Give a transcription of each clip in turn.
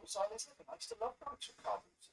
side is living. I used to love bikes with car boots.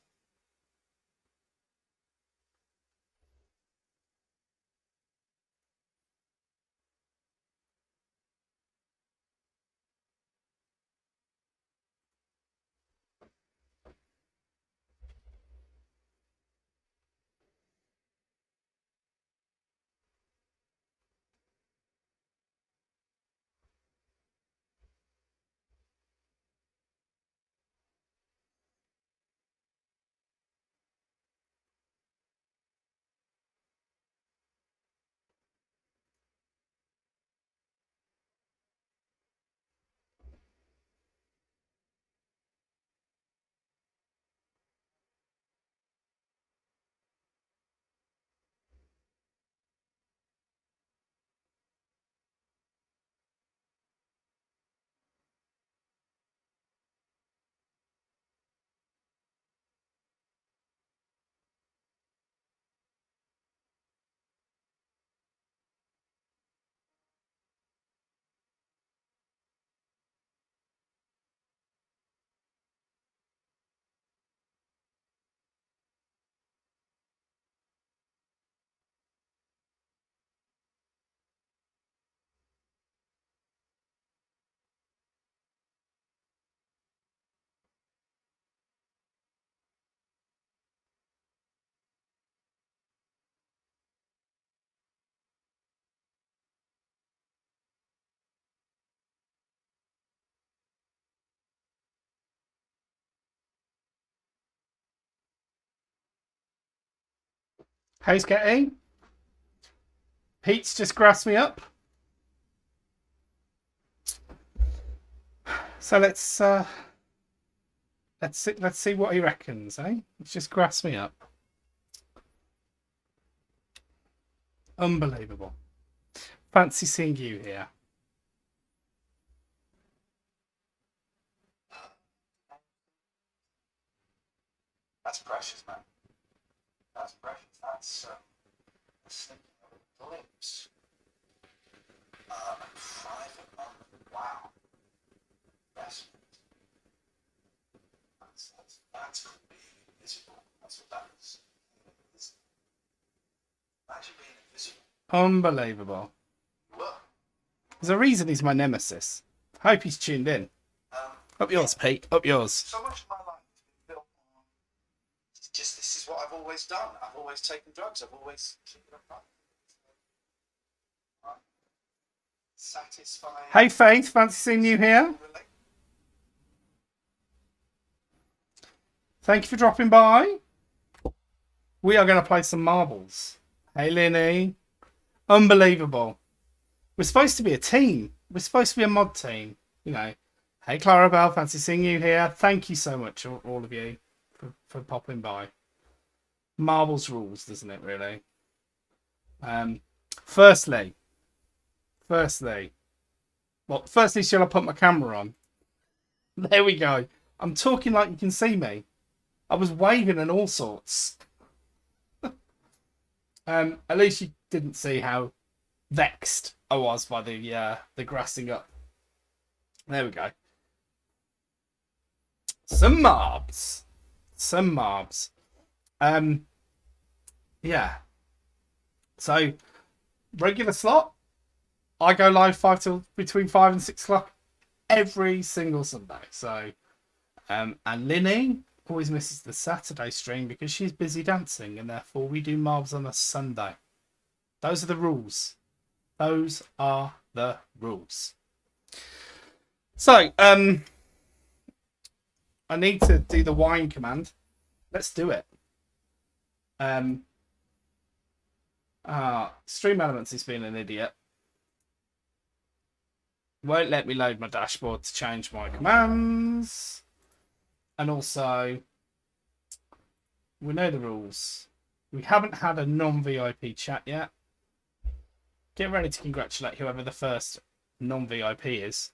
How's getting? Pete's just grassed me up. So let's see what he reckons, eh? He's just grassed me up. Unbelievable. Fancy seeing you here. That's precious, man. That's precious. That's sneaking over the lips. A private number. Wow. Yes. That's being invisible. That's what that is. Imagine being invisible. Unbelievable. Look. There's a reason he's my nemesis. Hope he's tuned in. Up yours, Pete. Up yours. So much of my life has been built on just this is what I've always done. I've always taken drugs. I've always satisfying. Hey, Faith. Fancy seeing you here. Thank you for dropping by. We are going to play some marbles. Hey, Linny. Unbelievable. We're supposed to be a team. We're supposed to be a mod team. You know. Hey, Clarabelle. Fancy seeing you here. Thank you so much, all of you, for popping by. Marbles rules, doesn't it, really? Firstly, shall I put my camera on? There we go. I'm talking like you can see me. I was waving and all sorts. At least you didn't see how vexed I was by the grassing up. There we go. Some marbs. Yeah. So regular slot. I go live between 5 and 6 o'clock every single Sunday. So and Linny always misses the Saturday stream because she's busy dancing, and therefore we do marbs on a Sunday. Those are the rules. So I need to do the wine command. Let's do it. Stream Elements has been an idiot. Won't let me load my dashboard to change my commands. And also, we know the rules. We haven't had a non-VIP chat yet. Get ready to congratulate whoever the first non-VIP is.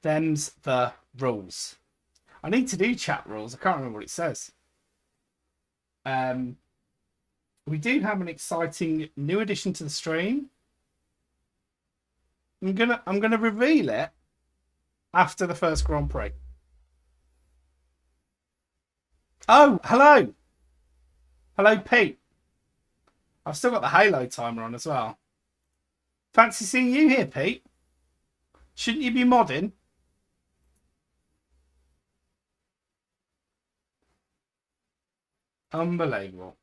Them's the rules. I need to do chat rules. I can't remember what it says. We do have an exciting new addition to the stream. I'm gonna reveal it after the first Grand Prix. Oh, hello. Hello, Pete. I've still got the Halo timer on as well. Fancy seeing you here, Pete. Shouldn't you be modding? Unbelievable.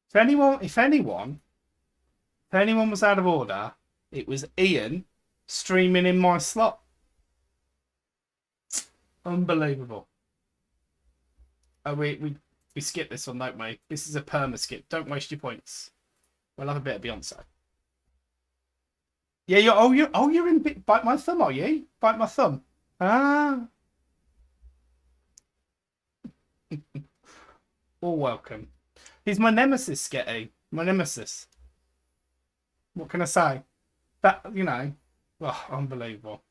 If anyone was out of order, it was Ian streaming in my slot. Unbelievable. Oh, we skip this one, don't we? This is a perma skip. Don't waste your points. We'll have a bit of Beyonce. Yeah, you're in Bite My Thumb, are you? Bite My Thumb. Ah. All welcome. He's my nemesis, Sketty. My nemesis. What can I say? Unbelievable.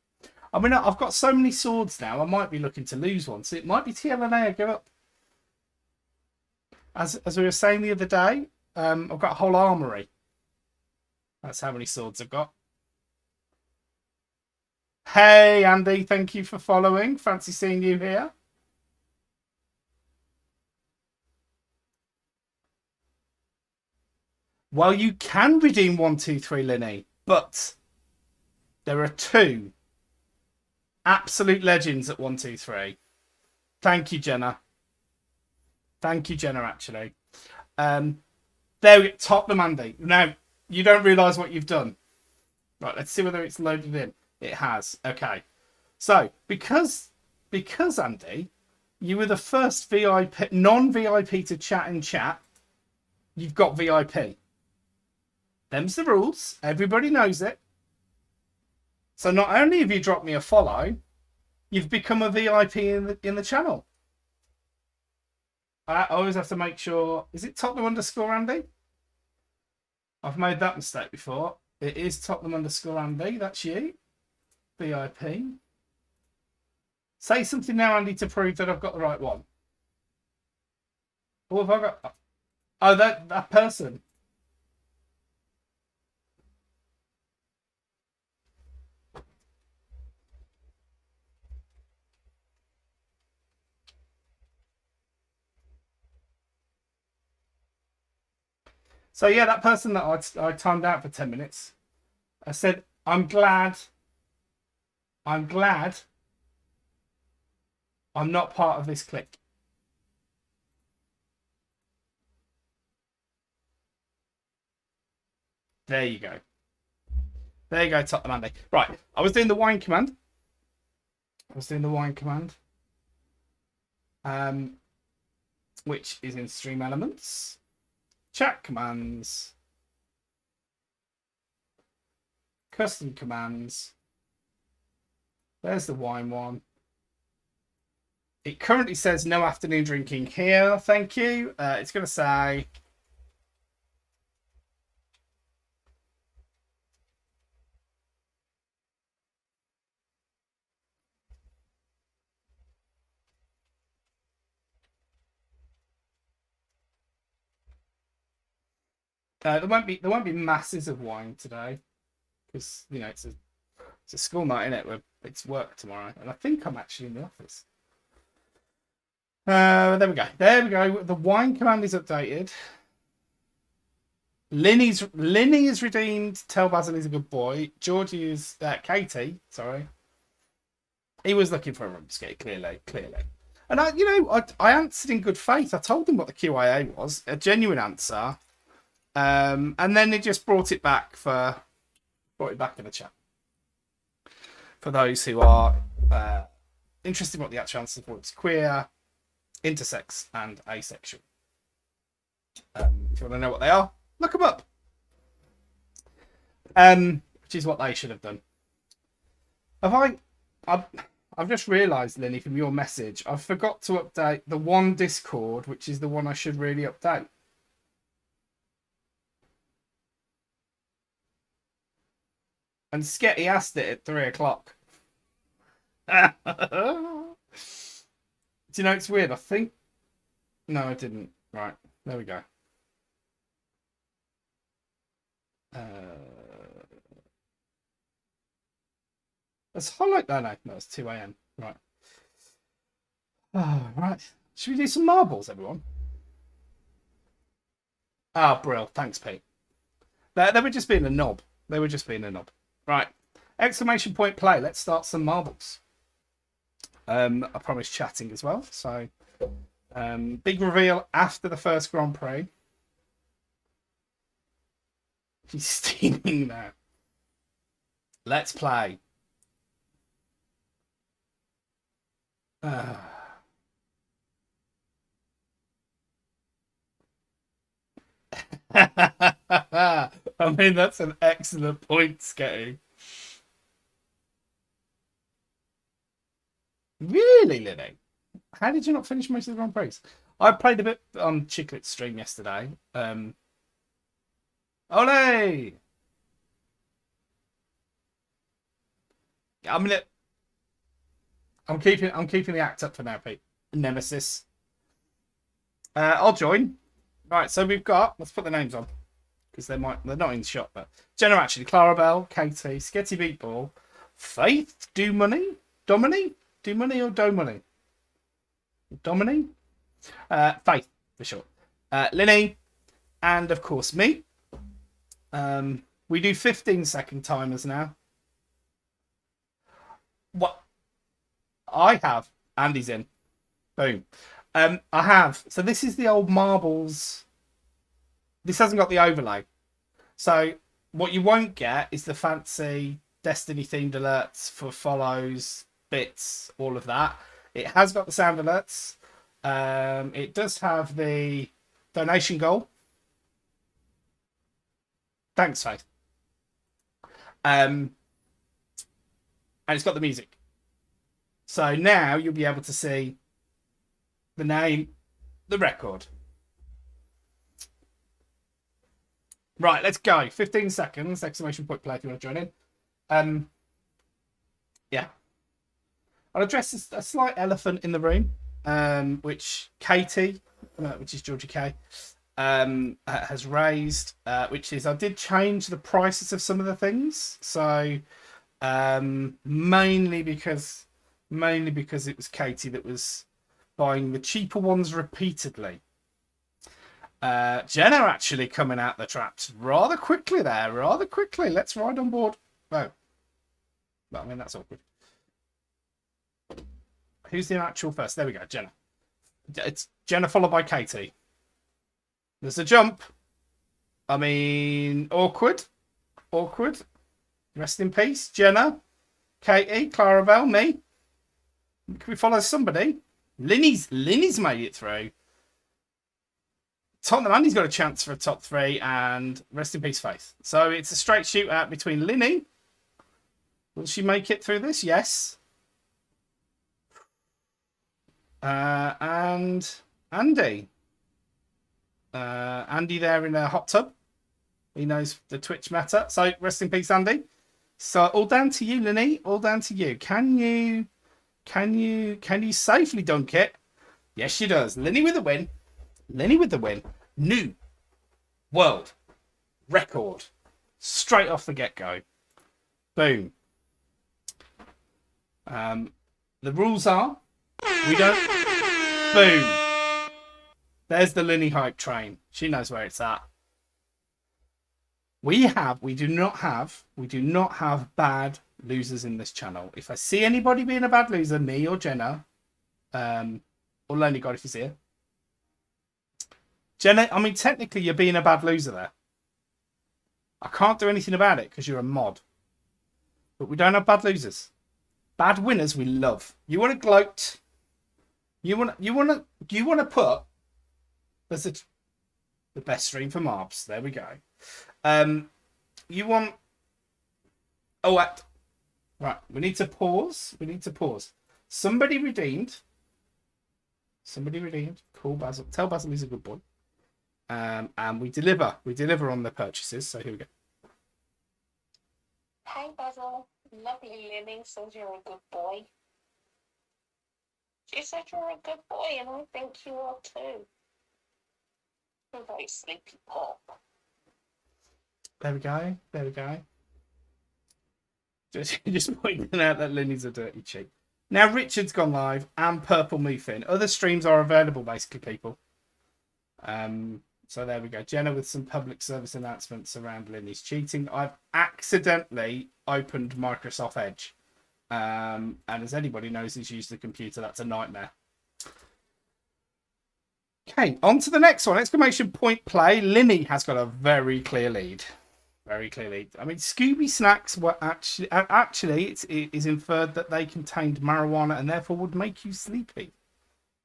I mean, I've got so many swords now, I might be looking to lose one. So it might be TLNA I give up. As we were saying the other day, I've got a whole armory. That's how many swords I've got. Hey, Andy, thank you for following. Fancy seeing you here. Well, you can redeem 1, 2, 3, Linny, but there are 2 absolute legends at 1, 2, 3. Thank you, Jenna. Thank you, Jenna, actually. There we go. Tottenham, Andy. Now, you don't realise what you've done. Right, let's see whether it's loaded in. It has. Okay. So, because Andy, you were the first VIP, non-VIP to chat in chat, you've got VIP. Them's the rules. Everybody knows it. So not only have you dropped me a follow, you've become a VIP in the channel. I always have to make sure. Is it Tottenham _ Andy? I've made that mistake before. It is Tottenham _ Andy. That's you. VIP. Say something now, Andy, to prove that I've got the right one. What have I got? Oh, that person. So yeah, that person that I timed out for 10 minutes, I said, I'm glad I'm not part of this clique. There you go. There you go, Tottenham Andy. Right, I was doing the wine command. Which is in Stream Elements. Chat commands. Custom commands. There's the wine one. It currently says no afternoon drinking here. Thank you. It's going to say... there won't be masses of wine today because it's a school night, innit? Where it's work tomorrow, and I think I'm actually in the office. There we go. The wine command is updated. Linny is redeemed. Tell Basil he's a good boy. Georgie is Katie. Sorry, he was looking for a rump skate. Clearly. And I answered in good faith. I told him what the QIA was, a genuine answer. And then they just brought it back in the chat. For those who are interested in what the actual answer for, it's queer, intersex, and asexual. If you want to know what they are, look them up. Which is what they should have done. I've just realised, Linny, from your message, I forgot to update the one Discord, which is the one I should really update. And Sketty asked it at 3 o'clock. Do you know it's weird? I think... No, I didn't. Right, there we go. Let's highlight. No, it's 2 a.m. Right. Oh, right. Should we do some marbles, everyone? Ah, brill. Thanks, Pete. They were just being a knob. They were just being a knob. Right. Exclamation point play. Let's start some marbles. I promise chatting as well. So, big reveal after the first Grand Prix. He's steaming now. Let's play. I mean, that's an excellent point, Sketty. Really, Lily? How did you not finish most of the Grand Prix? I played a bit on Chiclet's stream yesterday. Ole! I'm keeping the act up for now, Pete. Nemesis. I'll join. Right, so we've got. Let's put the names on because they're not in the shop, but Jenna actually, Clarabelle, Katie, Sketty Beatball, Faith, Do Money, Domini, Do Money or Do Money, Domini, Faith for short, Linny, and of course me. We do 15-second timers now. What I have, Andy's in. Boom. I have. So this is the old marbles. This hasn't got the overlay. So what you won't get is the fancy Destiny themed alerts for follows, bits, all of that. It has got the sound alerts. It does have the donation goal. Thanks, Faith. And it's got the music. So now you'll be able to see the name, the record. Right, let's go. 15 seconds. Exclamation point play if you want to join in. Yeah. I'll address a slight elephant in the room, which Katie, which is Georgie K, has raised, which is I did change the prices of some of the things. So mainly because it was Katie that was buying the cheaper ones repeatedly. Jenna actually coming out the traps rather quickly there, rather quickly. Let's ride on board. Oh, well, I mean, that's awkward. Who's the actual first? There we go, Jenna. It's Jenna followed by Katie. There's a jump. I mean, awkward. Rest in peace, Jenna, Katie, Clarabelle, me. Can we follow somebody? Linny's made it through. Tottenham Andy's got a chance for a top 3, and rest in peace, Faith. So it's a straight shootout between Linny. Will she make it through this? Yes. And Andy. Andy there in a hot tub. He knows the Twitch meta. So rest in peace, Andy. So all down to you, Linny. All down to you. Can you safely dunk it? Yes, she does. Linny with the win. New world record. Straight off the get-go. Boom. The rules are we don't. Boom. There's the Linny hype train. She knows where it's at. We do not have bad losers in this channel. If I see anybody being a bad loser, me or Jenna, or Lonely God if he's here. Jenna, I mean, technically you're being a bad loser there. I can't do anything about it because you're a mod. But we don't have bad losers. Bad winners we love. You want to gloat. You want to put. There's the best stream for Marbs. There we go. You want. Oh, what? Right. We need to pause. Somebody redeemed. Call Basil. Tell Basil he's a good boy. And we deliver. We deliver on the purchases. So here we go. Hey Basil, lovely Lily says you're a good boy. She said you're a good boy, and I think you are too. You're a very sleepy pop. There we go. Just pointing out that Linny's a dirty cheat. Now Richard's gone live and Purple Moofin. Other streams are available, basically, people. So there we go. Jenna with some public service announcements around Linny's cheating. I've accidentally opened Microsoft Edge. And as anybody knows who's used the computer, that's a nightmare. Okay, on to the next one. Exclamation point play. Linny has got a very clear lead. Very clear lead. I mean, Scooby snacks were actually it is inferred that they contained marijuana and therefore would make you sleepy.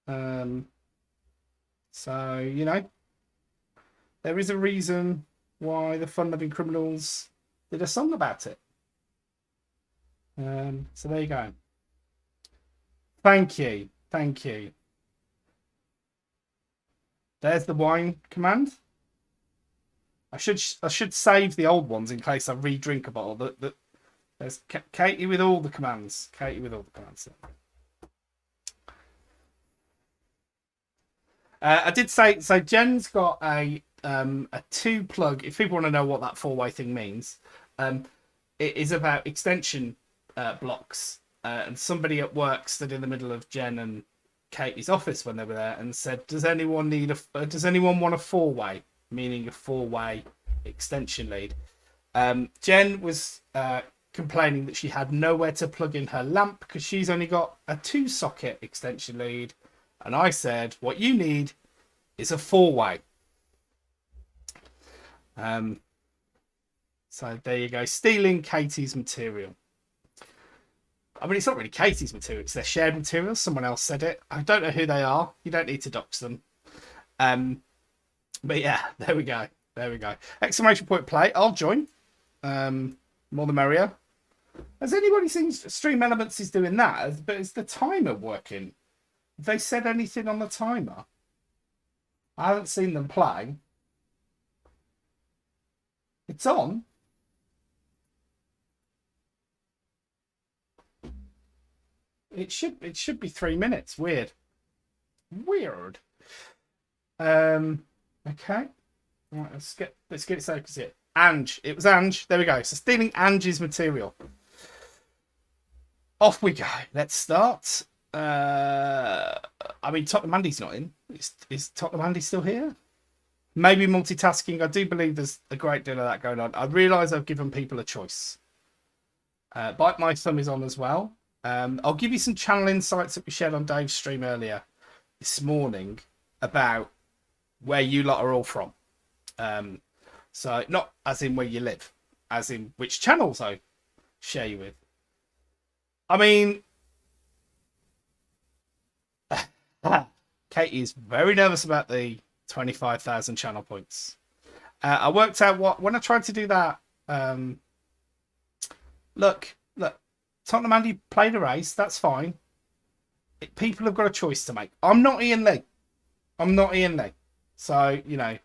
So, you know, there is a reason why the fun-loving criminals did a song about it. So there you go. Thank you. Thank you. There's the wine command. I should save the old ones in case I re-drink a bottle. There's Katie with all the commands. Katie with all the commands. I did say so. Jen's got a 2-plug. If people want to know what that 4-way thing means, it is about extension blocks. And somebody at work stood in the middle of Jen and Katie's office when they were there and said, "Does anyone want a 4-way?" Meaning a 4-way extension lead. Jen was complaining that she had nowhere to plug in her lamp because she's only got a 2-socket extension lead. And I said, what you need is a 4-way. So there you go. Stealing Katie's material. I mean, it's not really Katie's material. It's their shared material. Someone else said it. I don't know who they are. You don't need to dox them. But yeah, there we go. There we go. Exclamation point play. I'll join. More the merrier. Has anybody seen Stream Elements is doing that? But is the timer working? Have they said anything on the timer? I haven't seen them play. It's on. It should be 3 minutes. Weird. Weird. Okay. Right, let's get it focused here. Ange. It was Ange. There we go. So stealing Ange's material. Off we go. Let's start. I mean, Tottenham Andy's not in. Is Tottenham Andy still here? Maybe multitasking. I do believe there's a great deal of that going on. I realise I've given people a choice. Bite My Thumb is on as well. I'll give you some channel insights that we shared on Dave's stream earlier this morning about where you lot are all from. So not as in where you live, as in which channels I share you with. I mean, Katie is very nervous about the 25,000 channel points. I worked out when I tried to do that. Look, Tottenham Andy played a race. That's fine. People have got a choice to make. I'm not Ian Lee. So, you know,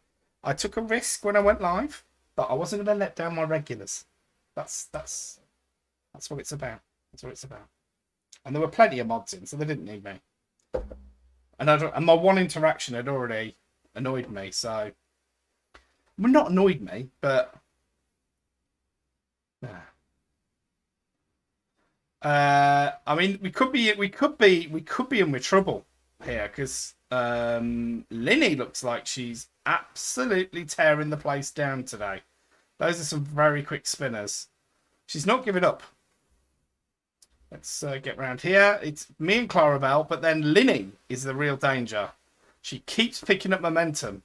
I took a risk when I went live, but I wasn't going to let down my regulars. That's what it's about. That's what it's about. And there were plenty of mods in, so they didn't need me. And my one interaction had already annoyed me, so well, not annoyed me, but I mean, we could be in with trouble here because Linny looks like she's absolutely tearing the place down today. Those are some very quick spinners. She's not giving up. Let's get round here. It's me and Clarabelle, but then Linny is the real danger. She keeps picking up momentum.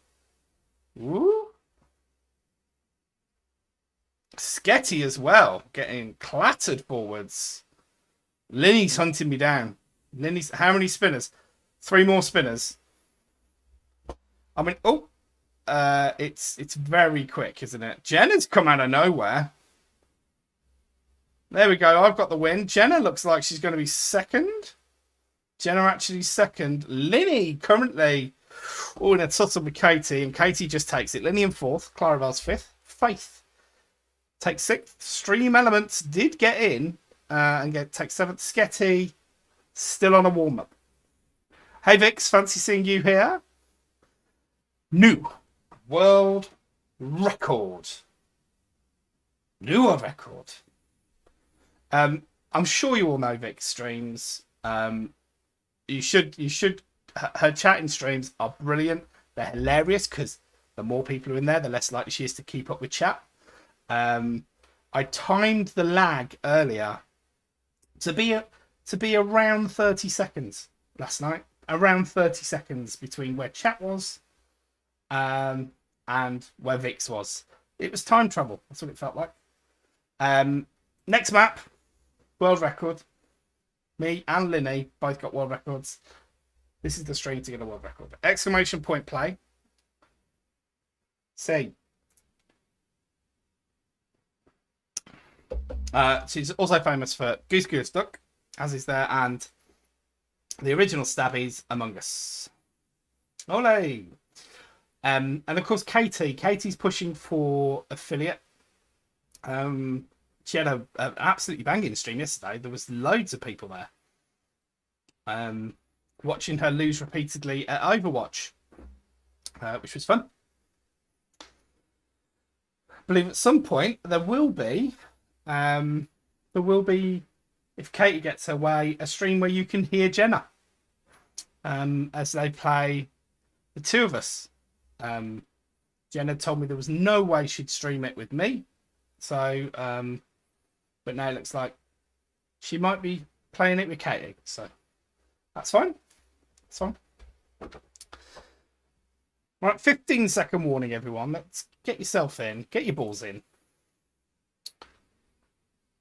Woo! Sketty as well, getting clattered forwards. Linny's hunting me down. Linny's how many spinners? 3 more spinners. I mean, it's very quick, isn't it? Jenna's come out of nowhere. There we go. I've got the win. Jenna looks like she's going to be second. Jenna actually second. Linny currently in a tussle with Katie, and Katie just takes it. Linny in 4th. Clarabelle's 5th. Faith takes 6th. Stream Elements did get in and take 7th. Sketty still on a warm-up. Hey Vix, fancy seeing you here. New world record. New world record. I'm sure you all know Vic streams. You should. Her chatting streams are brilliant. They're hilarious because the more people are in there, the less likely she is to keep up with chat. I timed the lag earlier to be around 30 seconds last night. Around 30 seconds between where chat was and where Vix was. It was time travel. That's what it felt like. Next map, world record. Me and Linny both got world records. This is the stream to get a world record. Exclamation point play. C. She's also famous for Goose Goose Duck, as is there, and the original Stabbies Among Us. Ole! And of course, Katie. Katie's pushing for affiliate. She had an absolutely banging stream yesterday. There was loads of people there. Watching her lose repeatedly at Overwatch, which was fun. I believe at some point there will be, if Katie gets her way, a stream where you can hear Jenna as they play the two of us. Jenna told me there was no way she'd stream it with me, so but now it looks like she might be playing it with Katie, so that's fine. That's fine. Right, 15-second warning, everyone. Let's get yourself in. Get your balls in.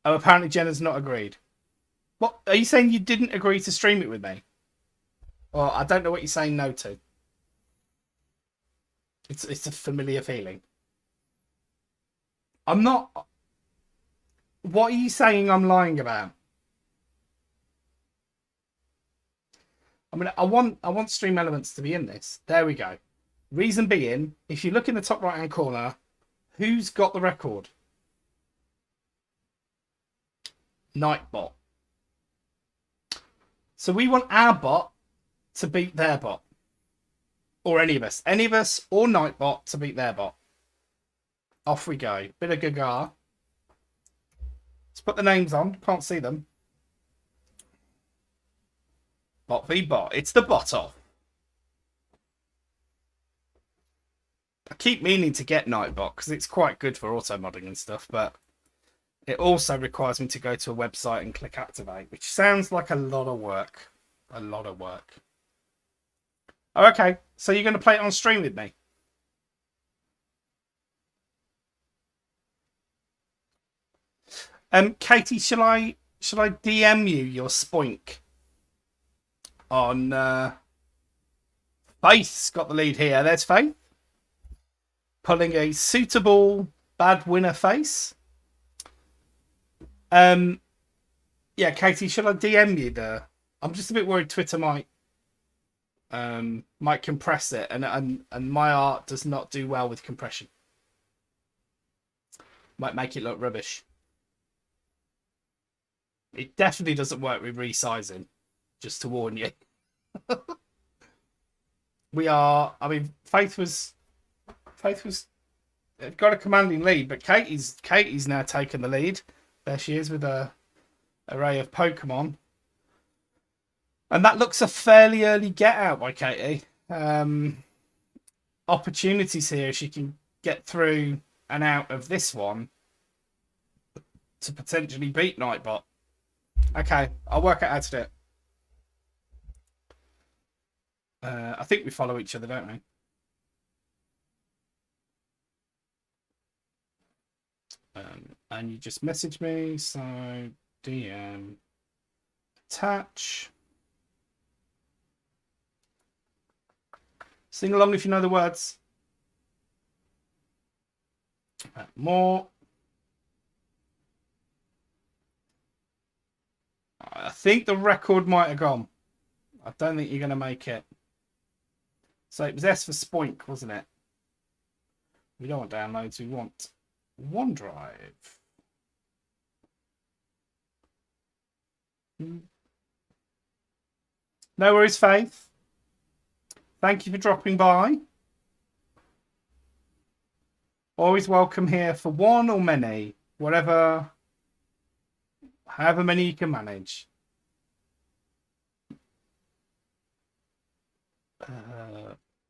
Oh, apparently Jenna's not agreed. What? Are you saying you didn't agree to stream it with me? Well, I don't know what you're saying no to. It's a familiar feeling. I'm not... What are you saying I'm lying about? I mean, I want stream elements to be in this. There we go. Reason being, if you look in the top right-hand corner, who's got the record? Nightbot. So we want our bot to beat their bot. Or any of us. Any of us or Nightbot to beat their bot. Off we go. Bit of gaga. Let's put the names on. Can't see them. Bot v bot. It's the bot off. I keep meaning to get Nightbot because it's quite good for auto modding and stuff, but it also requires me to go to a website and click activate, which sounds like a lot of work. A lot of work. Oh, okay, so you're going to play it on stream with me? Katie, shall I DM you your spoink? On Faith's got the lead here. There's Faith. Pulling a suitable bad winner face. Yeah, Katie, shall I DM you the... I'm just a bit worried Twitter might compress it, and my art does not do well with compression. Might make it look rubbish. It definitely doesn't work with resizing, just to warn you. We are... I mean, Faith was got a commanding lead, but Katie's now taken the lead. There she is with a array of Pokemon. And that looks a fairly early get out by Katie. Opportunities here. She can get through and out of this one to potentially beat Nightbot. Okay, I'll work out how to do it. I think we follow each other, don't we? And you just message me, so DM attach. Sing along if you know the words. More. I think the record might have gone. I don't think you're going to make it. So it was S for Spoink, wasn't it? We don't want downloads, we want OneDrive. No worries, Faith. Thank you for dropping by. Always welcome here for one or many, whatever, However many you can manage.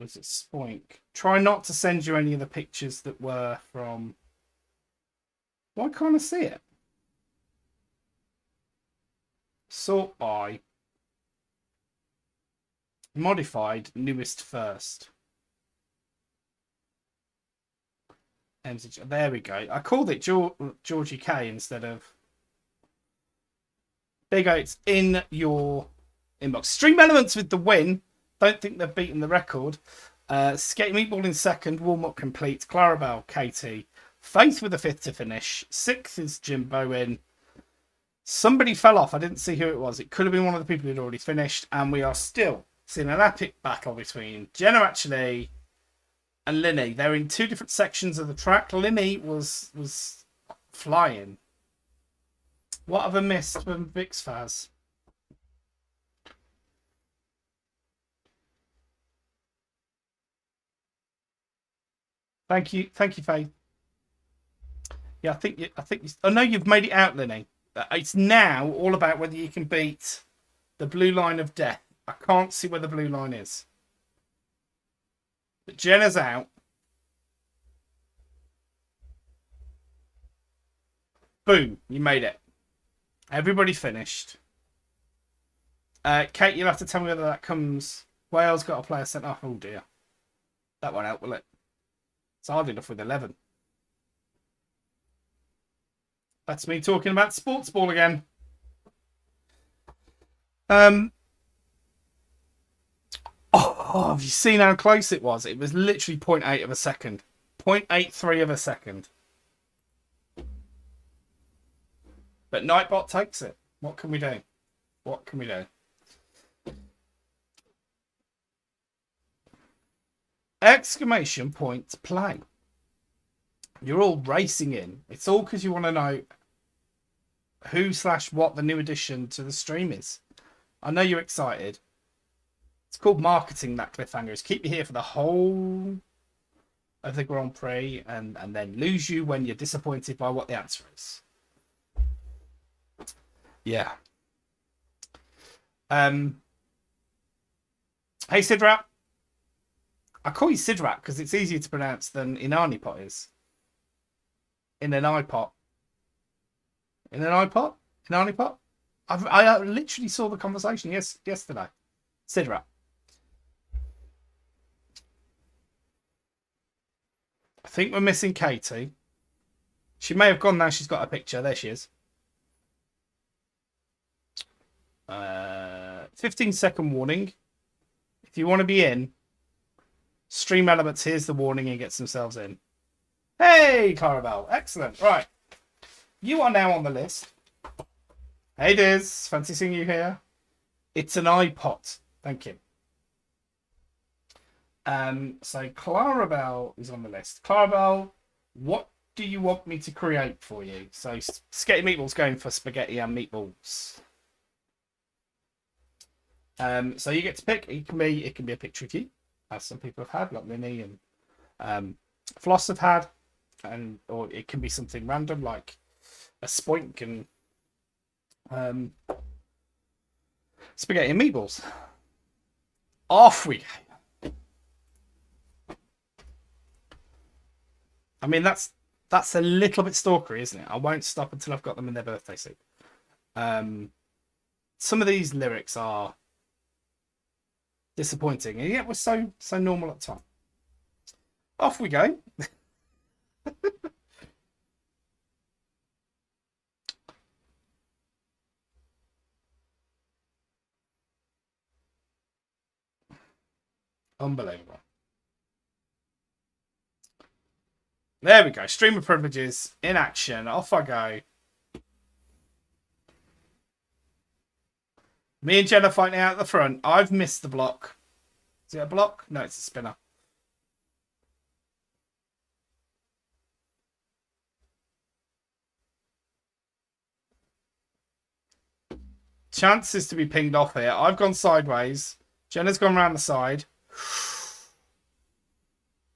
Was it Spoink? Try not to send you any of the pictures that were from... Why can't I see it? Sort by. Modified, newest first. There we go. I called it Georgie K instead of... There you go. It's in your inbox. Stream Elements with the win. Don't think they've beaten the record. Skate Meatball in second. Warm-up complete. Clarabelle, Katie. Faith with the fifth to finish. Sixth is Jim Bowen. Somebody fell off. I didn't see who it was. It could have been one of the people who'd already finished. And we are still seeing an epic battle between Jenna actually and Linny. They're in two different sections of the track. Linny was flying. What have I missed from Vix Faz? Thank you, Faith. Yeah, I think you. Oh no, you've made it out, Linny. It's now all about whether you can beat the blue line of death. I can't see where the blue line is. But Jenna's out. Boom, you made it. Everybody finished. Kate, you'll have to tell me whether that comes... Wales got a player sent off. Oh dear. That won't help, will it? It's hard enough with 11. That's me talking about sports ball again. Oh, have you seen how close it was? It was literally 0.8 of a second. 0.83 of a second. But Nightbot takes it. What can we do? What can we do? Exclamation point play. You're all racing in. It's all because you want to know who/what the new addition to the stream is. I know you're excited. It's called marketing, that cliffhanger. Is keep you here for the whole of the Grand Prix and then lose you when you're disappointed by what the answer is. Yeah. Hey, Sidrat. I call you Sidrat because it's easier to pronounce than Inani Pot is. In an iPod. In an iPod? Inani Pot? I literally saw the conversation yesterday. Sidrat. I think we're missing Katie. She may have gone now. She's got a picture. There she is. 15-second warning. If you want to be in, Stream Elements, here's the warning and gets themselves in. Hey, Clarabelle. Excellent. Right. You are now on the list. Hey, Diz. Fancy seeing you here. It's an iPod. Thank you. So Clarabelle is on the list. Clarabelle, what do you want me to create for you? So Spaghetti Meatballs going for spaghetti and meatballs. So you get to pick. It can be a picture of you, as some people have had, like Minnie and Floss have had, or it can be something random like a Spoink and spaghetti and meatballs. Off we go. I mean, that's a little bit stalkery, isn't it? I won't stop until I've got them in their birthday suit. Some of these lyrics are disappointing, and yet we're so normal at the time. Off we go. Unbelievable. There we go. Stream of privileges in action. Off I go. Me and Jenna fighting out at the front. I've missed the block. Is it a block? No, it's a spinner. Chances to be pinged off here. I've gone sideways. Jenna's gone around the side.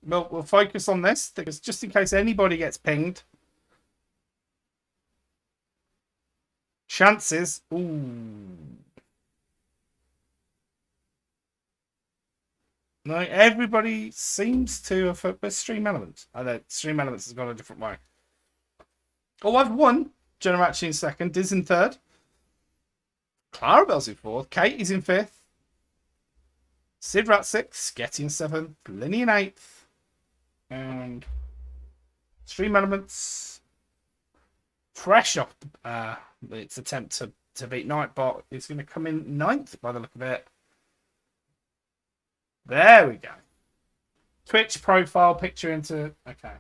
We'll focus on this because just in case anybody gets pinged. Chances. Ooh. No, everybody seems to have but Stream Elements. I know Stream Elements has gone a different way. Oh, I've won. Generachi in second. Diz in third. Clarabelle's in fourth. Kate is in fifth. Sidrat sixth. Sketty in seventh. Linny in eighth. And Stream Elements, fresh off its attempt to beat Nightbot, is going to come in ninth by the look of it. There we go. Twitch profile picture into... Okay.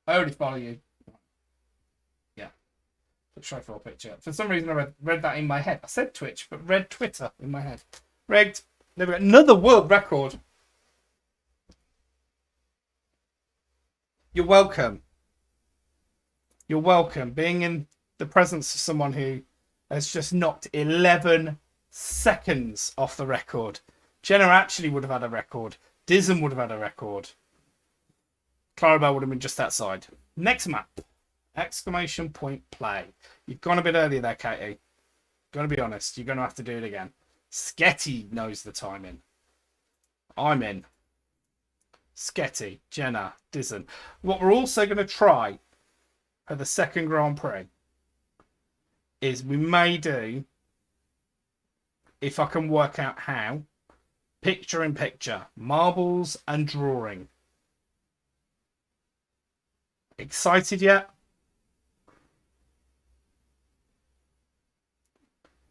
I already follow you. Yeah. Twitch profile picture. For some reason I read that in my head. I said Twitch, but read Twitter in my head. Rigged. There we go. Another world record. You're welcome. You're welcome. Being in the presence of someone who has just knocked 11 seconds off the record. Jenna actually would have had a record. Dizzon would have had a record. Clarabelle would have been just outside. Next map. Exclamation point play. You've gone a bit earlier there, Katie. Gonna be honest. You're going to have to do it again. Sketty knows the timing. I'm in. Sketty, Jenna, Dizzon. What we're also going to try for the second Grand Prix is we may do, if I can work out how, picture in picture, marbles and drawing. Excited yet?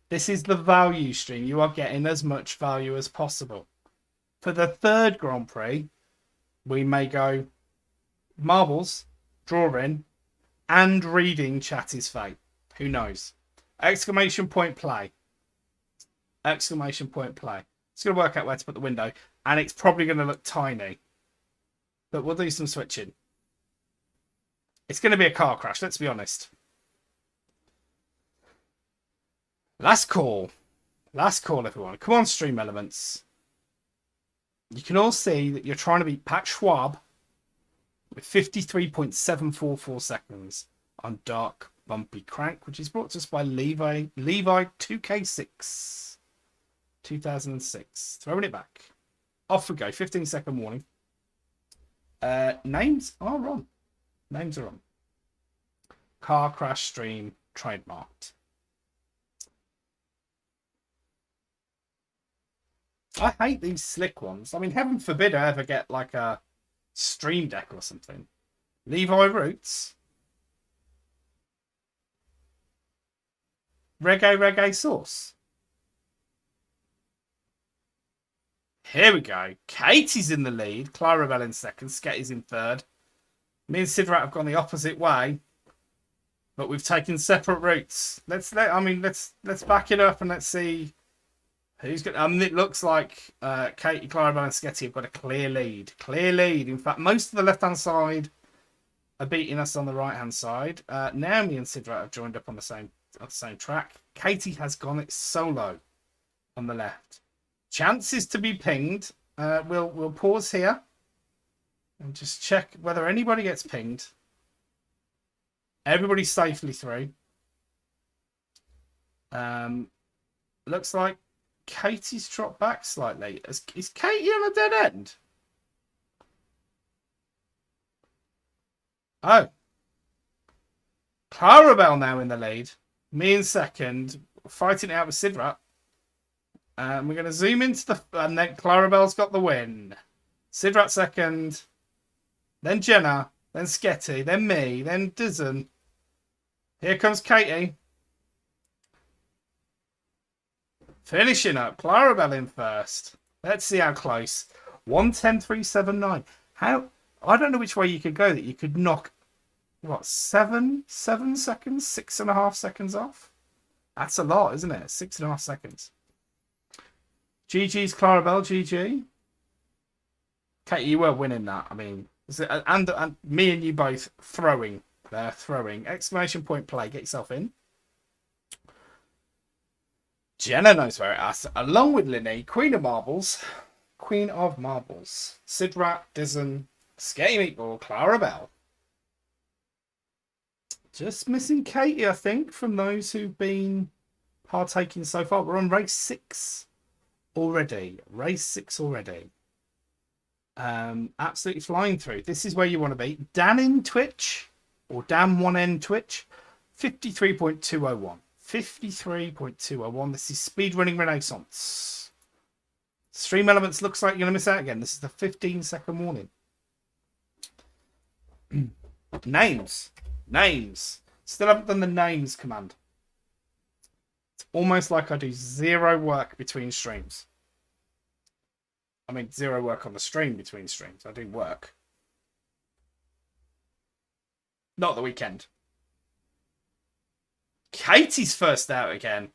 This is the value stream. You are getting as much value as possible. For the third Grand Prix, we may go marbles, drawing, and reading Chatty's fate. Who knows? Exclamation point play. Exclamation point play. It's going to work out where to put the window, and it's probably going to look tiny. But we'll do some switching. It's going to be a car crash, let's be honest. Last call. Last call, everyone. Come on, Stream Elements. You can all see that you're trying to beat Pat Schwab with 53.744 seconds on Dark Bumpy Crank, which is brought to us by Levi 2K6 2006. Throwing it back. Off we go. 15-second warning. Names are on. Names are on. Car crash stream trademarked. I hate these slick ones. I mean, heaven forbid I ever get like a Stream Deck or something. Levi Roots. Reggae sauce. Here we go. Katie's in the lead. Clarabelle in second. Sketty's in third. Me and Sidrat have gone the opposite way, but we've taken separate routes. Let's back it up and let's see who's got. It looks like Katie, Clarabelle, and Sketty have got a clear lead. Clear lead. In fact, most of the left-hand side are beating us on the right-hand side. Now me and Sidrat have joined up on the same track. Katie has gone it solo on the left. Chances to be pinged. We'll pause here and just check whether anybody gets pinged. Everybody's safely through. Looks like Katie's dropped back slightly. Is Katie on a dead end? Oh. Clarabelle now in the lead. Me in second. Fighting it out with Sidrat. We're going to zoom into the... And then Clarabelle's got the win. Sidrat second. Then Jenna. Then Sketty. Then me. Then Dizzon. Here comes Katie. Finishing up. Clarabelle in first. Let's see how close. 1:10.379. How... I don't know which way you could go that you could knock... What? 7 seconds? 6.5 seconds off? That's a lot, isn't it? 6.5 seconds. GG's Clarabelle, GG. Katie, you were winning that. I mean, and me and you both throwing. They're throwing. Exclamation point play. Get yourself in. Jenna knows where it's at. Along with Linny, Queen of Marbles. Queen of Marbles. Sidrat, Dizzon, Sketty Meatball, Clarabelle. Just missing Katie, I think, from those who've been partaking so far. We're on race 6 already. Race 6 already. Absolutely flying through. This is where you want to be. Dan in Twitch, or Dan1N Twitch, 53.201. 53.201. This is Speedrunning Renaissance. Stream Elements looks like you're going to miss out again. This is the 15-second warning. Names. Still haven't done the names command. It's almost like I do zero work between streams. I mean, zero work on the stream between streams. I do work. Not the weekend. Katie's first out again.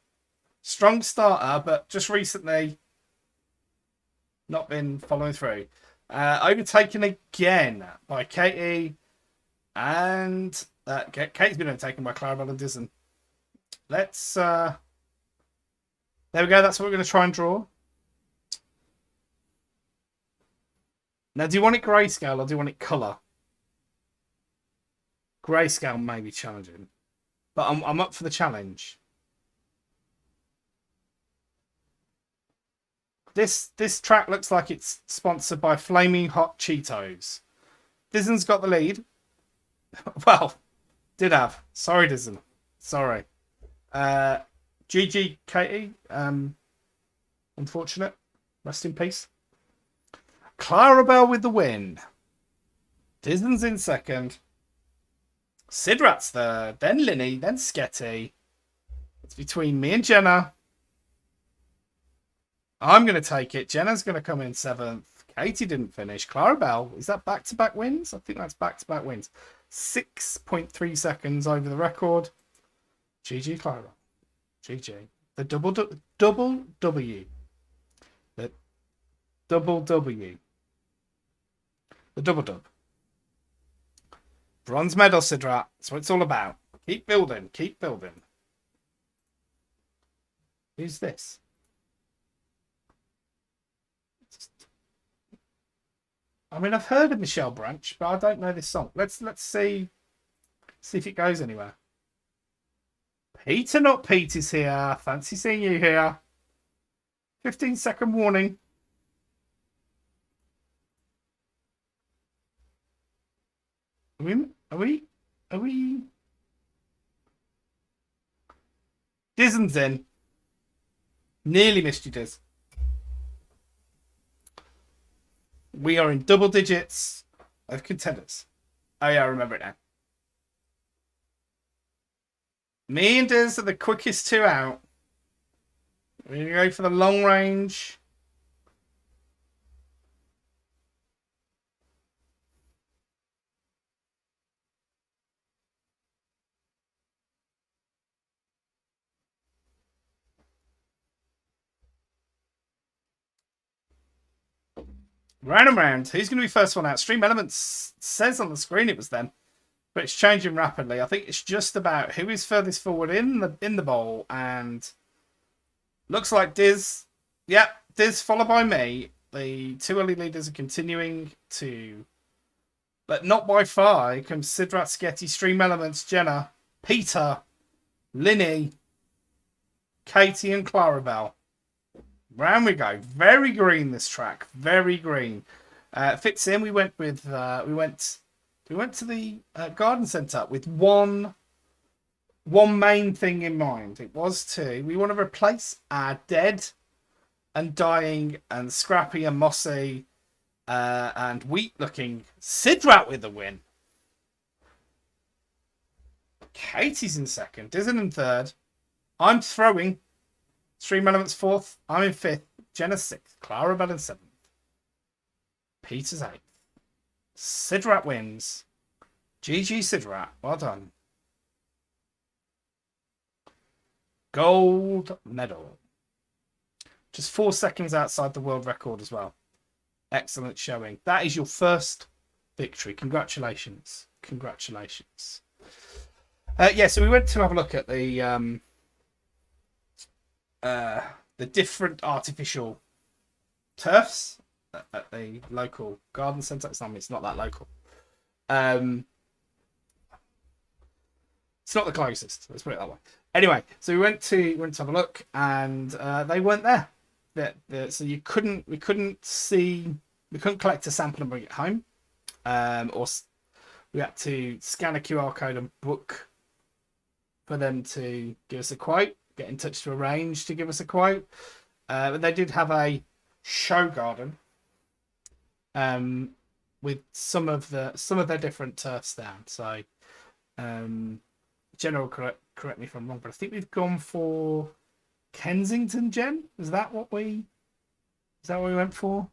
Strong starter, but just recently not been following through. Overtaken again by Katie. And Katie's been overtaken by Clarabelle and Dizen. Let's... there we go. That's what we're going to try and draw. Now, do you want it grayscale or do you want it colour? Grayscale may be challenging. But I'm up for the challenge. This track looks like it's sponsored by Flaming Hot Cheetos. Dizen's got the lead. Well, did have. Sorry, Dizen. Sorry. GG, Katie. Unfortunate. Rest in peace. Clarabelle with the win. Dizen's in second. Sidrat's third. Then Linny. Then Sketty. It's between me and Jenna. I'm going to take it. Jenna's going to come in 7th. Katie didn't finish. Clarabelle, is that back-to-back wins? I think that's back-to-back wins. 6.3 seconds over the record. GG, Clarabelle. GG. The double W. The double W. The double dub. Bronze medal, Sidrat. That's what it's all about. Keep building. Keep building. Who's this? I mean, I've heard of Michelle Branch, but I don't know this song. Let's see if it goes anywhere. Peter Not Pete is here. Fancy seeing you here. 15-second warning. Are we? Dizen's in. Nearly missed you, Diz. We are in double digits of contenders. Oh yeah, I remember it now. Me and Diz are the quickest two out. We're going to go for the long range. Round and round. Who's going to be first one out? Stream Elements says on the screen it was them, but it's changing rapidly. I think it's just about who is furthest forward in the bowl, and looks like Diz. Yep, Diz followed by me. The two early leaders are continuing to, but not by far. Here comes Sidrat, Sketty, Stream Elements, Jenna, Peter, Linny, Katie, and Clarabelle. Round we go. Very green this track. Very green. Fits in. We went with we went to the garden centre with one main thing in mind. It was we want to replace our dead and dying and scrappy and mossy and weak looking Sidrat with the win. Katie's in second. Dizen in third. I'm throwing. Stream Elements 4th. I'm in 5th. Jenna 6th. Clarabelle in 7th. Peter's 8th. Sidrat wins. GG Sidrat. Well done. Gold medal. Just 4 seconds outside the world record as well. Excellent showing. That is your first victory. Congratulations. Congratulations. Yeah, so we went to have a look at the different artificial turfs at the local garden centre. It's not that local. It's not the closest. Let's put it that way. Anyway, so we went to have a look, and they weren't there. So we couldn't collect a sample and bring it home, we had to scan a QR code and book for them to give us a quote. Get in touch to arrange to give us a quote. But they did have a show garden, with some of their different turfs down. So, General, correct me if I'm wrong, but I think we've gone for Kensington, Jen. Is that what we went for?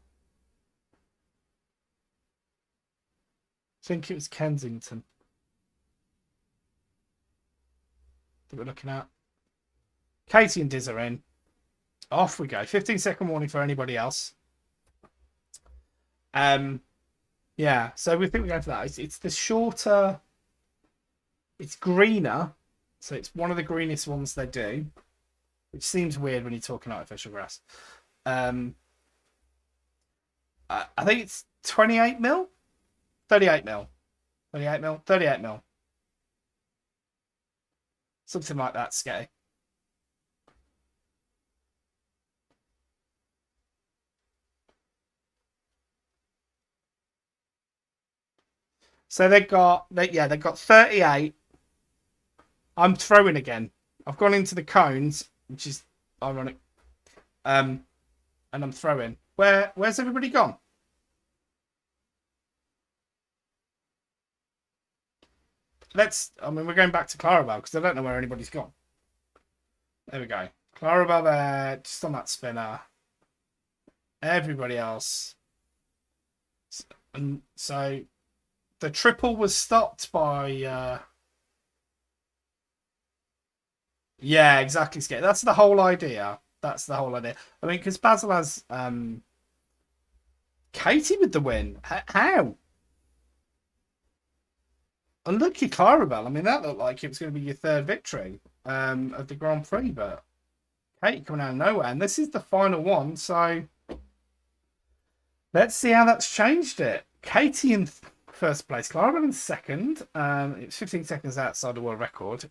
I think it was Kensington that we're looking at. Katie and Diz are in. Off we go. 15-second warning for anybody else. Yeah, so we think we're going for that. It's the shorter. It's greener, so it's one of the greenest ones they do, which seems weird when you're talking artificial grass. I think it's 28 mil, 38 mil, 38 mil, 38 mil, something like that. Sketty. So they got 38. I'm throwing again. I've gone into the cones, which is ironic. And I'm throwing. Where's everybody gone? We're going back to Clarabelle because I don't know where anybody's gone. There we go. Clarabelle there, just on that spinner. Everybody else. And so the triple was stopped by yeah, exactly. That's the whole idea. I mean, because Basil has Katie with the win. How? Unlucky Clarabelle. I mean, that looked like it was going to be your third victory of the Grand Prix, but Katie coming out of nowhere. And this is the final one, so let's see how that's changed it. Katie in first place, Clarabelle in second. It's 15 seconds outside the world record.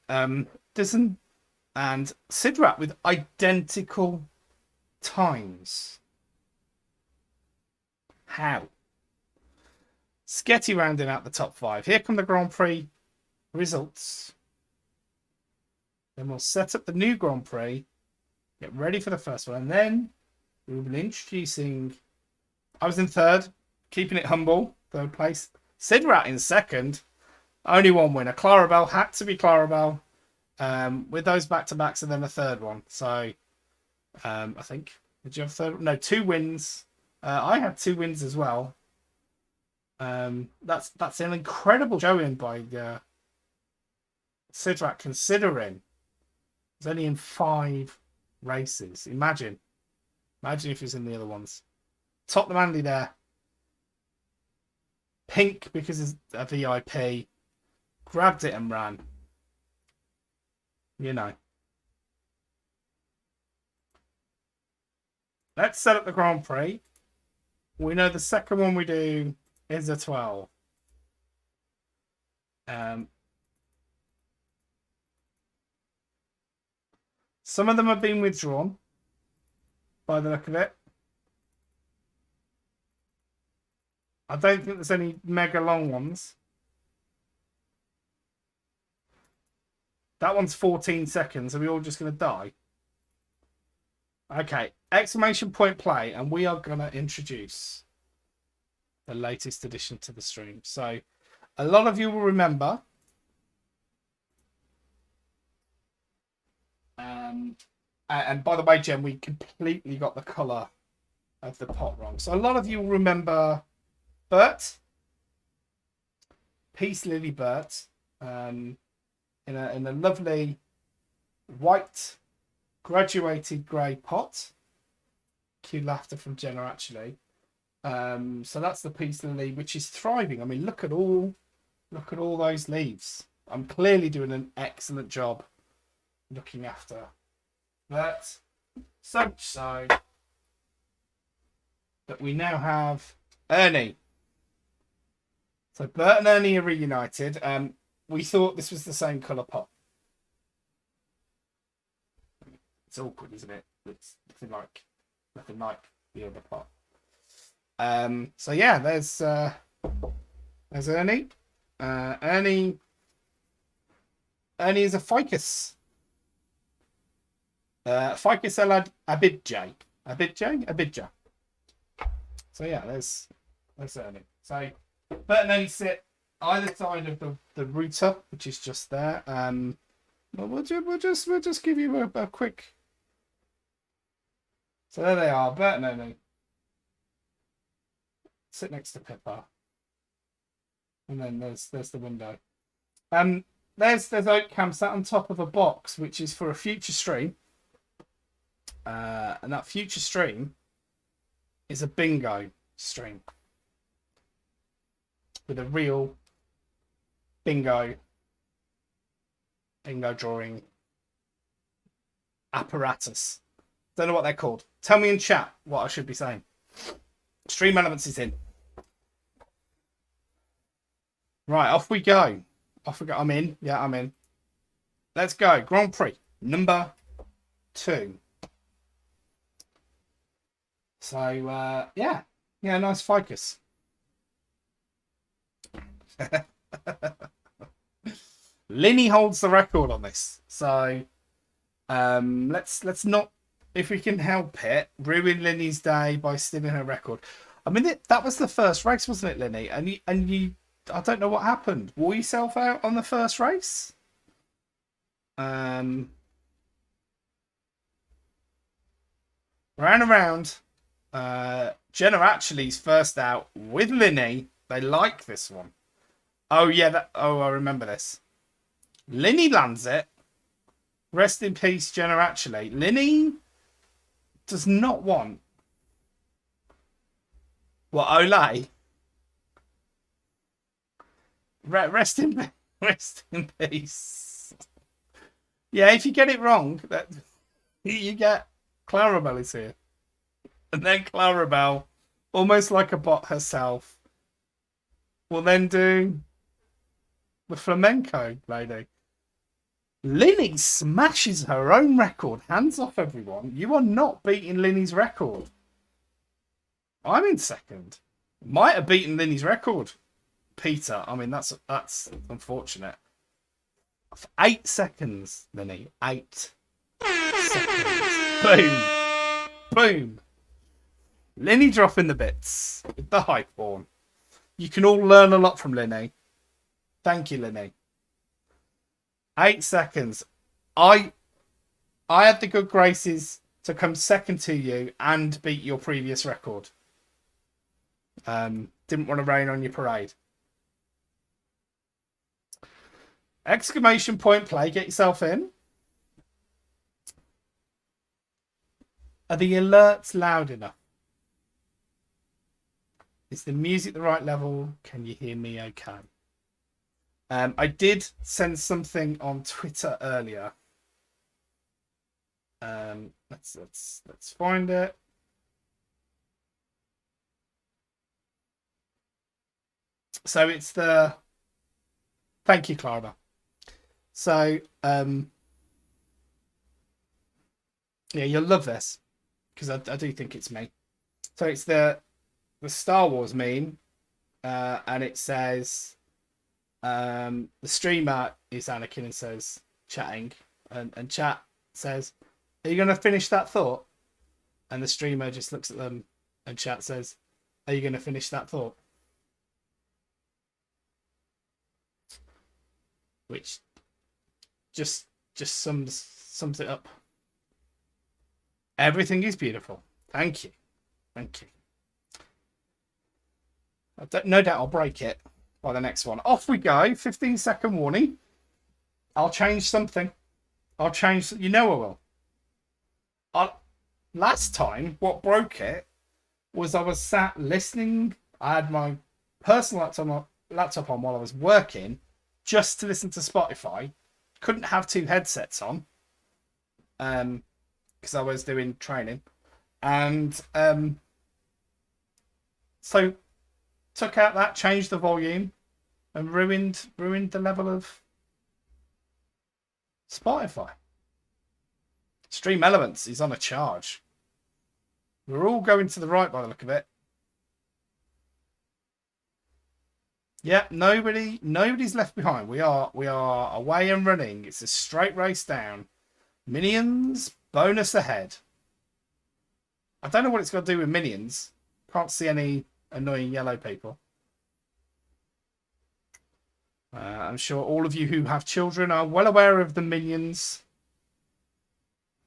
Doesn't. And Sidrat with identical times. How? Sketty rounding out the top 5. Here come the Grand Prix results. Then we'll set up the new Grand Prix. Get ready for the first one. And then we will be introducing... I was in third. Keeping it humble. Third place. Sidrat in second. Only one winner. Clarabelle. Had to be Clarabelle. With those back-to-backs and then a third one. So, I think... Did you have a third? No, 2 wins. I had 2 wins as well. That's an incredible showing by Sidrat, considering it's only in 5 races. Imagine if he's in the other ones. Tottenham Andy there. Pink because it's a VIP. Grabbed it and ran. You know. Let's set up the Grand Prix. We know the second one we do is a 12. Some of them have been withdrawn by the look of it. I don't think there's any mega long ones. That one's 14 seconds. Are we all just going to die? Okay. Exclamation point play. And we are going to introduce the latest addition to the stream. So a lot of you will remember. And by the way, Jen, we completely got the colour of the pot wrong. So a lot of you will remember Bert. Peace Lily Bert. In a lovely white graduated grey pot. Cue laughter from Jenna, actually. So that's the Peace Lily, which is thriving. I mean, look at all those leaves. I'm clearly doing an excellent job looking after that. So much so that we now have Ernie. So Bert and Ernie are reunited. we thought this was the same colour pot. It's awkward, isn't it? It's nothing like the other pot. So yeah, there's Ernie. Ernie is a ficus. Ficus abidja. So yeah, there's Ernie. So Bert and Ernie sit either side of the router, which is just there. We'll just give you a quick. So there they are, Bert and Ernie. Sit next to Pippa. And then there's the window. There's Oatcam sat on top of a box, which is for a future stream. And that future stream is a bingo stream. With a real bingo drawing apparatus. Don't know what they're called. Tell me in chat what I should be saying. Stream Elements is in. Right, off we go. I'm in. Yeah, I'm in. Let's go. Grand Prix number 2. So, yeah, nice ficus. Linny holds the record on this. So, let's not, if we can help it, ruin Linny's day by stealing her record. I mean, that was the first race, wasn't it, Linny? And you, I don't know what happened. Wore yourself out on the first race? Ran around. Jenna Actually's first out with Linny. They like this one. Oh yeah, I remember this. Linny lands it. Rest in peace, Jenna Actually. Linny does not want what Olay. Rest in peace. Yeah, if you get it wrong, that you get Clarabelle is here. And then Clarabelle, almost like a bot herself, will then do the flamenco lady. Linny smashes her own record. Hands off, everyone. You are not beating Linny's record. I'm in second. Might have beaten Linny's record, Peter. I mean, that's unfortunate. 8 seconds, Linny. 8 seconds. Boom. Boom. Linny dropping the bits with the hype horn. You can all learn a lot from Linny. Thank you, Linny. 8 seconds. I had the good graces to come second to you and beat your previous record. Didn't want to rain on your parade. Exclamation point play. Get yourself in. Are the alerts loud enough? Is the music the right level? Can you hear me okay? I did send something on Twitter earlier. Let's find it. So it's the. Thank you, Clara. So yeah, you'll love this because I do think it's me. So it's the Star Wars meme, and it says. The streamer is Anakin and says, chatting, and chat says, are you going to finish that thought? And the streamer just looks at them and chat says, are you going to finish that thought? Which just sums it up. Everything is beautiful. Thank you. Thank you. No doubt I'll break it by the next one. Off we go. 15-second warning. I'll change something. I'll change. You know I will. Last time, what broke it was I was sat listening. I had my personal laptop on while I was working just to listen to Spotify. Couldn't have 2 headsets on because I was doing training. And so took out that, changed the volume, and ruined the level of Spotify. Stream Elements is on a charge. We're all going to the right by the look of it. Yeah, nobody's left behind. We are away and running. It's a straight race down. Minions, bonus ahead. I don't know what it's got to do with minions. Can't see any annoying yellow people. I'm sure all of you who have children are well aware of the minions.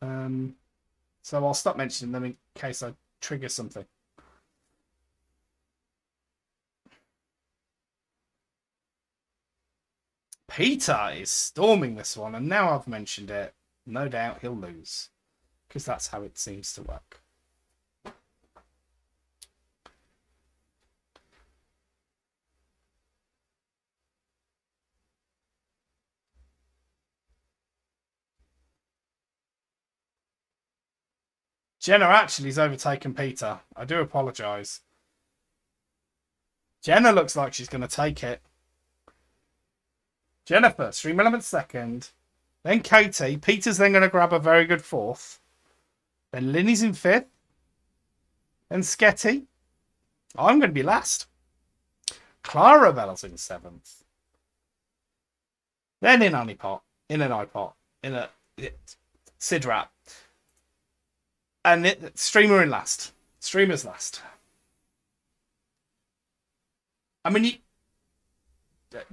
So I'll stop mentioning them in case I trigger something. Peter is storming this one, and now I've mentioned it, no doubt he'll lose. Because that's how it seems to work. Jenna actually has overtaken Peter. I do apologise. Jenna looks like she's going to take it. Jennifer, Stream Element second. Then Katie. Peter's then going to grab a very good fourth. Then Linny's in fifth. Then Sketty. I'm going to be last. Clara Bell's in seventh. Then in an iPod. In a Sidrap. And Streamer in last. Streamer's last. I mean,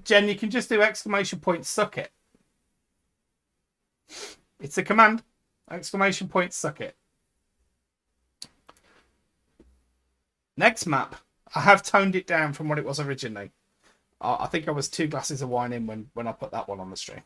Jen, you can just do exclamation point suck it. It's a command. Exclamation point suck it. Next map. I have toned it down from what it was originally. I think I was 2 glasses of wine in when I put that one on the stream.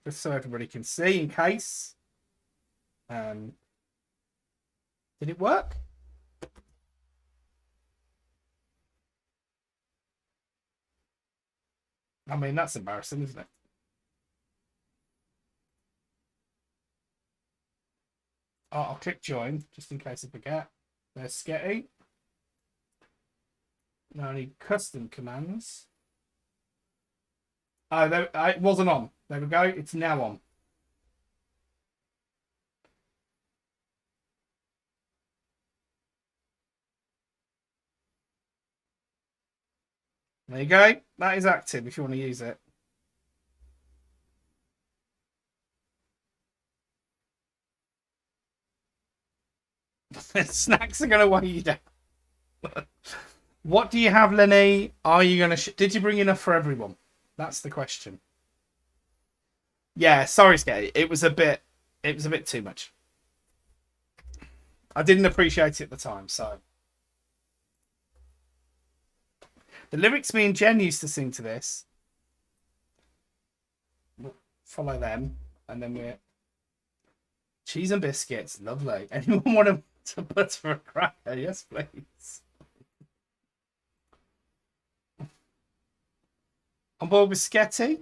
Just so everybody can see in case. Did it work? I mean, that's embarrassing, isn't it? Oh, I'll click join just in case I forget. There's Sketty. Now I need custom commands. Oh, there, it wasn't on. There we go. It's now on. There you go. That is active if you want to use it. Snacks are going to weigh you down. What do you have, Lenny? Are you going to... Did you bring enough for everyone? That's the question. Yeah, sorry, Sketty. It was a bit too much. I didn't appreciate it at the time, so... The lyrics me and Jen used to sing to this. We'll follow them. And then we're... Cheese and biscuits. Lovely. Anyone want to butter a cracker? Yes, please. On board with Sketty.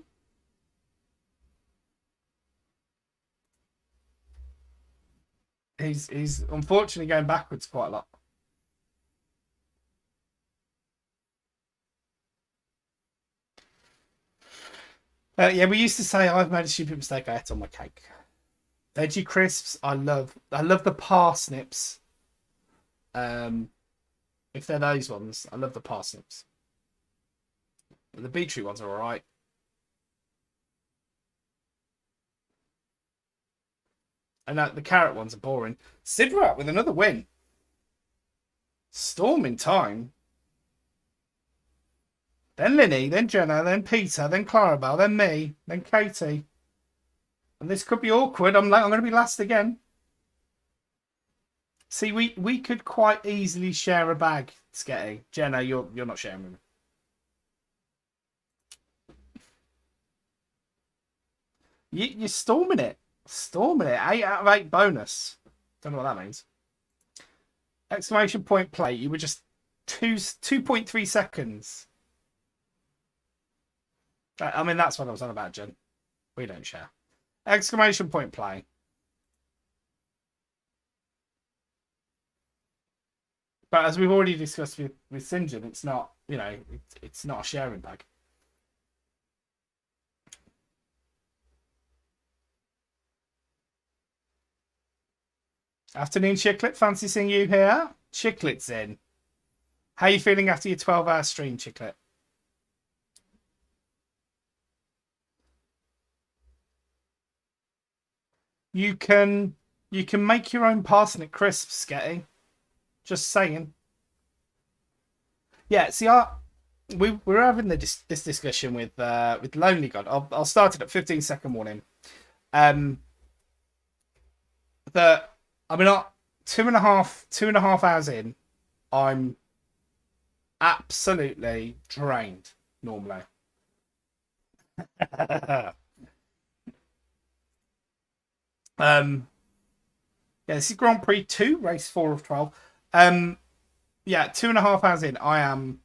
He's unfortunately going backwards quite a lot. Yeah, we used to say I've made a stupid mistake. I ate on my cake. Veggie crisps. I love the parsnips. If they're those ones, I love the parsnips. The beetroot ones are all right. And the carrot ones are boring. Sidrat with another win. Storm in time. Then Linny, then Jenna, then Peter, then Clarabelle, then me, then Katie. And this could be awkward. I'm going to be last again. See, we could quite easily share a bag, Sketty. Jenna, you're not sharing with me. You're storming it. Storming it. 8 out of 8 bonus. Don't know what that means. Exclamation point play. You were just 2.3 seconds. I mean, that's what I was on about, Jen. We don't share. Exclamation point play. But as we've already discussed with St. John, it's not, you know, it's not a sharing bag. Afternoon, Chiclet. Fancy seeing you here. Chiclet's in. How are you feeling after your 12-hour stream, Chiclet? You can make your own parsnip crisps, Sketty. Just saying. Yeah, see, we were having this discussion with Lonely God. I'll start it at 15-second warning. That I mean, not 2.5 hours in, I'm absolutely drained normally. Yeah, this is Grand Prix 2, race 4 of 12. Yeah, 2.5 hours in, I am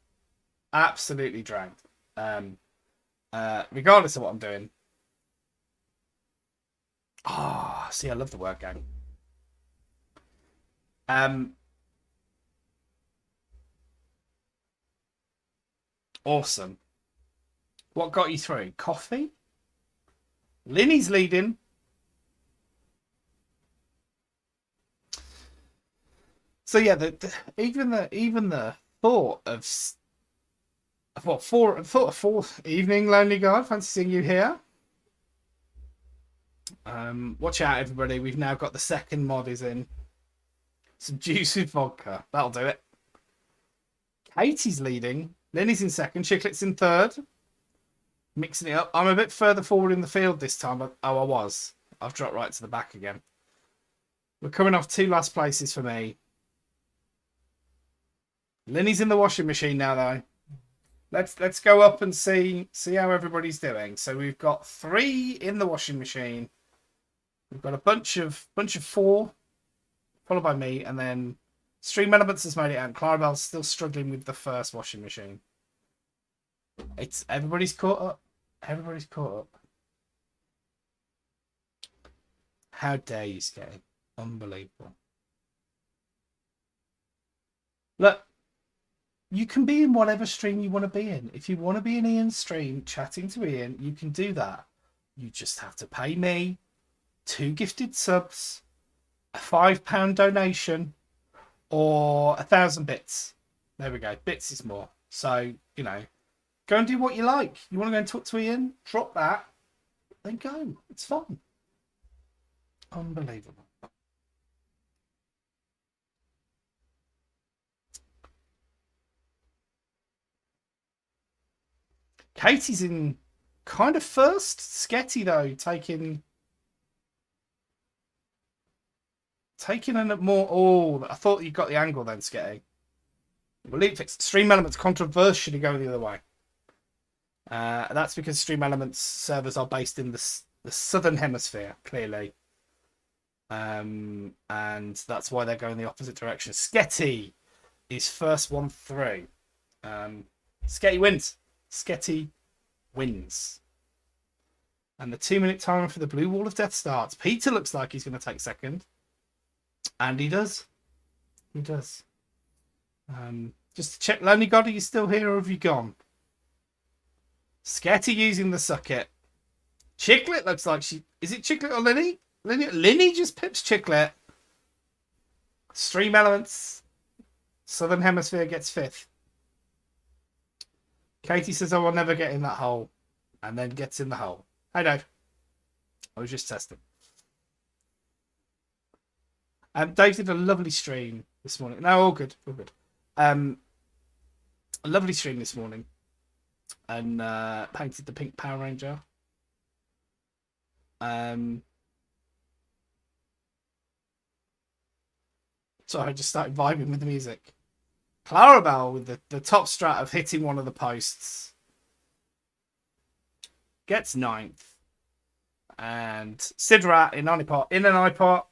absolutely drained. Regardless of what I'm doing. Ah, see, I love the word game. Awesome. What got you through? Coffee? Linny's leading. So yeah, even the thought of fourth evening, Lonely God. Fancy seeing you here. Watch out, everybody. We've now got the second mod is in. Some juice with vodka. That'll do it. Katie's leading. Linny's in second. Chiclet's in third. Mixing it up. I'm a bit further forward in the field this time. Oh, I was. I've dropped right to the back again. We're coming off 2 last places for me. Linny's in the washing machine now, though. Let's go up and see how everybody's doing. So we've got 3 in the washing machine. We've got a bunch of 4, followed by me, and then Stream Elements has made it out. Clarabelle's still struggling with the first washing machine. It's everybody's caught up. Everybody's caught up. How dare you, Skate? Unbelievable. Look, you can be in whatever stream you want to be in. If you want to be in Ian's stream chatting to Ian, you can do that. You just have to pay me 2 gifted subs, a £5 donation, or 1,000 bits. There we go. Bits is more. So, you know, go and do what you like. You want to go and talk to Ian? Drop that. Then go. It's fun. Unbelievable. Katie's in kind of first. Sketty, though, taking a more... Oh, I thought you got the angle then, Sketty. Well, Stream Elements controversially going the other way. That's because Stream Elements servers are based in the southern hemisphere, clearly. And that's why they're going the opposite direction. Sketty is first one through. Sketty wins. Sketty wins. And the 2-minute timer for the blue wall of death starts. Peter looks like he's going to take second. And he does. He does. Just to check, Lonely God, are you still here or have you gone? Sketty using the sucket. Chiclet looks like she... Is it Chiclet or Linny? Linny just pips Chiclet. Stream Elements. Southern Hemisphere gets 5th. Katie says, I will never get in that hole. And then gets in the hole. I know. I was just testing. Dave did a lovely stream this morning. No, all good. All good. A lovely stream this morning. And painted the pink Power Ranger. So I just started vibing with the music. Clarabelle with the top strat of hitting one of the posts. Gets 9th. And Sidrat in an iPod.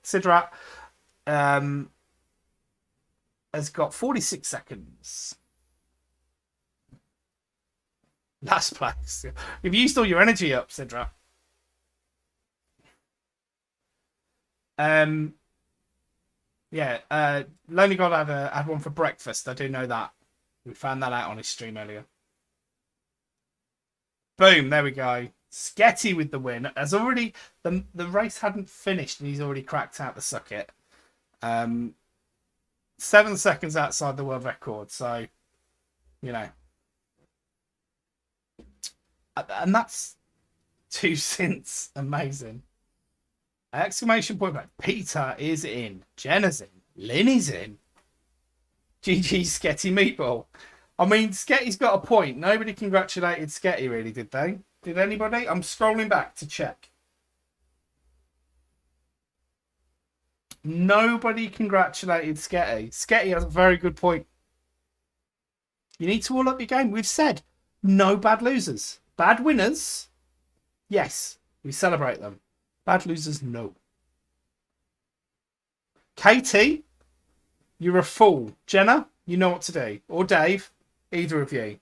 Sidrat has got 46 seconds. Last place. You've used all your energy up, Sidra. Yeah, Lonely God had one for breakfast. I do know that. We found that out on his stream earlier. Boom, there we go. Sketty with the win. As already the race hadn't finished and he's already cracked out the suck it. 7 seconds outside the world record, so you know. And that's 2 cents. Amazing. Exclamation point back. Peter is in. Jenna's in. Linny's in. GG Sketty Meatball. I mean, Sketty's got a point. Nobody congratulated Sketty, really, did they? Did anybody? I'm scrolling back to check. Nobody congratulated Sketty. Sketty has a very good point. You need to all up your game. We've said no bad losers. Bad winners, yes, we celebrate them. Bad losers, no. Katie, you're a fool. Jenna, you know what to do. Or Dave, either of you.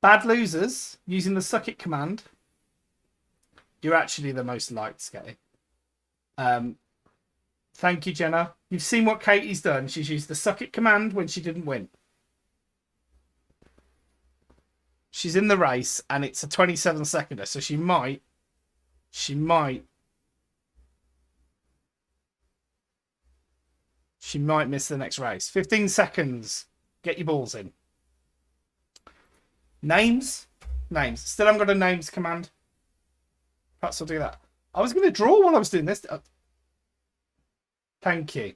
Bad losers, using the suck it command, you're actually the most liked, Sketty. Thank you, Jenna. You've seen what Katie's done. She's used the suck it command when she didn't win. She's in the race and it's a 27-seconder, so she might miss the next race. 15 seconds. Get your balls in. Names. Still haven't got a names command. Perhaps I'll do that. I was going to draw while I was doing this. Thank you.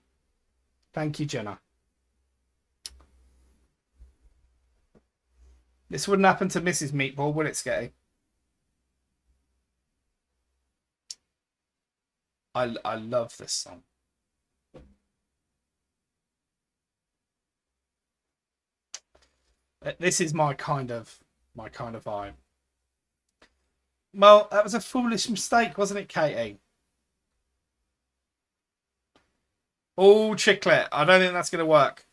Thank you, Jenna. This wouldn't happen to Mrs. Meatball, would it, Sketty? I love this song. This is my kind of vibe. Well, that was a foolish mistake, wasn't it, Katie? Oh, Chiclet. I don't think that's going to work.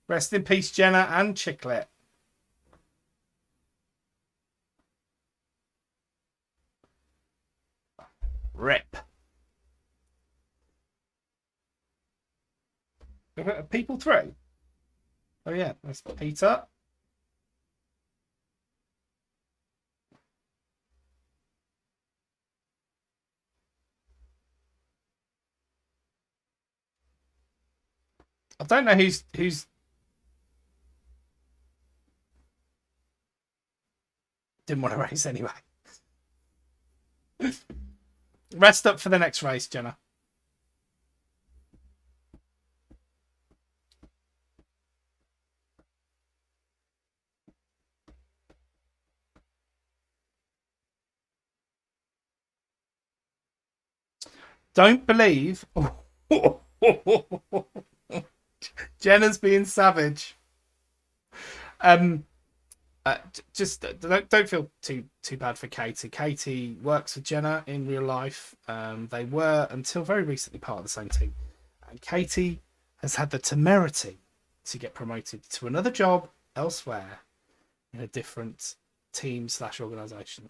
Rest in peace, Jenna and Chiclet. Rip. Are people through? Oh yeah, that's Peter. I don't know who's didn't want to race anyway. Rest up for the next race, Jenna. Don't believe. Jenna's being savage. Just don't feel too bad for Katie. Katie works with Jenna in real life. They were until very recently part of the same team, and Katie has had the temerity to get promoted to another job elsewhere in a different team / organisation.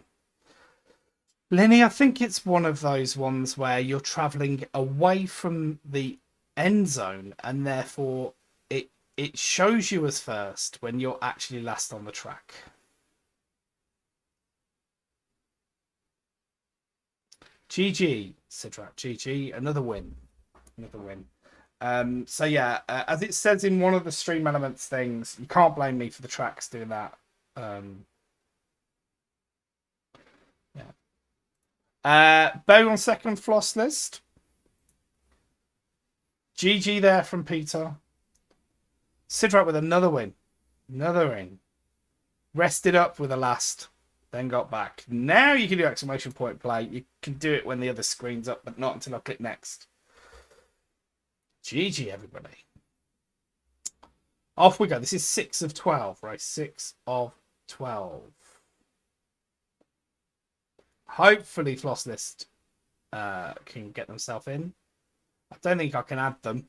Lenny, I think it's one of those ones where you're travelling away from the end zone and therefore it shows you as first when you're actually last on the track. GG, Sidrak. GG. Another win. So yeah, as it says in one of the stream elements things, you can't blame me for the tracks doing that. Bow on second floss list. GG there from Peter. Sidrak with another win. Rested up with a last. Then got back. Now you can do exclamation point play. You can do it when the other screen's up, but not until I click next. GG, everybody. Off we go. This is 6 of 12, right? 6 of 12. Hopefully Floss List can get themselves in. I don't think I can add them.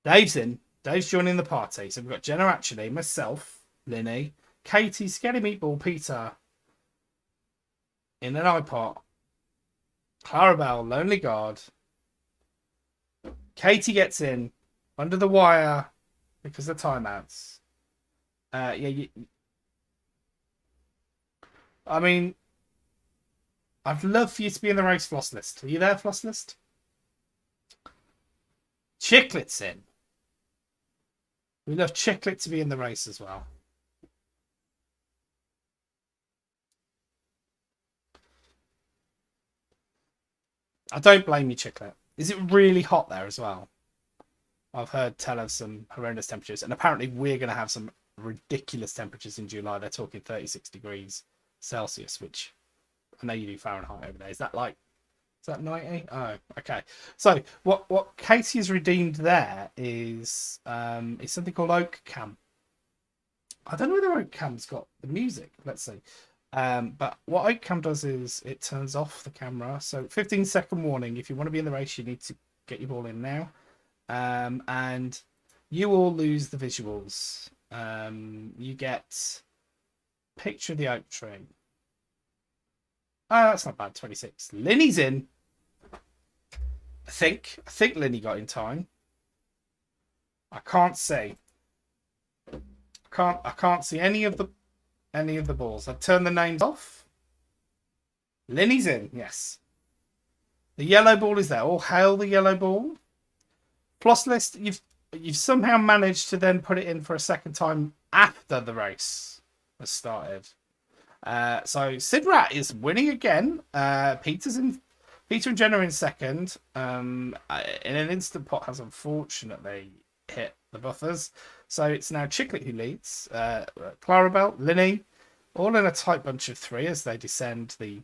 Dave's in. Dave's joining the party. So we've got Jenna, actually, myself, Linny. Katie, Skelly Meatball, Peter. In an iPod. Clarabelle, Lonely God. Katie gets in. Under the wire. Because of timeouts. I mean, I'd love for you to be in the race, Floss List. Are you there, Floss List? Chiclet's in. We love Chiclet to be in the race as well. I don't blame you, Chiclet. Is it really hot there as well? I've heard tell of some horrendous temperatures, and apparently we're going to have some ridiculous temperatures in July. They're talking 36 degrees Celsius, which I know you do Fahrenheit over there. Is that 90? Oh, okay. So what Katie has redeemed there is something called Oak Cam. I don't know whether Oak Cam's got the music. Let's see. But what Oak Cam does is it turns off the camera. So 15-second warning. If you want to be in the race, you need to get your ball in now. And you all lose the visuals. You get picture of the oak tree. Oh, that's not bad. 26. Linny's in. I think Linny got in time. I can't see. I can't see any of the balls. I've turned the names off. Linny's in. Yes. The yellow ball is there. All hail the yellow ball. Floss List, you've somehow managed to then put it in for a second time after the race has started. So Sidrat is winning again. Peter and Jenna in second. In an instant pot has unfortunately hit the buffers. So it's now Chiclet who leads. Clarabelle, Linny, all in a tight bunch of three as they descend the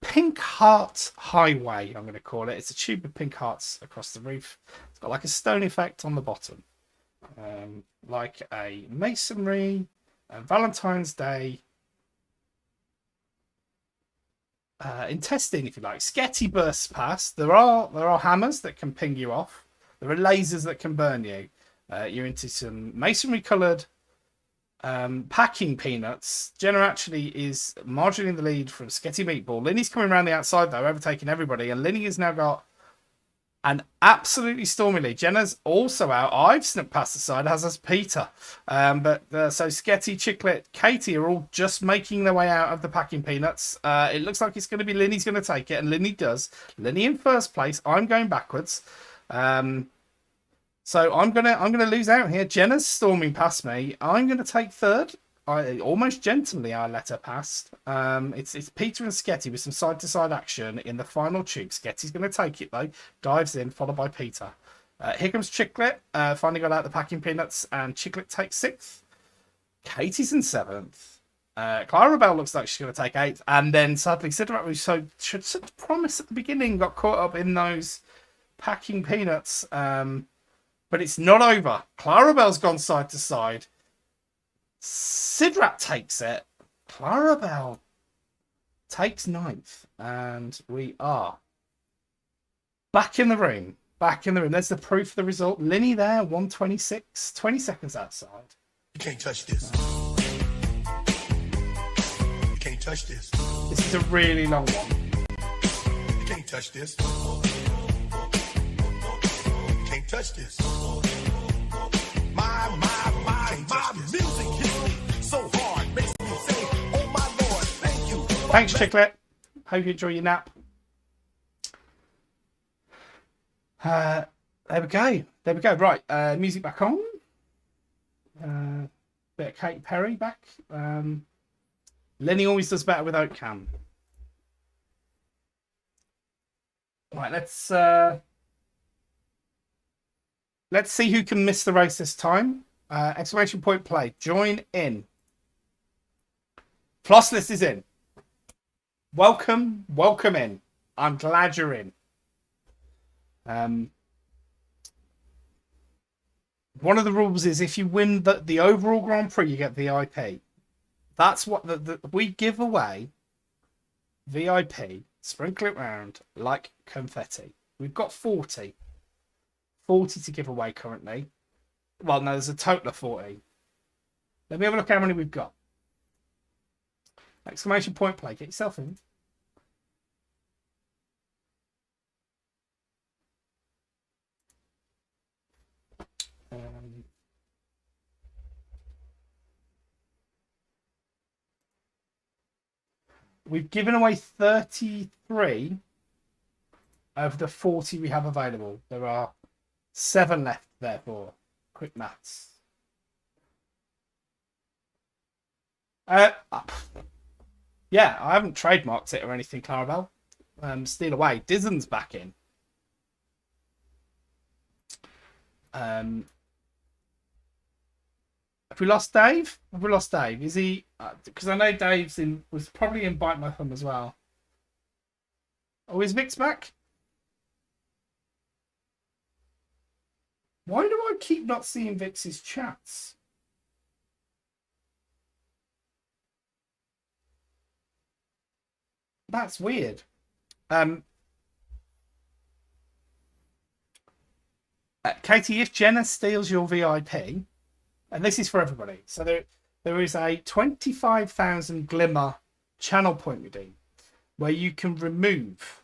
Pink Heart Highway, I'm going to call it. It's a tube of pink hearts across the roof. It's got like a stone effect on the bottom. Like a masonry, Valentine's Day, intestine, if you like. Sketty bursts past. There are hammers that can ping you off. There are lasers that can burn you. You're into some masonry coloured packing peanuts. Jenna actually is marginally the lead from Sketty Meatball. Linny's coming around the outside though, overtaking everybody, and Linny has now got an absolutely stormy lead. Jenna's also out. I've snuck past the side, as has Peter. So Sketty, Chiclet, Katie are all just making their way out of the packing peanuts. It looks like it's going to be Linny's going to take it, and Linny does. Linny in first place. I'm going backwards. So I'm gonna lose out here. Jenna's storming past me. I'm gonna take third. Almost gently I let her past. It's Peter and Sketty with some side to side action in the final tube. Sketty's gonna take it though. Dives in, followed by Peter. Here comes Chiclet. Finally got out the packing peanuts, and Chiclet takes sixth. Katie's in seventh. Clarabelle looks like she's gonna take eighth, and then sadly Sidrat, who showed such promise at the beginning, got caught up in those packing peanuts. But it's not over. Clarabelle's gone side to side. Sidrat takes it. Clarabelle takes ninth. And we are back in the room. Back in the room. There's the proof of the result. Linny there, 126. 20 seconds outside. You can't touch this. You can't touch this. This is a really long one. You can't touch this. Touch this. My music hits me so hard, makes me say, oh my Lord, thank you. Thanks, Chiclet. Hope you enjoy your nap. There we go. Right, music back on. Bit of Katy Perry back. Lenny always does better with Oak Cam. Right, let's see who can miss the race this time. Exclamation point play. Join in. Floss List is in. Welcome in. I'm glad you're in. One of the rules is if you win the overall Grand Prix, you get VIP. That's what we give away. VIP. Sprinkle it round like confetti. We've got 40 to give away currently. Well, no, there's a total of 40. Let me have a look how many we've got. Exclamation point play. Get yourself in. We've given away 33 of the 40 we have available. There are 7 left, therefore. Quick maths. Yeah, I haven't trademarked it or anything, Clarabelle. Steal away. Dizen's back in. Have we lost Dave? Have we lost Dave? Is he? Because I know Dave's in. Was probably in Bite My Thumb as well. Oh, is Vic's back? Why do I keep not seeing Vic's chats? That's weird. Katie, if Jenna steals your VIP, and this is for everybody, so there is a 25,000 Glimmer channel point redeem where you can remove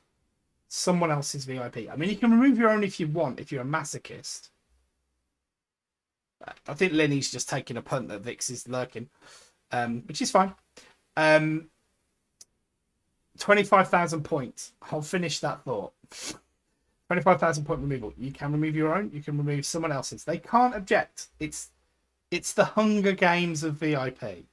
someone else's VIP. I mean, you can remove your own if you want, if you're a masochist. I think Lenny's just taking a punt that Vix is lurking, which is fine. 25,000 points. I'll finish that thought. 25,000 point removal. You can remove your own. You can remove someone else's. They can't object. It's the Hunger Games of VIP.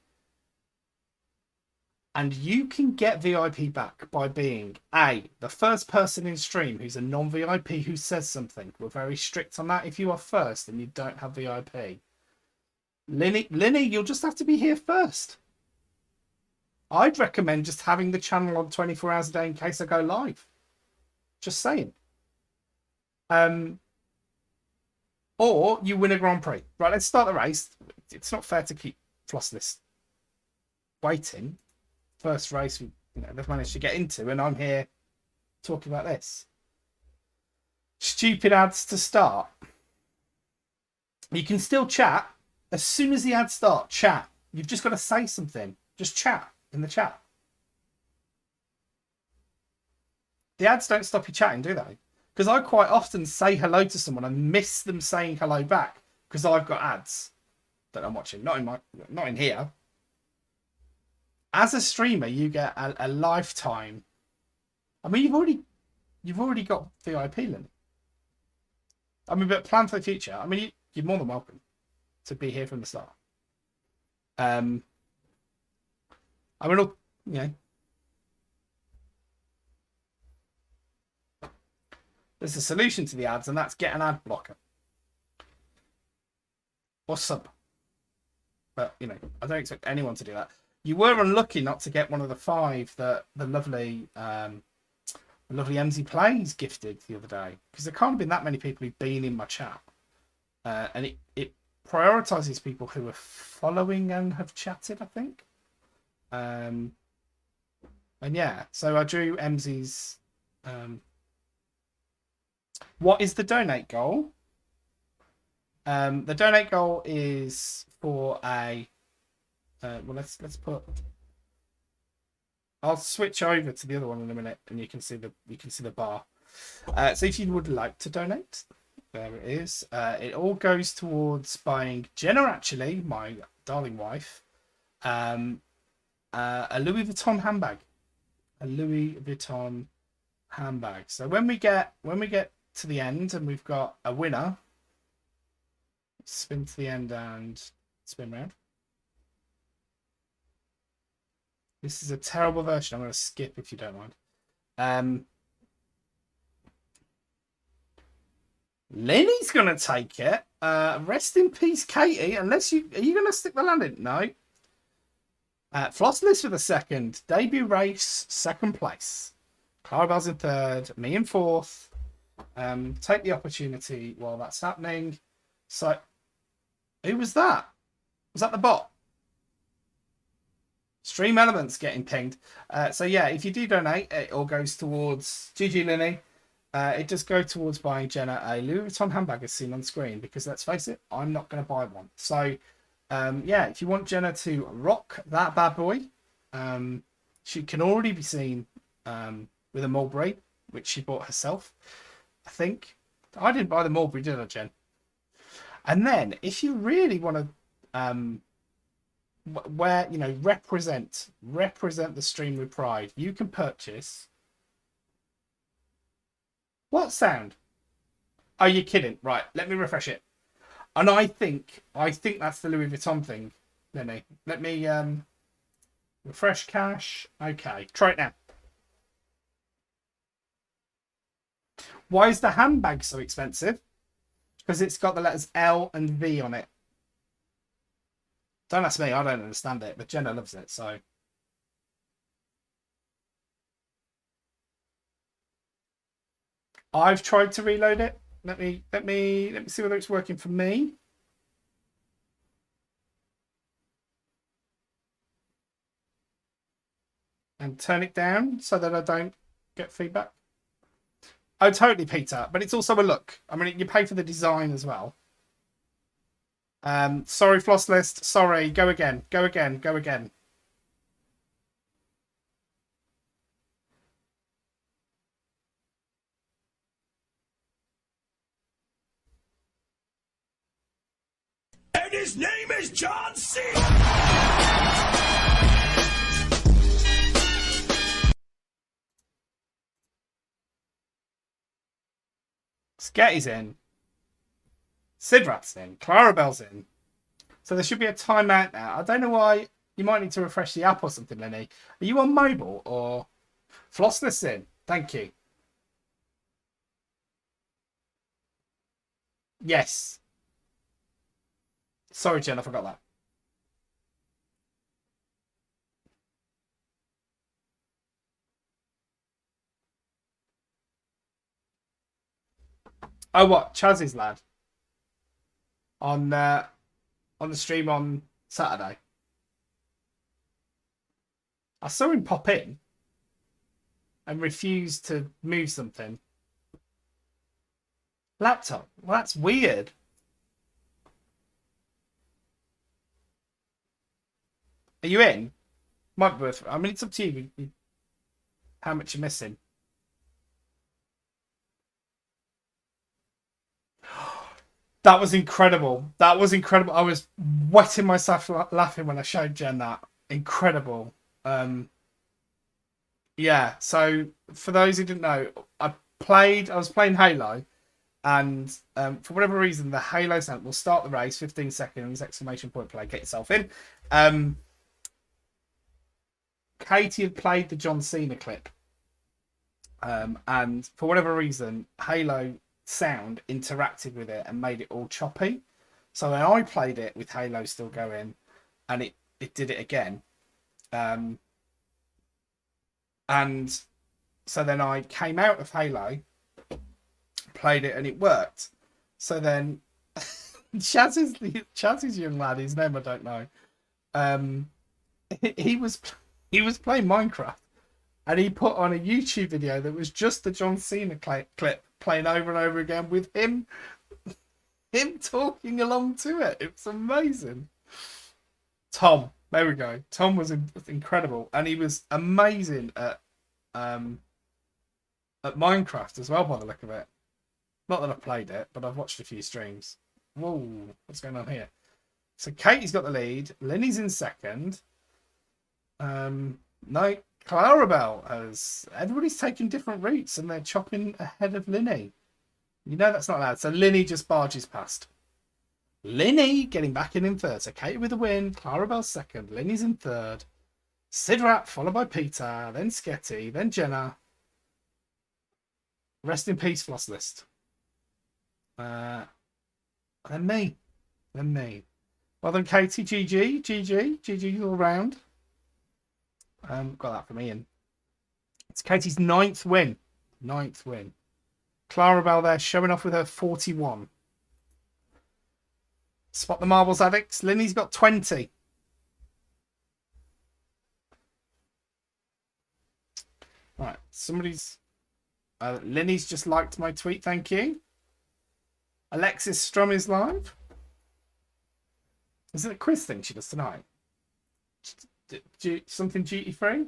And you can get VIP back by being the first person in stream who's a non-VIP who says something. We're very strict on that. If you are first and you don't have VIP, Linny, you'll just have to be here first. I'd recommend just having the channel on 24 hours a day in case I go live. Just saying. Or you win a Grand Prix. Right, let's start the race. It's not fair to keep Flossless waiting. First race they've managed to get into, and I'm here talking about this. Stupid ads to start. You can still chat. As soon as the ads start, chat. You've just got to say something. Just chat in the chat. The ads don't stop you chatting, do they? Because I quite often say hello to someone and miss them saying hello back because I've got ads that I'm watching. Not in here. As a streamer, you get a lifetime. I mean, you've already got VIP, Lynn. I mean, but plan for the future. I mean, you're more than welcome to be here from the start. I mean, there's a solution to the ads, and that's get an ad blocker or sub. But I don't expect anyone to do that. You were unlucky not to get one of the 5 that the lovely MZ Plays gifted the other day, because there can't have been that many people who've been in my chat, and it prioritizes people who are following and have chatted, I think. And yeah, so I drew MZ's. What is the donate goal? The donate goal is for a. Well, let's put. I'll switch over to the other one in a minute, and you can see the bar. So if you would like to donate, there it is. It all goes towards buying Jenna, actually, my darling wife, a Louis Vuitton handbag. A Louis Vuitton handbag. So when we get to the end and we've got a winner, spin to the end and spin round. This is a terrible version. I'm going to skip if you don't mind. Lenny's going to take it. Rest in peace, Katie. Unless are you going to stick the landing? No. Flossless for the second. Debut race, second place. Clarabelle's in third. Me in fourth. Take the opportunity while that's happening. So, who was that? Was that the bot? Stream Elements getting pinged. So yeah, if you do donate, it all goes towards GG Linny. It does go towards buying Jenna a Louis Vuitton handbag as seen on screen, because let's face it, I'm not going to buy one. So Yeah, if you want Jenna to rock that bad boy, she can already be seen with a mulberry, which she bought herself, I think. I didn't buy the mulberry, did I, Jen? And then, if you really want to, where you know, represent the stream with pride, you can purchase. What sound? Oh, you're kidding! Right, let me refresh it. And I think that's the Louis Vuitton thing, Lenny. Let me refresh cache. Okay, try it now. Why is the handbag so expensive? Because it's got the letters L and V on it. Don't ask me, I don't understand it, but Jenna loves it, so. I've tried to reload it. Let me see whether it's working for me. And turn it down so that I don't get feedback. Oh, totally, Peter. But it's also a look. I mean, you pay for the design as well. Sorry, Floss List. Sorry. Go again. Go again. Go again. And his name is John C. Sketty's in. Sidrat's in. Clarabelle's in. So there should be a timeout now. I don't know why. You might need to refresh the app or something, Lenny. Are you on mobile or Flossless in? Thank you. Yes. Sorry, Jen, I forgot that. Oh, what? Chaz's lad on the stream on Saturday. I saw him pop in and refuse to move something. Laptop. Well, that's weird. Are you in? Might be worth. I mean, it's up to you. How much you're missing. That was incredible. That was incredible. I was wetting myself laughing when I showed Jen that. Incredible. Yeah. So for those who didn't know, I was playing Halo, and for whatever reason, the Halo sound will start the race. 15 seconds! Exclamation point! Play. Get yourself in. Katie had played the John Cena clip, and for whatever reason, Halo sound interacted with it and made it all choppy. So then I played it with Halo still going, and it did it again. And so then I came out of Halo, played it, and it worked. So then Chaz's young lad, his name I don't know, he was playing Minecraft, and he put on a YouTube video that was just the John Cena clip playing over and over again with him talking along to it. It was amazing. Tom, there we go. Tom was incredible, and he was amazing at Minecraft as well, by the look of it. Not that I've played it, but I've watched a few streams. Whoa, what's going on here? So Katie's got the lead. Linny's in second. No, Clarabelle has. Everybody's taking different routes, and they're chopping ahead of Linny. You know that's not allowed. So Linny just barges past. Linny getting back in third. So Katie with the win. Clarabelle's second. Linny's in third. Sidrat followed by Peter, then Sketty, then Jenna. Rest in peace, Floss List. Then me. Well done, Katie. GG all round. Got that from Ian. It's Katie's ninth win. Clarabelle there showing off with her 41. Spot the marbles, addicts. Linny's got 20. Right, somebody's... Linny's just liked my tweet, thank you. Alexis Strum is live. Is it a quiz thing she does tonight? Something duty free?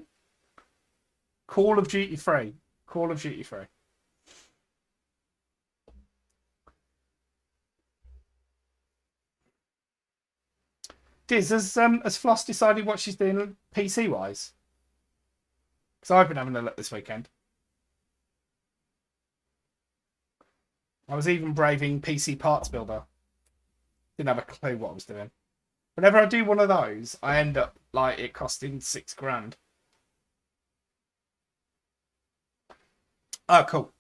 Call of Duty free. Call of Duty free. Diz, has Floss decided what she's doing PC wise? Because I've been having a look this weekend. I was even braving PC Parts Builder. Didn't have a clue what I was doing. Whenever I do one of those, I end up like it costing £6,000. Oh, cool.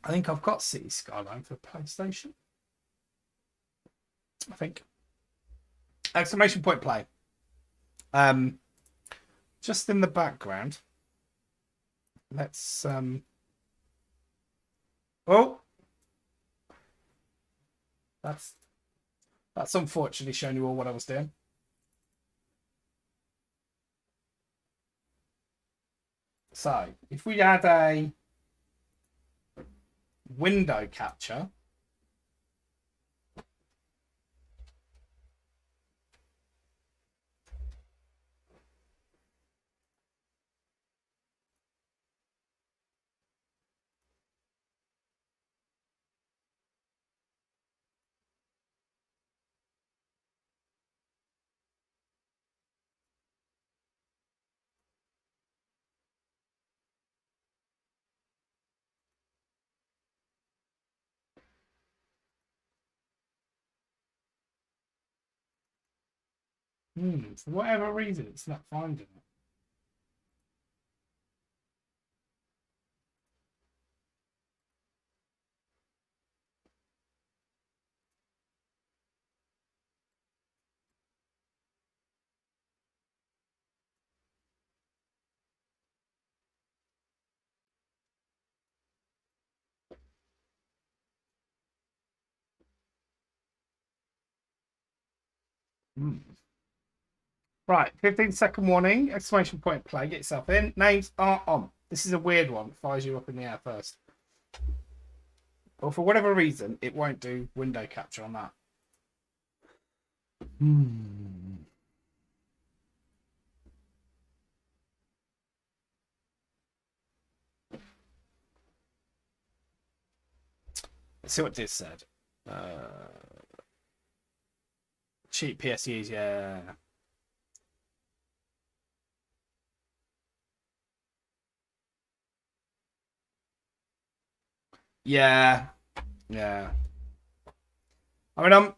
I think I've got City Skyline for PlayStation. I think. Exclamation point play. Just in the background. Let's oh, that's unfortunately showing you all what I was doing. So if we add a window capture, for whatever reason, it's not finding it. Right, 15-second warning, exclamation point play, get yourself in. Names are on. This is a weird one, fires you up in the air first. But for whatever reason, it won't do window capture on that. Let's see what this said. Cheap PSUs, yeah. Yeah. I mean,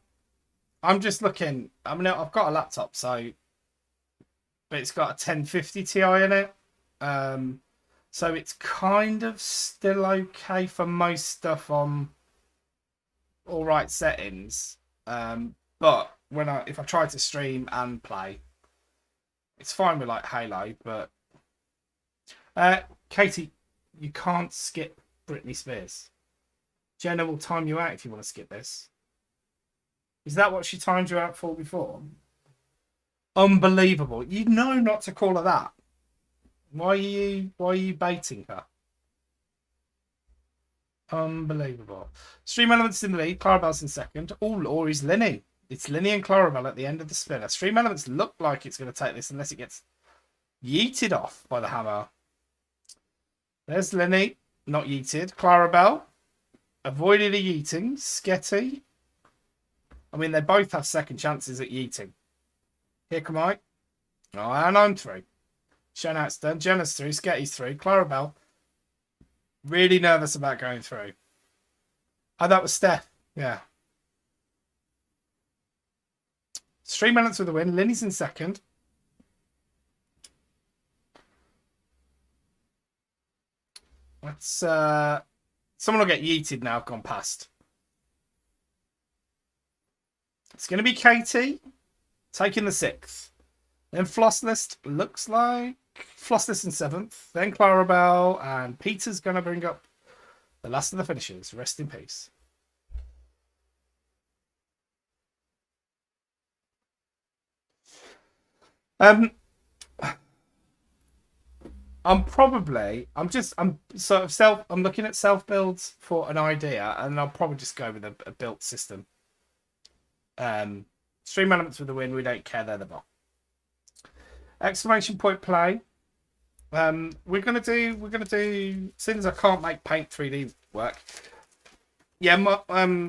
I'm just looking. I mean, I've got a laptop, so, but it's got a 1050 Ti in it. So it's kind of still okay for most stuff on all right settings. But if I try to stream and play, it's fine with like Halo. But Katie, you can't skip Britney Spears. Jenna will time you out if you want to skip this. Is that what she timed you out for before? Unbelievable. You know not to call her that. Why are you baiting her? Unbelievable. Stream Elements in the lead. Clarabelle's in second. Oh, or is Linny. It's Linny and Clarabelle at the end of the spinner. Stream Elements look like it's going to take this unless it gets yeeted off by the hammer. There's Linny. Not yeeted. Clarabelle. Avoided a yeeting. Sketty. I mean, they both have second chances at yeeting. Here come I. Oh, and I'm through. Shenat's done. Jenna's through. Sketty's through. Clarabelle. Really nervous about going through. Oh, that was Steph. Yeah. Stream Elements with a win. Linny's in second. Let's someone will get yeeted now. I've gone past. It's going to be Katie taking the 6th. Then Flosslist looks like Flosslist in 7th. Then Clarabelle, and Peter's going to bring up the last of the finishers. Rest in peace. I'm looking at self builds for an idea, and I'll probably just go with a built system. Stream Elements with the win. We don't care. They're the bomb. Exclamation point play. We're gonna do. Since I can't make Paint 3D work. Yeah,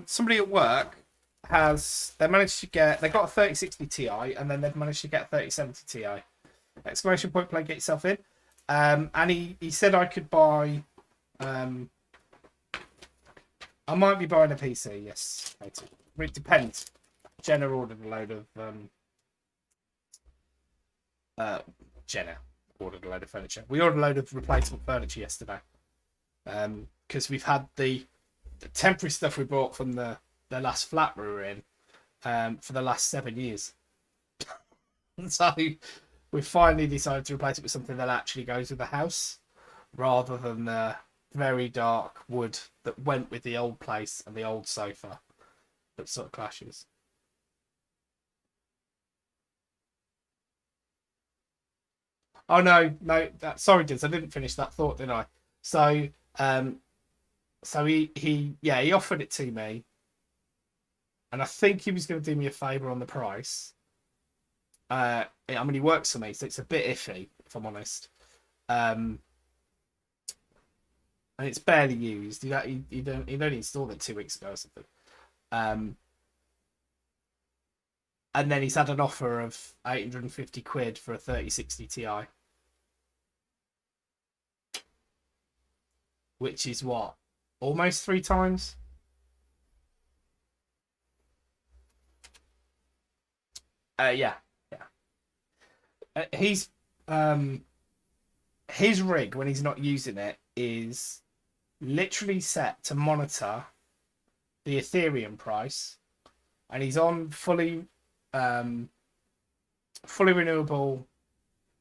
somebody at work they managed to get. They got a 3060 Ti, and then they've managed to get a 3070 Ti. Exclamation point play. Get yourself in. And he said I could buy. I might be buying a PC. Yes, it depends. Jenna ordered a load of furniture. We ordered a load of replacement furniture yesterday. Because we've had the temporary stuff we bought from the last flat we were in for the last 7 years. So we finally decided to replace it with something that actually goes with the house, rather than the very dark wood that went with the old place and the old sofa that sort of clashes. Oh no, sorry, Diz, I didn't finish that thought, did I? So he offered it to me, and I think he was going to do me a favour on the price. I mean, he works for me, so it's a bit iffy, if I'm honest. And it's barely used. He'd only installed it 2 weeks ago or something. And then he's had an offer of 850 quid for a 3060 Ti. Which is what? Almost 3 times? Yeah. His rig, when he's not using it, is literally set to monitor the Ethereum price, and he's on fully renewable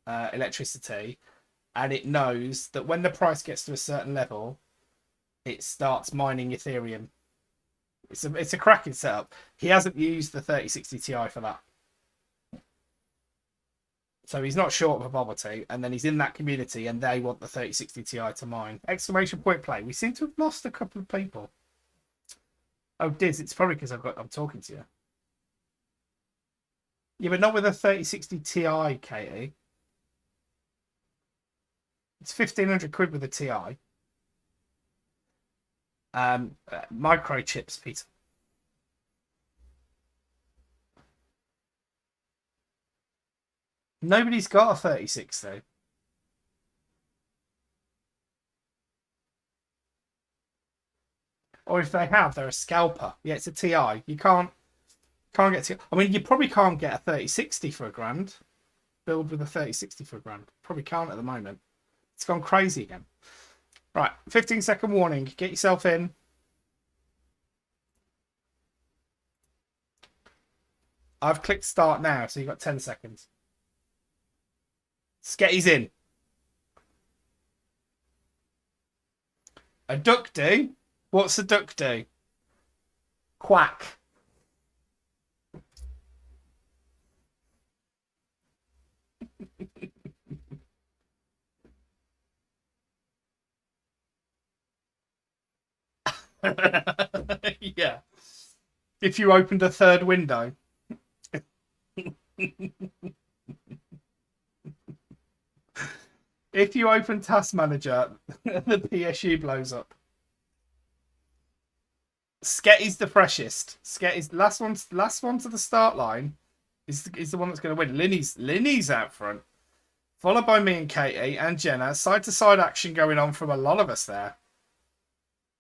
electricity, and it knows that when the price gets to a certain level, it starts mining Ethereum. It's a cracking setup. He hasn't used the 3060 Ti for that. So he's not short of a bobber to, and then he's in that community, and they want the 3060 Ti to mine. Exclamation point play. We seem to have lost a couple of people. Oh, Diz, it's probably because I'm talking to you. Yeah, but not with a 3060 Ti, Katie. It's 1,500 quid with a Ti. Microchips, Peter. Nobody's got a 3060. Or if they have, they're a scalper. Yeah, it's a Ti. You can't get Ti. I mean, you probably can't get a 3060 for £1,000. Build with a 3060 for £1,000. Probably can't at the moment. It's gone crazy again. Right, 15-second warning. Get yourself in. I've clicked start now, so you've got 10 seconds. Sketty's in. A duck do? What's a duck do? Quack. Yeah. If you opened a third window. If you open Task Manager, the PSU blows up. Sketty's the freshest. Sketty's last one to the start line is the one that's going to win. Linny's out front, followed by me and Katie and Jenna. Side to side action going on from a lot of us there.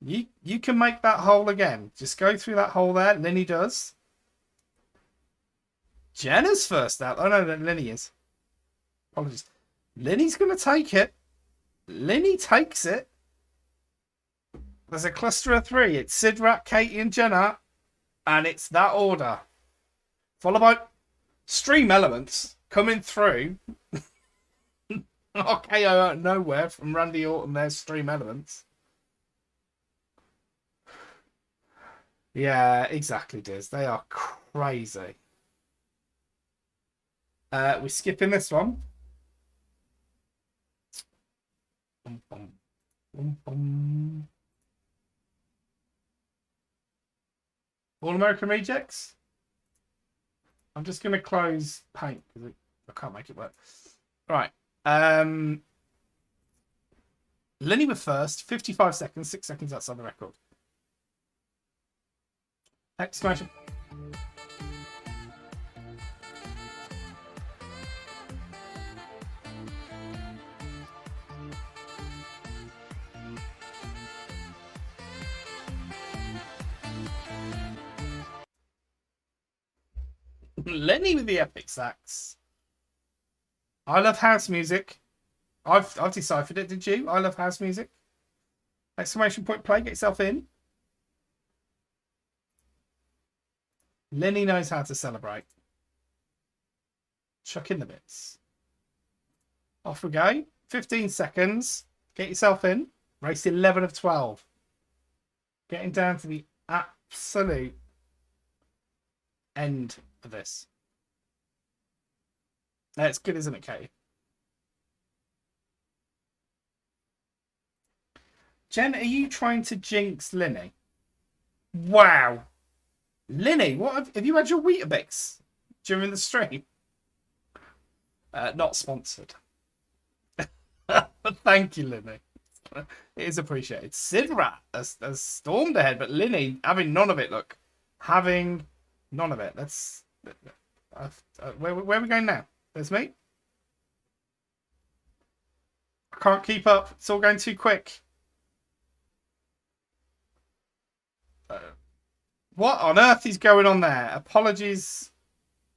You can make that hole again. Just go through that hole there. Linny does. Jenna's first out. Oh no, Linny is. Apologies. Linny's going to take it. Linny takes it. There's a cluster of 3. It's Sidrak, Katie, and Jenna. And it's that order. Followed by Stream Elements coming through. Okay, out of nowhere from Randy Orton. There's Stream Elements. Yeah, exactly, Diz. They are crazy. We're skipping this one. All American Rejects. I'm just going to close paint because I can't make it work. Right. Lenny was first. 55 seconds. 6 seconds outside the record. Exclamation. Lenny with the epic sax. I love house music. I've deciphered it, did you? I love house music. Exclamation point play, get yourself in. Lenny knows how to celebrate. Chuck in the bits. Off we go. 15 seconds. Get yourself in. Race 11 of 12. Getting down to the absolute end of this. That's good, isn't it, Katie? Jen, are you trying to jinx Linny? Wow. Linny, what have you had your Weetabix during the stream? Not sponsored. Thank you, Linny. It is appreciated. Sidra has stormed ahead, but Linny having none of it. Look, having none of it. That's where are we going now? There's me. I can't keep up. It's all going too quick. What on earth is going on there? Apologies.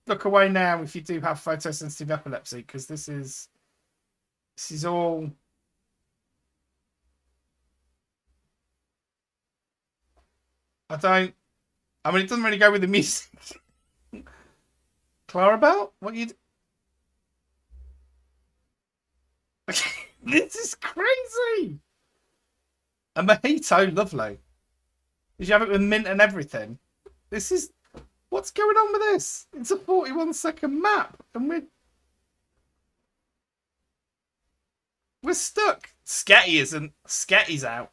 Look away now if you do have photosensitive epilepsy, because this is all. I mean, it doesn't really go with the music. Clarabelle? What you? This is crazy. A mojito, lovely. Did you have it with mint and everything? This is what's going on with this? It's a 41-second map, and we're stuck. Sketty isn't. Sketty's out.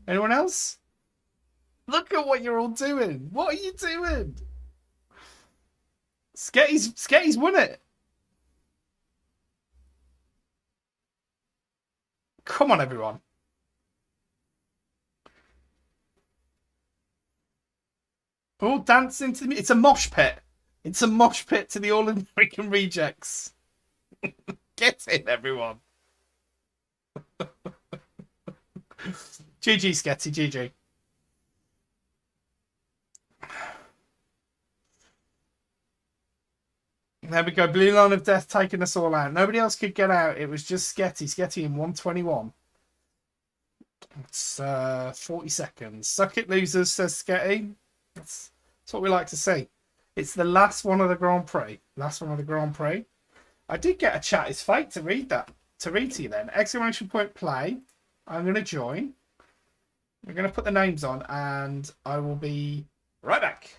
Anyone else? Look at what you're all doing. What are you doing? Sketty's won it. Come on, everyone. All dancing to the music. It's a mosh pit. It's a mosh pit to the All-American Rejects. Get in, everyone. GG, Sketty, GG. There we go. Blue line of death taking us all out. Nobody else could get out. It was just Sketty. Sketty in 121. It's 40 seconds. Suck it, losers, says Sketty. That's what we like to see. It's the last one of the Grand Prix. Last one of the Grand Prix. I did get a chat is fake to read that. To read to you then. Exclamation point play. I'm going to join. We're going to put the names on and I will be right back.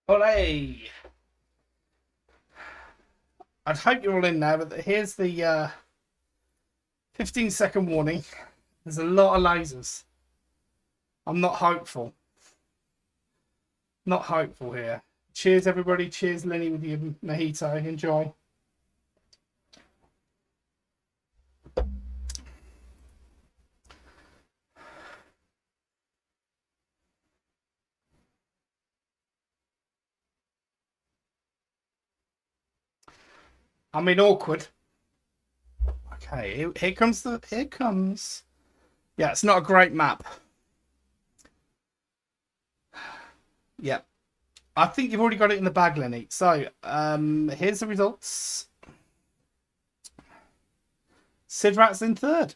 Olé! I'd hope you're all in now, but here's the 15-second warning. There's a lot of lasers. I'm not hopeful. Not hopeful here. Cheers, everybody. Cheers, Lenny, with your mojito. Enjoy. I mean, awkward. Okay, here comes Here comes. Yeah, it's not a great map. Yeah. I think you've already got it in the bag, Lenny. So, here's the results. Sidrat's in third.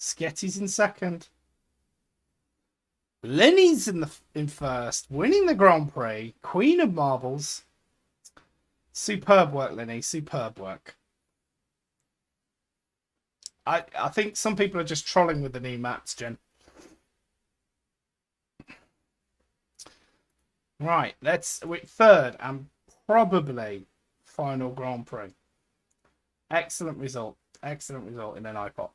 Sketty's in second. Lenny's in first, winning the Grand Prix. Queen of Marbles. Superb work, Lenny. Superb work. I think some people are just trolling with the new maps, Jen. Right, third and probably final Grand Prix. Excellent result. Excellent result in an iPod.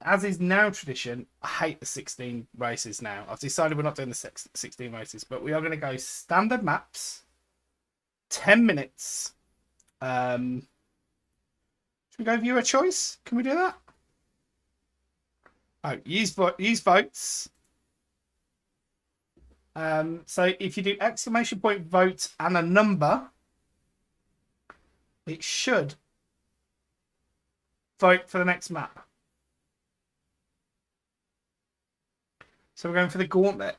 As is now tradition, I hate the 16 races now. I've decided we're not doing the 16 races, but we are going to go standard maps. 10 minutes. Should we go viewer choice? Can we do that? Oh, use votes. So if you do exclamation point vote and a number, it should vote for the next map. So we're going for the gauntlet.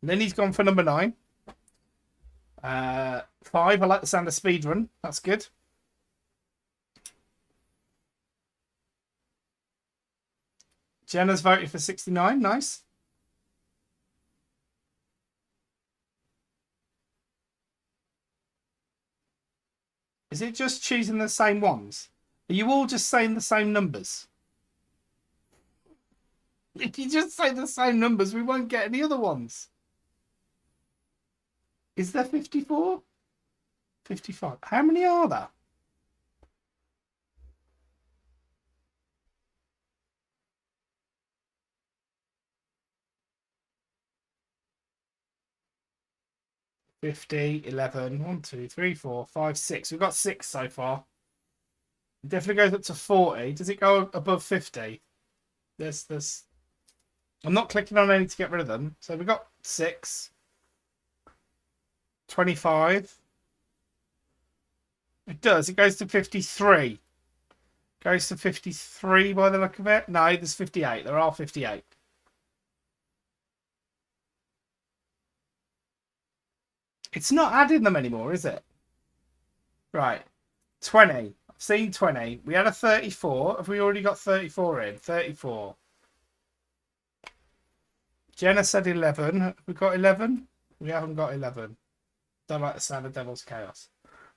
Lenny's gone for number 9. 5, I like the sound of speedrun. That's good. Jenna's voted for 69. Nice. Is it just choosing the same ones? Are you all just saying the same numbers? If you just say the same numbers, we won't get any other ones. Is there 54? 55. How many are there? $50, 11, 1, 2, 3, 4, 5, 6. We've got 6 so far. It definitely goes up to 40. Does it go above 50? There's. I'm not clicking on any to get rid of them. So we've got 6. 25. It does. It goes to 53. Goes to 53 by the look of it. No, there's 58. There are 58. It's not adding them anymore, is it? Right. 20. I've seen 20. We had a 34. Have we already got 34 in? 34. Jenna said 11. Have we got 11? We haven't got 11. Don't like the sound of Devil's Chaos.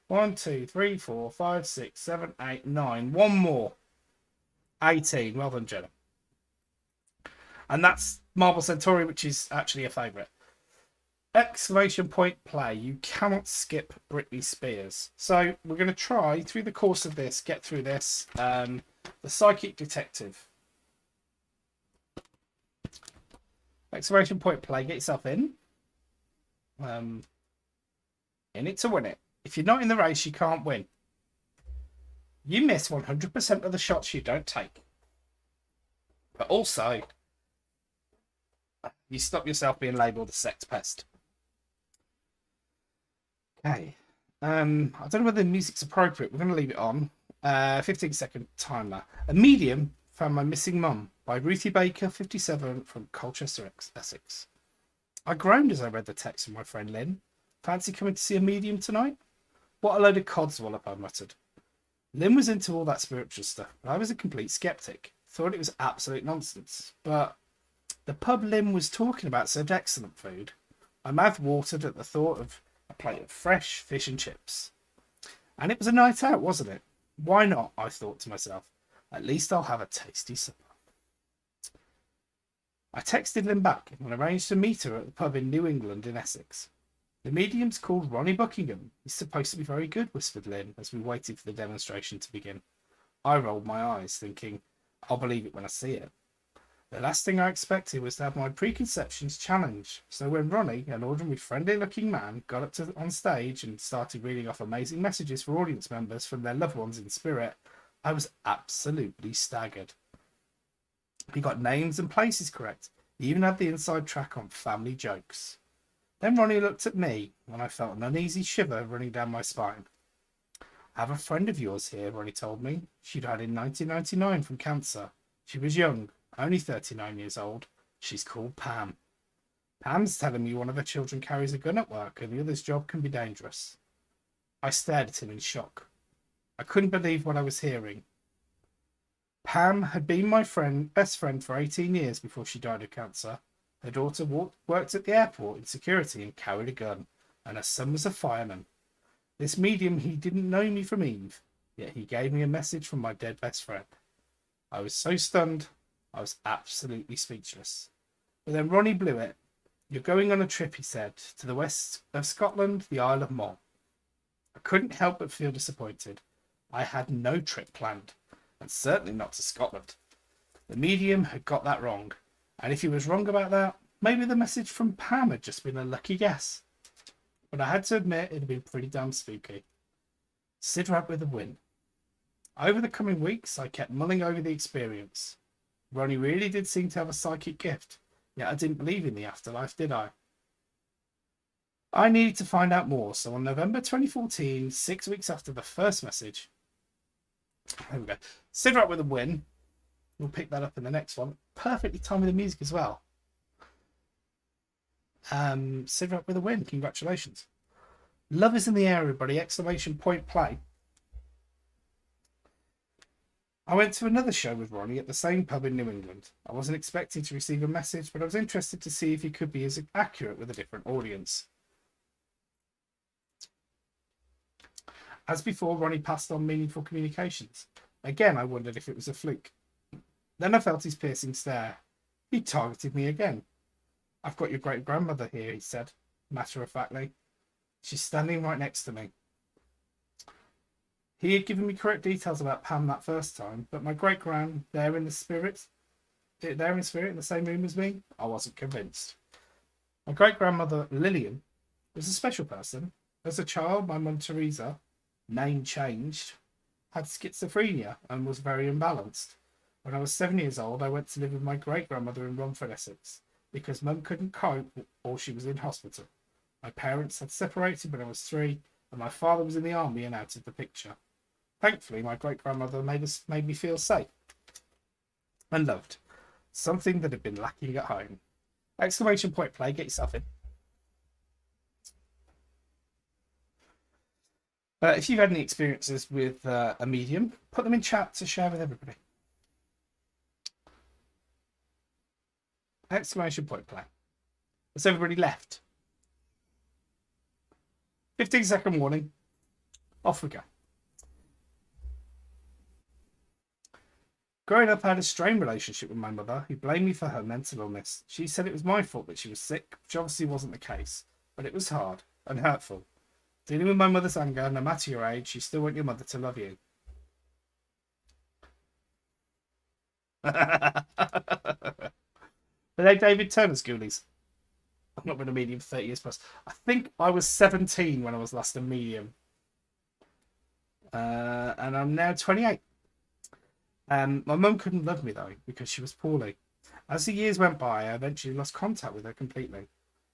1, 2, 3, 4, 5, 6, 7, 8, 9. One more. 18. Well done, Jenna. And that's Marble Centauri, which is actually a favourite. Exclamation point play. You cannot skip Britney Spears. So we're going to try, through the course of this, get through this. The Psychic Detective. Exclamation point play. Get yourself in. In it to win it. If you're not in the race, you can't win. You miss 100% of the shots you don't take. But also, you stop yourself being labelled a sex pest. Okay. I don't know whether the music's appropriate. We're going to leave it on. 15-second timer. A Medium Found My Missing Mum by Ruthie Baker, 57, from Colchester, Essex. I groaned as I read the text from my friend Lynn. Fancy coming to see a medium tonight? What a load of codswallop, I muttered. Lynn was into all that spiritual stuff, but I was a complete skeptic. Thought it was absolute nonsense. But the pub Lynn was talking about served excellent food. My mouth watered at the thought of a plate of fresh fish and chips. And it was a night out, wasn't it? Why not, I thought to myself. At least I'll have a tasty supper. I texted Lynn back and arranged to meet her at the pub in New England in Essex. The medium's called Ronnie Buckingham. He's supposed to be very good, whispered Lynn as we waited for the demonstration to begin. I rolled my eyes, thinking, I'll believe it when I see it. The last thing I expected was to have my preconceptions challenged. So when Ronnie, an ordinary friendly-looking man, got on stage and started reading off amazing messages for audience members from their loved ones in spirit, I was absolutely staggered. He got names and places correct. He even had the inside track on family jokes. Then Ronnie looked at me, and I felt an uneasy shiver running down my spine. I have a friend of yours here, Ronnie told me. She died in 1999 from cancer. She was young, only 39 years old. She's called Pam. Pam's telling me one of her children carries a gun at work and the other's job can be dangerous. I stared at him in shock. I couldn't believe what I was hearing. Pam had been my best friend for 18 years before she died of cancer. Her daughter worked at the airport in security and carried a gun, and her son was a fireman. This medium, he didn't know me from Eve, yet he gave me a message from my dead best friend. I was so stunned, I was absolutely speechless. But then Ronnie blew it. You're going on a trip, he said, to the west of Scotland, the Isle of Mull. I couldn't help but feel disappointed. I had no trip planned, and certainly not to Scotland. The medium had got that wrong, and if he was wrong about that, maybe the message from Pam had just been a lucky guess. But I had to admit it had been pretty damn spooky. Sidrap with a win. Over the coming weeks, I kept mulling over the experience. Ronnie really did seem to have a psychic gift, yet I didn't believe in the afterlife, did I? I needed to find out more, so on November 2014, 6 weeks after the first message, there we go. Sidrap with a win. We'll pick that up in the next one. Perfectly timed with the music as well. Sidrap with a win. Congratulations. Love is in the air, everybody. Exclamation point play. I went to another show with Ronnie at the same pub in New England. I wasn't expecting to receive a message, but I was interested to see if he could be as accurate with a different audience. As before, Ronnie passed on meaningful communications. Again, I wondered if it was a fluke. Then I felt his piercing stare. He targeted me again. I've got your great-grandmother here, he said, matter-of-factly. She's standing right next to me. He had given me correct details about Pam that first time, but my great-gran, there in spirit in the same room as me, I wasn't convinced. My great-grandmother, Lillian, was a special person. As a child, my mum, Teresa, name changed, had schizophrenia and was very imbalanced. When I was 7 years old, I went to live with my great-grandmother in Romford, Essex, because Mum couldn't cope or she was in hospital. My parents had separated when I was 3, and my father was in the army and out of the picture. Thankfully, my great-grandmother made me feel safe and loved, something that had been lacking at home. Exclamation point play, get yourself in. If you've had any experiences with a medium, put them in chat to share with everybody. Exclamation point play. Has everybody left? 15-second warning. Off we go. Growing up, I had a strained relationship with my mother, who blamed me for her mental illness. She said it was my fault that she was sick, which obviously wasn't the case, but it was hard and hurtful. Dealing with my mother's anger, no matter your age, you still want your mother to love you. Are they David Turner schoolies? I've not been a medium for 30 years plus. I think I was 17 when I was last a medium. And I'm now 28. My mum couldn't love me though, because she was poorly. As the years went by, I eventually lost contact with her completely.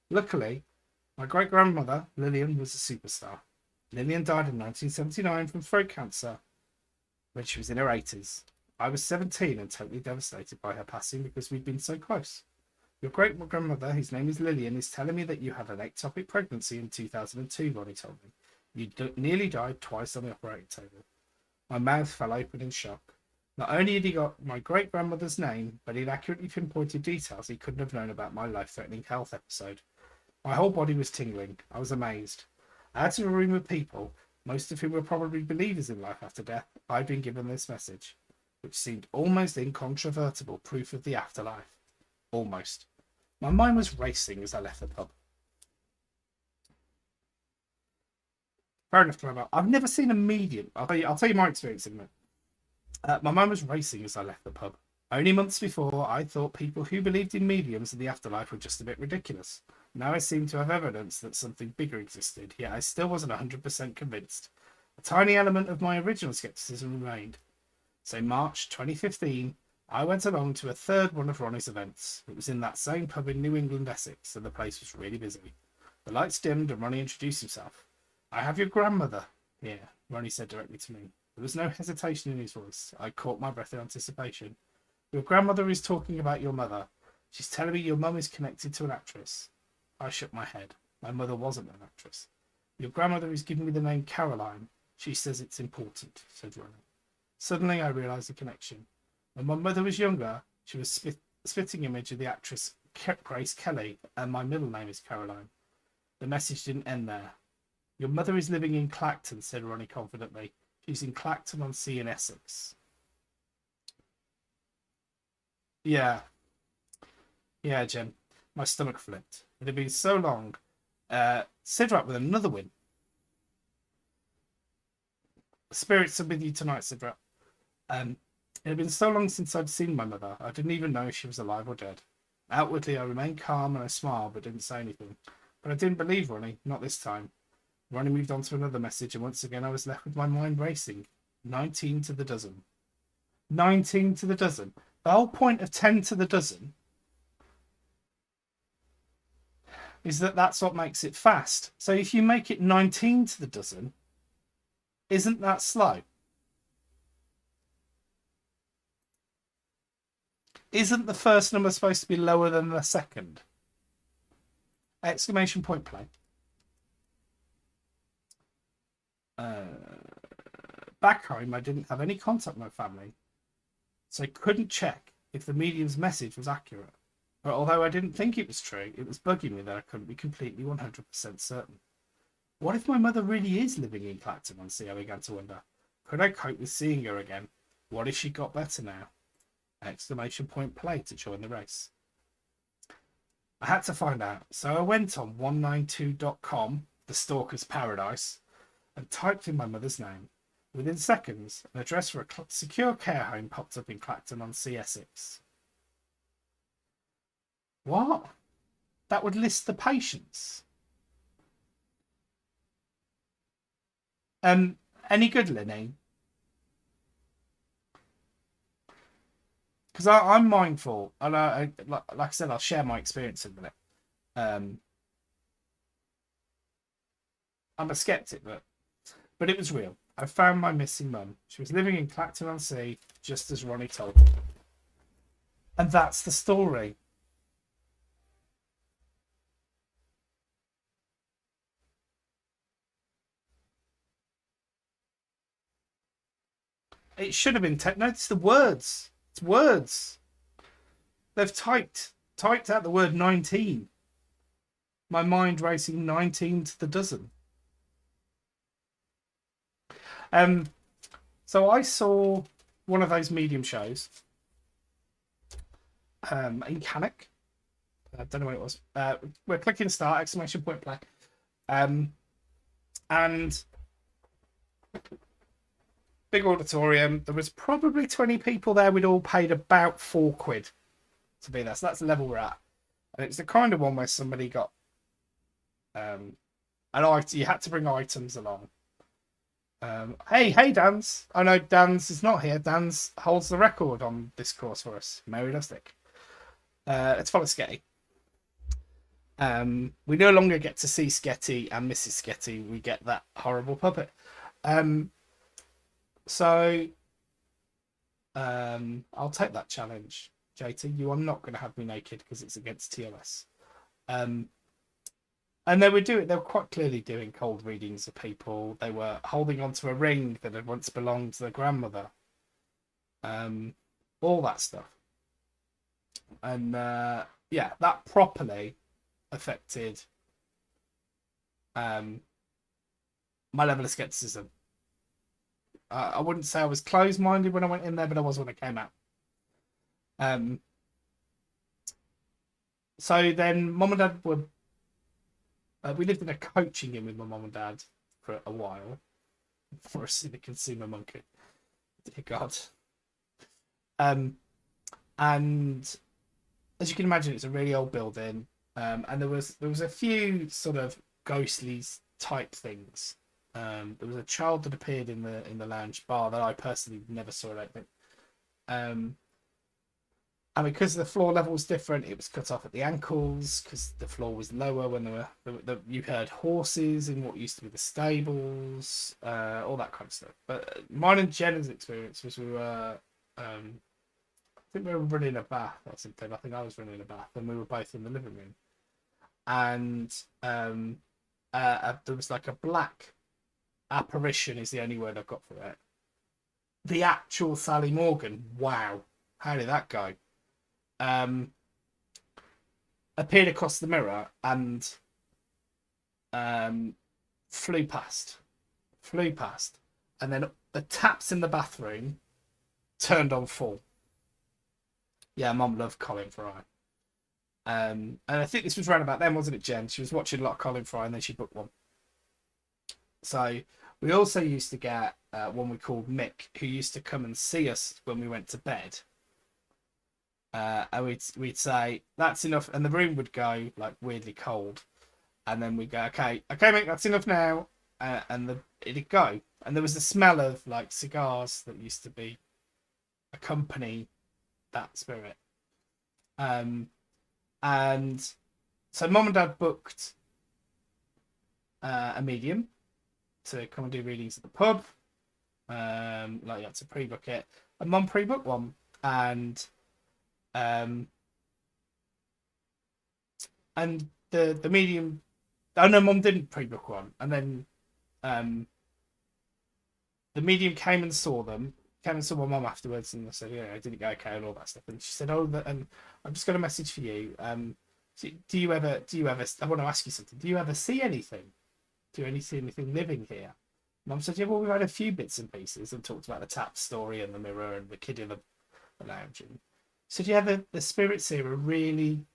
Luckily, my great-grandmother, Lillian, was a superstar. Lillian died in 1979 from throat cancer when she was in her 80s. I was 17 and totally devastated by her passing because we'd been so close. Your great-grandmother, whose name is Lillian, is telling me that you had an ectopic pregnancy in 2002, Ronnie told me. You nearly died twice on the operating table. My mouth fell open in shock. Not only had he got my great-grandmother's name, but he'd accurately pinpointed details he couldn't have known about my life-threatening health episode. My whole body was tingling. I was amazed. Out of a room of people, most of whom were probably believers in life after death, I'd been given this message, which seemed almost incontrovertible proof of the afterlife. Almost. My mind was racing as I left the pub. Fair enough, Trevor. I've never seen a medium. I'll tell you my experience in a minute. My mind was racing as I left the pub. Only months before, I thought people who believed in mediums and the afterlife were just a bit ridiculous. Now I seem to have evidence that something bigger existed, yet I still wasn't 100% convinced. A tiny element of my original skepticism remained. So March 2015, I went along to a third one of Ronnie's events. It was in that same pub in New England, Essex, and the place was really busy. The lights dimmed and Ronnie introduced himself. I have your grandmother here, Ronnie said directly to me. There was no hesitation in his voice. I caught my breath in anticipation. Your grandmother is talking about your mother. She's telling me your mum is connected to an actress. I shook my head. My mother wasn't an actress. Your grandmother is giving me the name Caroline. She says it's important, said Ronnie. Suddenly I realised the connection. When my mother was younger, she was spitting image of the actress Grace Kelly, and my middle name is Caroline. The message didn't end there. Your mother is living in Clacton, said Ronnie confidently. She's in Clacton-on-Sea in Essex. Yeah, Jen. My stomach flipped. It had been so long. Sidrak with another win. Spirits are with you tonight, Sidrak. It had been so long since I'd seen my mother. I didn't even know if she was alive or dead. Outwardly, I remained calm and I smiled, but didn't say anything. But I didn't believe Ronnie, not this time. Ronnie moved on to another message, and once again I was left with my mind racing. 19 to the dozen. 19 to the dozen. The whole point of 10 to the dozen is that that's what makes it fast. So if you make it 19 to the dozen, isn't that slow? Isn't the first number supposed to be lower than the second? Exclamation point play. Back home, I didn't have any contact with my family, so I couldn't check if the medium's message was accurate. But although I didn't think it was true, it was bugging me that I couldn't be completely 100% certain. What if my mother really is living in Clacton-on-Sea? I began to wonder. Could I cope with seeing her again? What if she got better now? Exclamation point play to join the race. I had to find out, so I went on 192.com, the stalker's paradise, and typed in my mother's name. Within seconds, an address for a secure care home popped up in Clacton-on-Sea, Essex. What? That would list the patients. Any good, Lenny? Because I'm mindful, and like I said, I'll share my experience in a minute. I'm a skeptic, but it was real. I found my missing mum. She was living in Clacton-on-Sea, just as Ronnie told me. And that's the story. It should have been notice the words. It's words. They've typed out the word 19. My mind racing 19 to the dozen. So I saw one of those medium shows in Cannock. I don't know what it was. We're clicking start, exclamation point play. And big auditorium. There was probably 20 people there. We'd all paid about £4 to be there. So that's the level we're at. And it's the kind of one where somebody got you had to bring items along. Hey, Dan's. I know Dan's is not here. Dan's holds the record on this course for us. Mary Lustig. Let's follow Sketty. We no longer get to see Sketty and Mrs. Sketty. We get that horrible puppet. So I'll take that challenge, JT. You are not going to have me naked because it's against TOS. And they were quite clearly doing cold readings of people. They were holding onto a ring that had once belonged to their grandmother. All that stuff. And that properly affected my level of skepticism. I wouldn't say I was closed-minded when I went in there, but I was when I came out. So then Mum and Dad were... we lived in a coaching inn with my mum and dad for a while. For us in the consumer monkey. Dear God. And as you can imagine, it's a really old building, and there was a few sort of ghostly type things. There was a child that appeared in the lounge bar that I personally never saw. I don't think. And because the floor level was different, it was cut off at the ankles because the floor was lower. When you heard horses in what used to be the stables, all that kind of stuff. But mine and Jenna's experience was we were. I think we were running a bath or something. I think I was running a bath, and we were both in the living room. And there was like a black apparition, is the only word I've got for it. The actual Sally Morgan. Wow, how did that go? Appeared across the mirror and flew past, and then the taps in the bathroom turned on full. Yeah, Mum loved Colin Fry. And I think this was around about then, wasn't it, Jen? She was watching a lot of Colin Fry, and then she booked one. So we also used to get one we called Mick, who used to come and see us when we went to bed. And we'd say, that's enough. And the room would go like weirdly cold. And then we'd go, okay, Mick, that's enough now. And it'd go. And there was the smell of like cigars that used to be accompany that spirit. And so Mum and Dad booked a medium to come and do readings at the pub. Like you had to pre-book it. And Mum pre-booked one. And the medium, oh no, Mum didn't pre-book one. And then the medium came and saw them. Came and saw my mum afterwards, and I said, "Yeah, I didn't go okay and all that stuff." And she said, "Oh, and I've just got a message for you. Do you ever? I want to ask you something. Do you ever see anything? Do you see anything living here?" Mum said, "Yeah, well, we've had a few bits and pieces and talked about the tap story and the mirror and the kid in the lounge." And she said, "Yeah, the spirits here are really,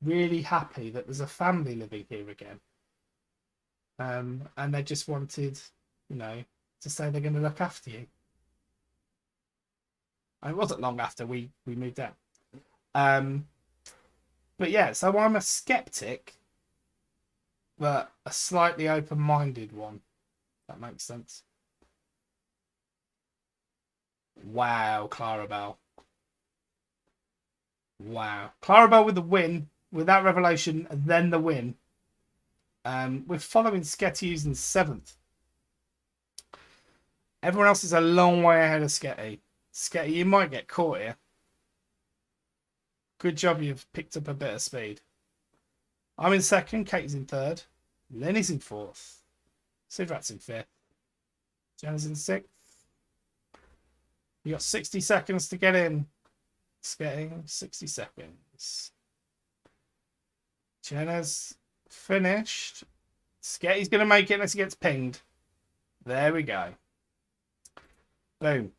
really happy that there's a family living here again. And they just wanted, to say they're going to look after you." It wasn't long after we moved out. But yeah, so I'm a skeptic, but a slightly open-minded one. If that makes sense. Wow, Clarabelle. Wow. Clarabelle with the win, with that revelation, and then the win. We're following Sketty in 7th. Everyone else is a long way ahead of Sketty. Sketty, you might get caught here. Good job, you've picked up a bit of speed. I'm in 2nd, Katie's in 3rd, Lenny's in 4th, Sidrat's in 5th, Jenna's in 6th. You got 60 seconds to get in. Sketty, 60 seconds. Jenna's finished. Sketty's going to make it unless he gets pinged. There we go. Boom.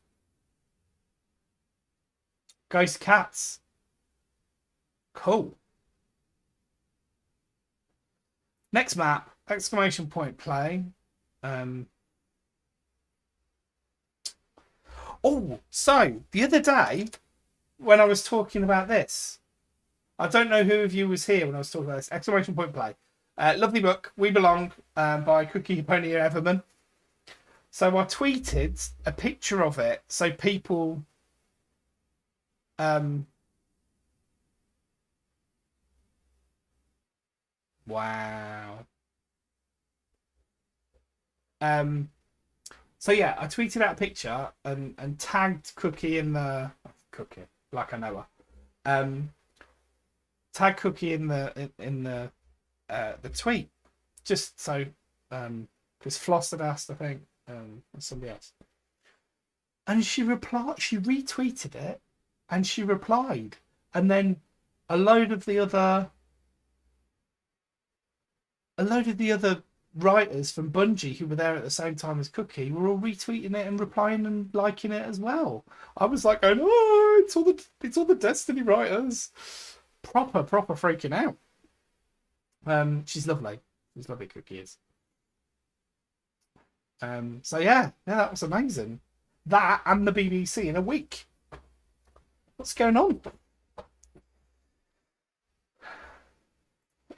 Ghost cats. Cool. Next map, exclamation point play. Oh, so the other day when I was talking about this, I don't know who of you was here when I was talking about this. Exclamation point play. Lovely book, We Belong, by Cookie Pony Everman. So I tweeted a picture of it so people wow. So yeah, I tweeted out a picture and tagged Cookie in the Cookie, like I know her. Tag Cookie in the tweet, just so because Floss had asked, I think, somebody else, and she retweeted it, and she replied, and then a load of the other writers from Bungie who were there at the same time as Cookie were all retweeting it and replying and liking it as well. I was like, oh, it's all the Destiny writers. Proper freaking out. She's lovely. She's lovely, Cookie is. So yeah, that was amazing. That and the BBC in a week. What's going on?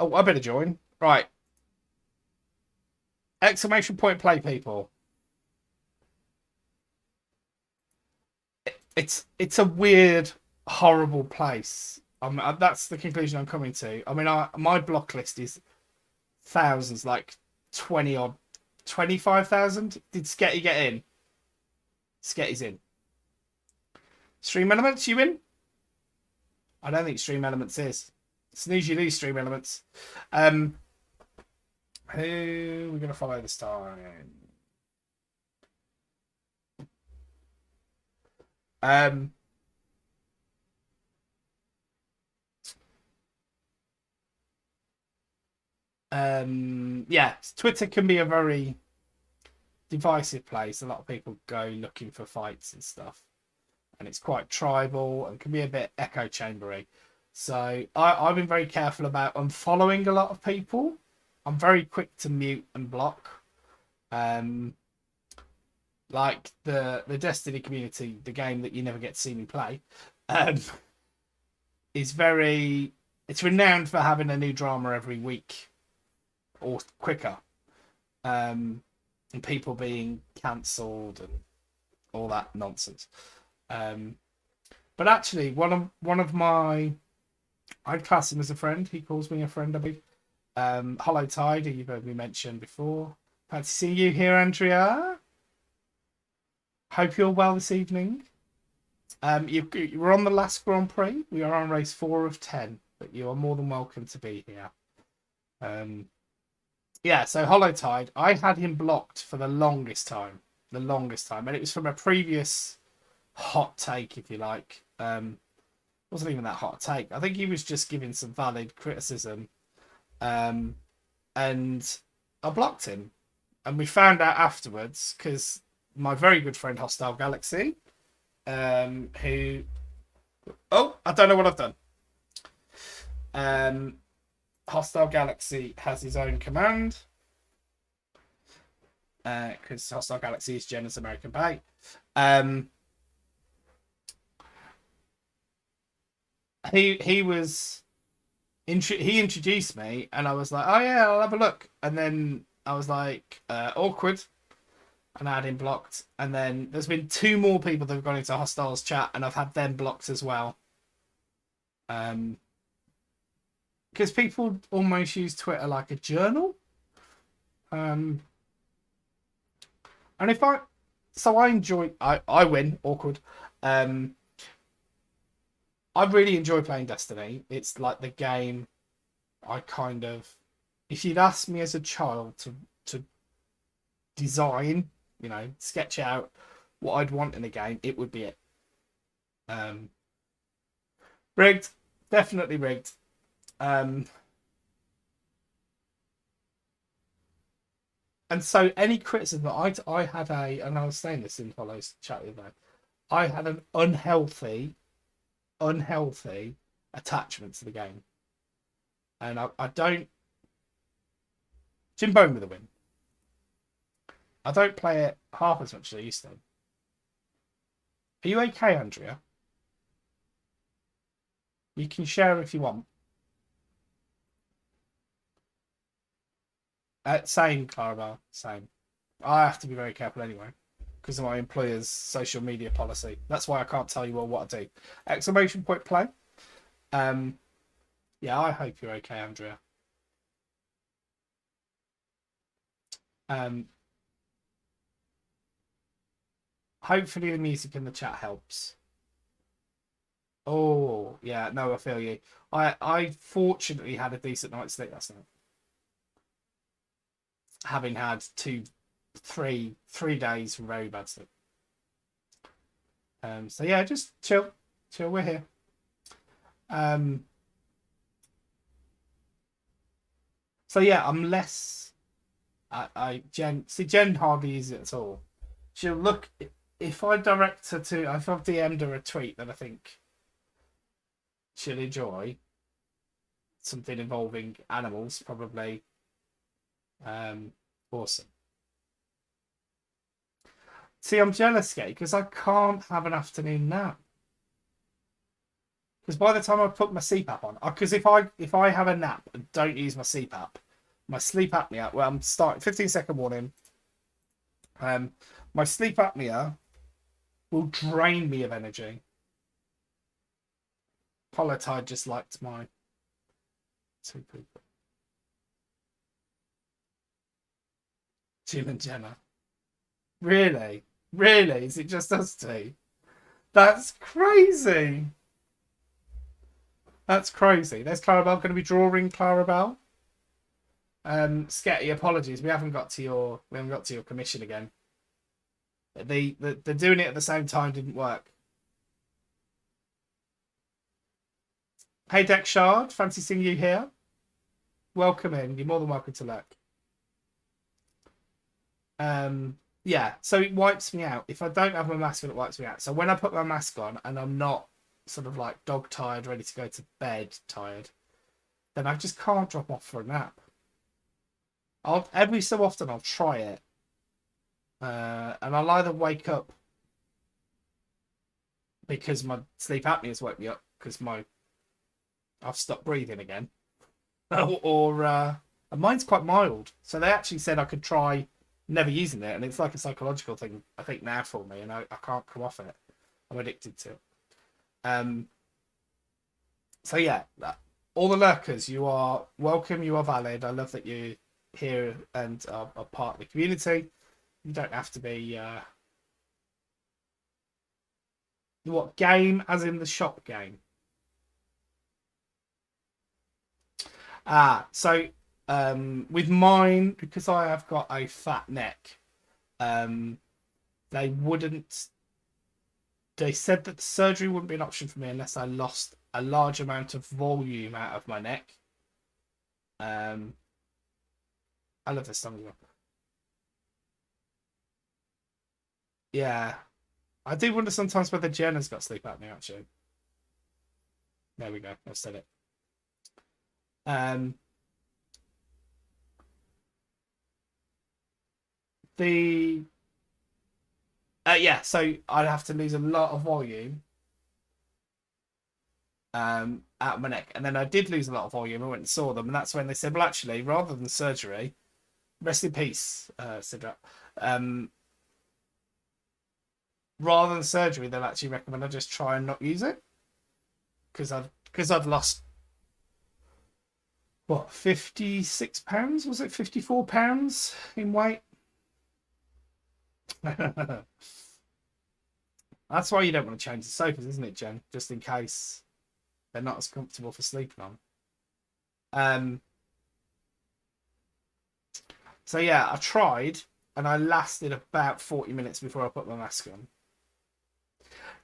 Oh, I better join. Right. Exclamation point play, people. It's a weird, horrible place. That's the conclusion I'm coming to. I mean, my block list is thousands, like 20 odd, 25,000. Did Sketty get in? Sketty's in. Stream Elements, you in? I don't think Stream Elements is. Snooze you lose, Stream Elements. Who we're gonna follow this time? Yeah, Twitter can be a very divisive place. A lot of people go looking for fights and stuff, and it's quite tribal and can be a bit echo chambery. So I've been very careful about unfollowing a lot of people. I'm very quick to mute and block. Like the Destiny community, the game that you never get to see me play, is it's renowned for having a new drama every week or quicker, and people being cancelled and all that nonsense. But actually, one of my, I'd class him as a friend. He calls me a friend, I believe. Hollow Tide, who you've heard me mention before. Fancy seeing you here, Andrea. Hope you're well this evening. You were on the last Grand Prix. We are on race 4 of 10, but you are more than welcome to be here. Yeah, so Hollow Tide, I had him blocked for the longest time, and it was from a previous hot take, if you like. Wasn't even that hot take. I think he was just giving some valid criticism, and I blocked him. And we found out afterwards, because my very good friend Hostile Galaxy, who... Oh, I don't know what I've done. Hostile Galaxy has his own command, because Hostile Galaxy is Jenna's American Pie. He introduced me, and I was like, oh yeah, I'll have a look. And then I was like, awkward, and I had him blocked. And then there's been 2 more people that have gone into Hostile's chat, and I've had them blocked as well. Because people almost use Twitter like a journal. And if I enjoy, I win, awkward. I really enjoy playing Destiny. It's like the game I kind of... If you'd asked me as a child to design, sketch out what I'd want in a game, it would be it. Rigged. Definitely rigged. And so any criticism that I had and I was saying this in Hollow's chat the other day, I had an unhealthy attachment to the game, and I don't... Jim Bone with a win. I don't play it half as much as I used to. Are you okay, Andrea? You can share if you want. Same, Clarabelle, same. I have to be very careful anyway, because of my employer's social media policy. That's why I can't tell you all what I do. Exclamation point play. Yeah, I hope you're okay, Andrea. Hopefully the music in the chat helps. Oh, yeah, no, I feel you. I fortunately had a decent night's sleep last night, having had 3 days from very bad sleep. So yeah, just chill, we're here. So yeah, I'm less... Jen hardly uses it at all. She'll look... If I direct her to... If I've DM'd her a tweet that I think she'll enjoy, something involving animals, probably. Awesome. See, I'm jealous, Kate, because I can't have an afternoon nap. Because by the time I put my CPAP on, because if I have a nap and don't use my CPAP, my sleep apnea. Well, I'm starting 15-second warning. My sleep apnea will drain me of energy. Holotide just liked my two people. Jim and Jenna. Really? Really? Is it just us two? That's crazy. That's crazy. There's Clarabelle going to be drawing Clarabelle. Sketty, apologies. We haven't got to your commission again. The doing it at the same time didn't work. Hey Deck Shard, fancy seeing you here. Welcome in. You're more than welcome to look. Yeah, so it wipes me out. If I don't have my mask on, it wipes me out. So when I put my mask on and I'm not sort of like dog tired, ready to go to bed tired, then I just can't drop off for a nap. Every so often I'll try it. And I'll either wake up because my sleep apnea's woke me up because I've stopped breathing again. or and mine's quite mild. So they actually said I could try never using it, and it's like a psychological thing, I think, now for me, and I can't come off it. I'm addicted to it. So yeah, all the lurkers, you are welcome, you are valid. I love that you're here and are part of the community. You don't have to be what game, as in the shop game. So with mine, because I have got a fat neck, they said that the surgery wouldn't be an option for me unless I lost a large amount of volume out of my neck. I love this song. Yeah, I do wonder sometimes whether Jen has got sleep apnea, actually. There we go, I've said it. Yeah, so I'd have to lose a lot of volume out of my neck, and then I did lose a lot of volume. I went and saw them, and that's when they said, well, actually, rather than surgery, rest in peace, Sidra. Rather than surgery, they'll actually recommend I just try and not use it because I've lost what, 56 pounds? Was it 54 pounds in weight? That's why you don't want to change the sofas, isn't it, Jen? Just in case they're not as comfortable for sleeping on. So yeah, I tried and I lasted about 40 minutes before I put my mask on.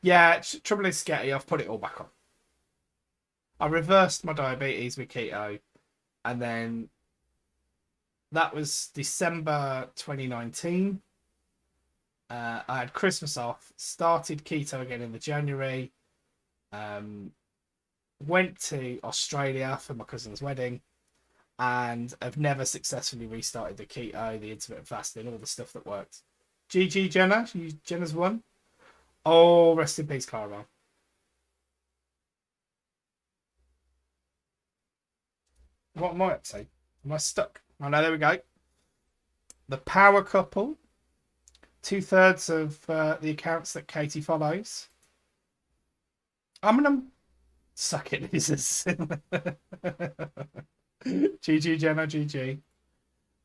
Yeah, trouble is, Sketty, I've put it all back on. I reversed my diabetes with keto, and then that was December 2019. I had Christmas off, started keto again in the January, went to Australia for my cousin's wedding, and have never successfully restarted the keto, the intermittent fasting, all the stuff that worked. GG, Jenna. Jenna's won. Oh, rest in peace, Clara. What am I up to? Am I stuck? Oh, no, there we go. The power couple. 2/3 of the accounts that Katie follows. I'm going to suck it, losers. GG, Jenna, GG.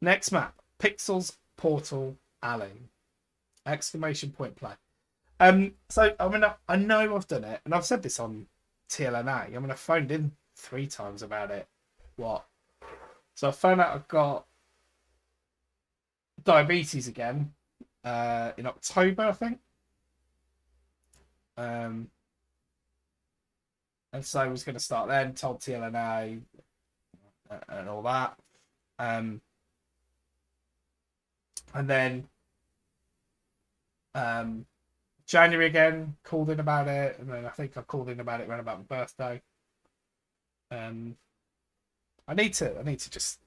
Next map. Pixels, Portal, Alley. Exclamation point play. So, I know I've done it, and I've said this on TLNA. I phoned in 3 times about it. What? So I found out I've got diabetes again in October, I think. And so I was going to start then, told TLNA and all that. And then January again, called in about it, and then I think I called in about it around about my birthday. I need to just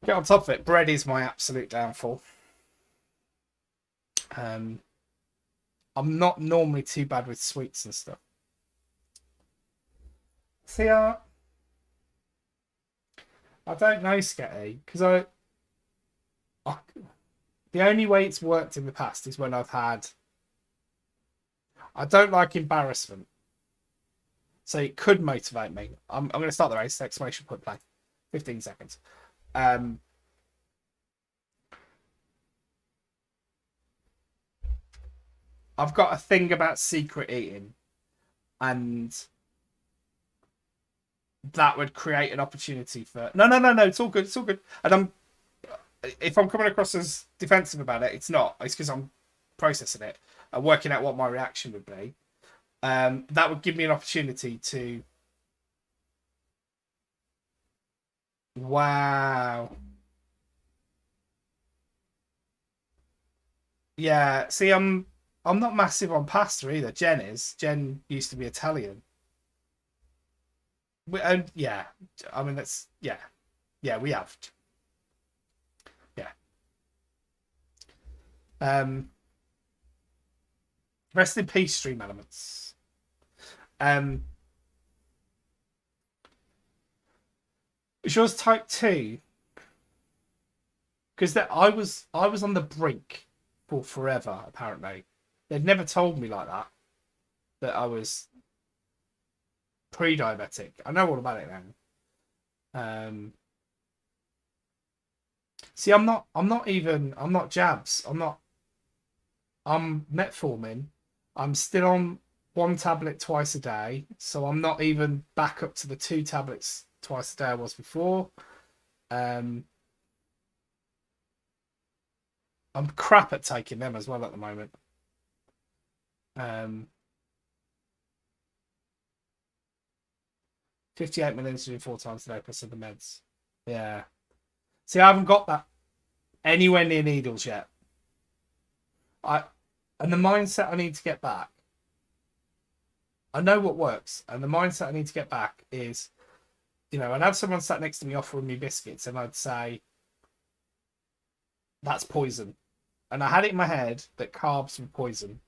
get on top of it. Bread is my absolute downfall. I'm not normally too bad with sweets and stuff. See, I don't know, Sketty, because I the only way it's worked in the past is when I've had. I don't like embarrassment, so it could motivate me. I'm going to start the race. Exclamation point play. 15 seconds. I've got a thing about secret eating, and that would create an opportunity for. No. It's all good. It's all good. And if I'm coming across as defensive about it, it's not. It's because I'm processing it and working out what my reaction would be. That would give me an opportunity to. Wow. Yeah. See, I'm not massive on pasta either. Jen is. Jen used to be Italian. And yeah, I mean that's yeah. We have. Yeah. Um. Rest in peace, stream elements. Is yours type 2? Because I was on the brink for forever. Apparently, they'd never told me like that I was pre-diabetic. I know all about it now. See, I'm not jabs. I'm metformin. I'm still on one tablet twice a day, so I'm not even back up to the 2 tablets twice a day I was before. I'm crap at taking them as well at the moment. 58 million to do 4 times a day plus other meds. Yeah. See, I haven't got that anywhere near needles yet. And the mindset I need to get back. I know what works, and the mindset I need to get back is, I'd have someone sat next to me offering me biscuits, and I'd say, that's poison. And I had it in my head that carbs were poison.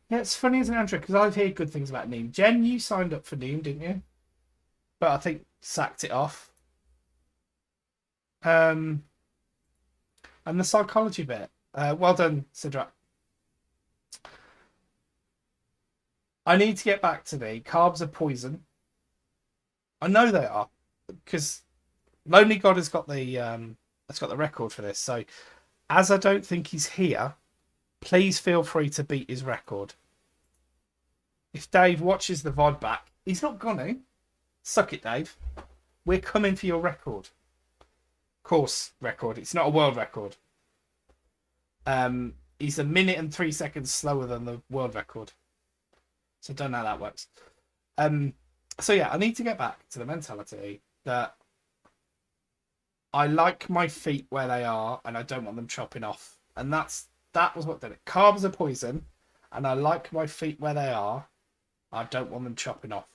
Yeah, it's funny, isn't it, Andrew? Because I've heard good things about Neem. Jen, you signed up for Neem, didn't you? But I think sacked it off. And the psychology bit. Well done, Sidra. I need to get back to the carbs are poison. I know they are because Lonely God has got the record for this. So as I don't think he's here, please feel free to beat his record. If Dave watches the VOD back, he's not gonna. Suck it, Dave. We're coming for your record. Course record. It's not a world record. He's a minute and 3 seconds slower than the world record. So I don't know how that works. So yeah, I need to get back to the mentality that I like my feet where they are and I don't want them chopping off. And that was what did it. Carbs are poison and I like my feet where they are. I don't want them chopping off.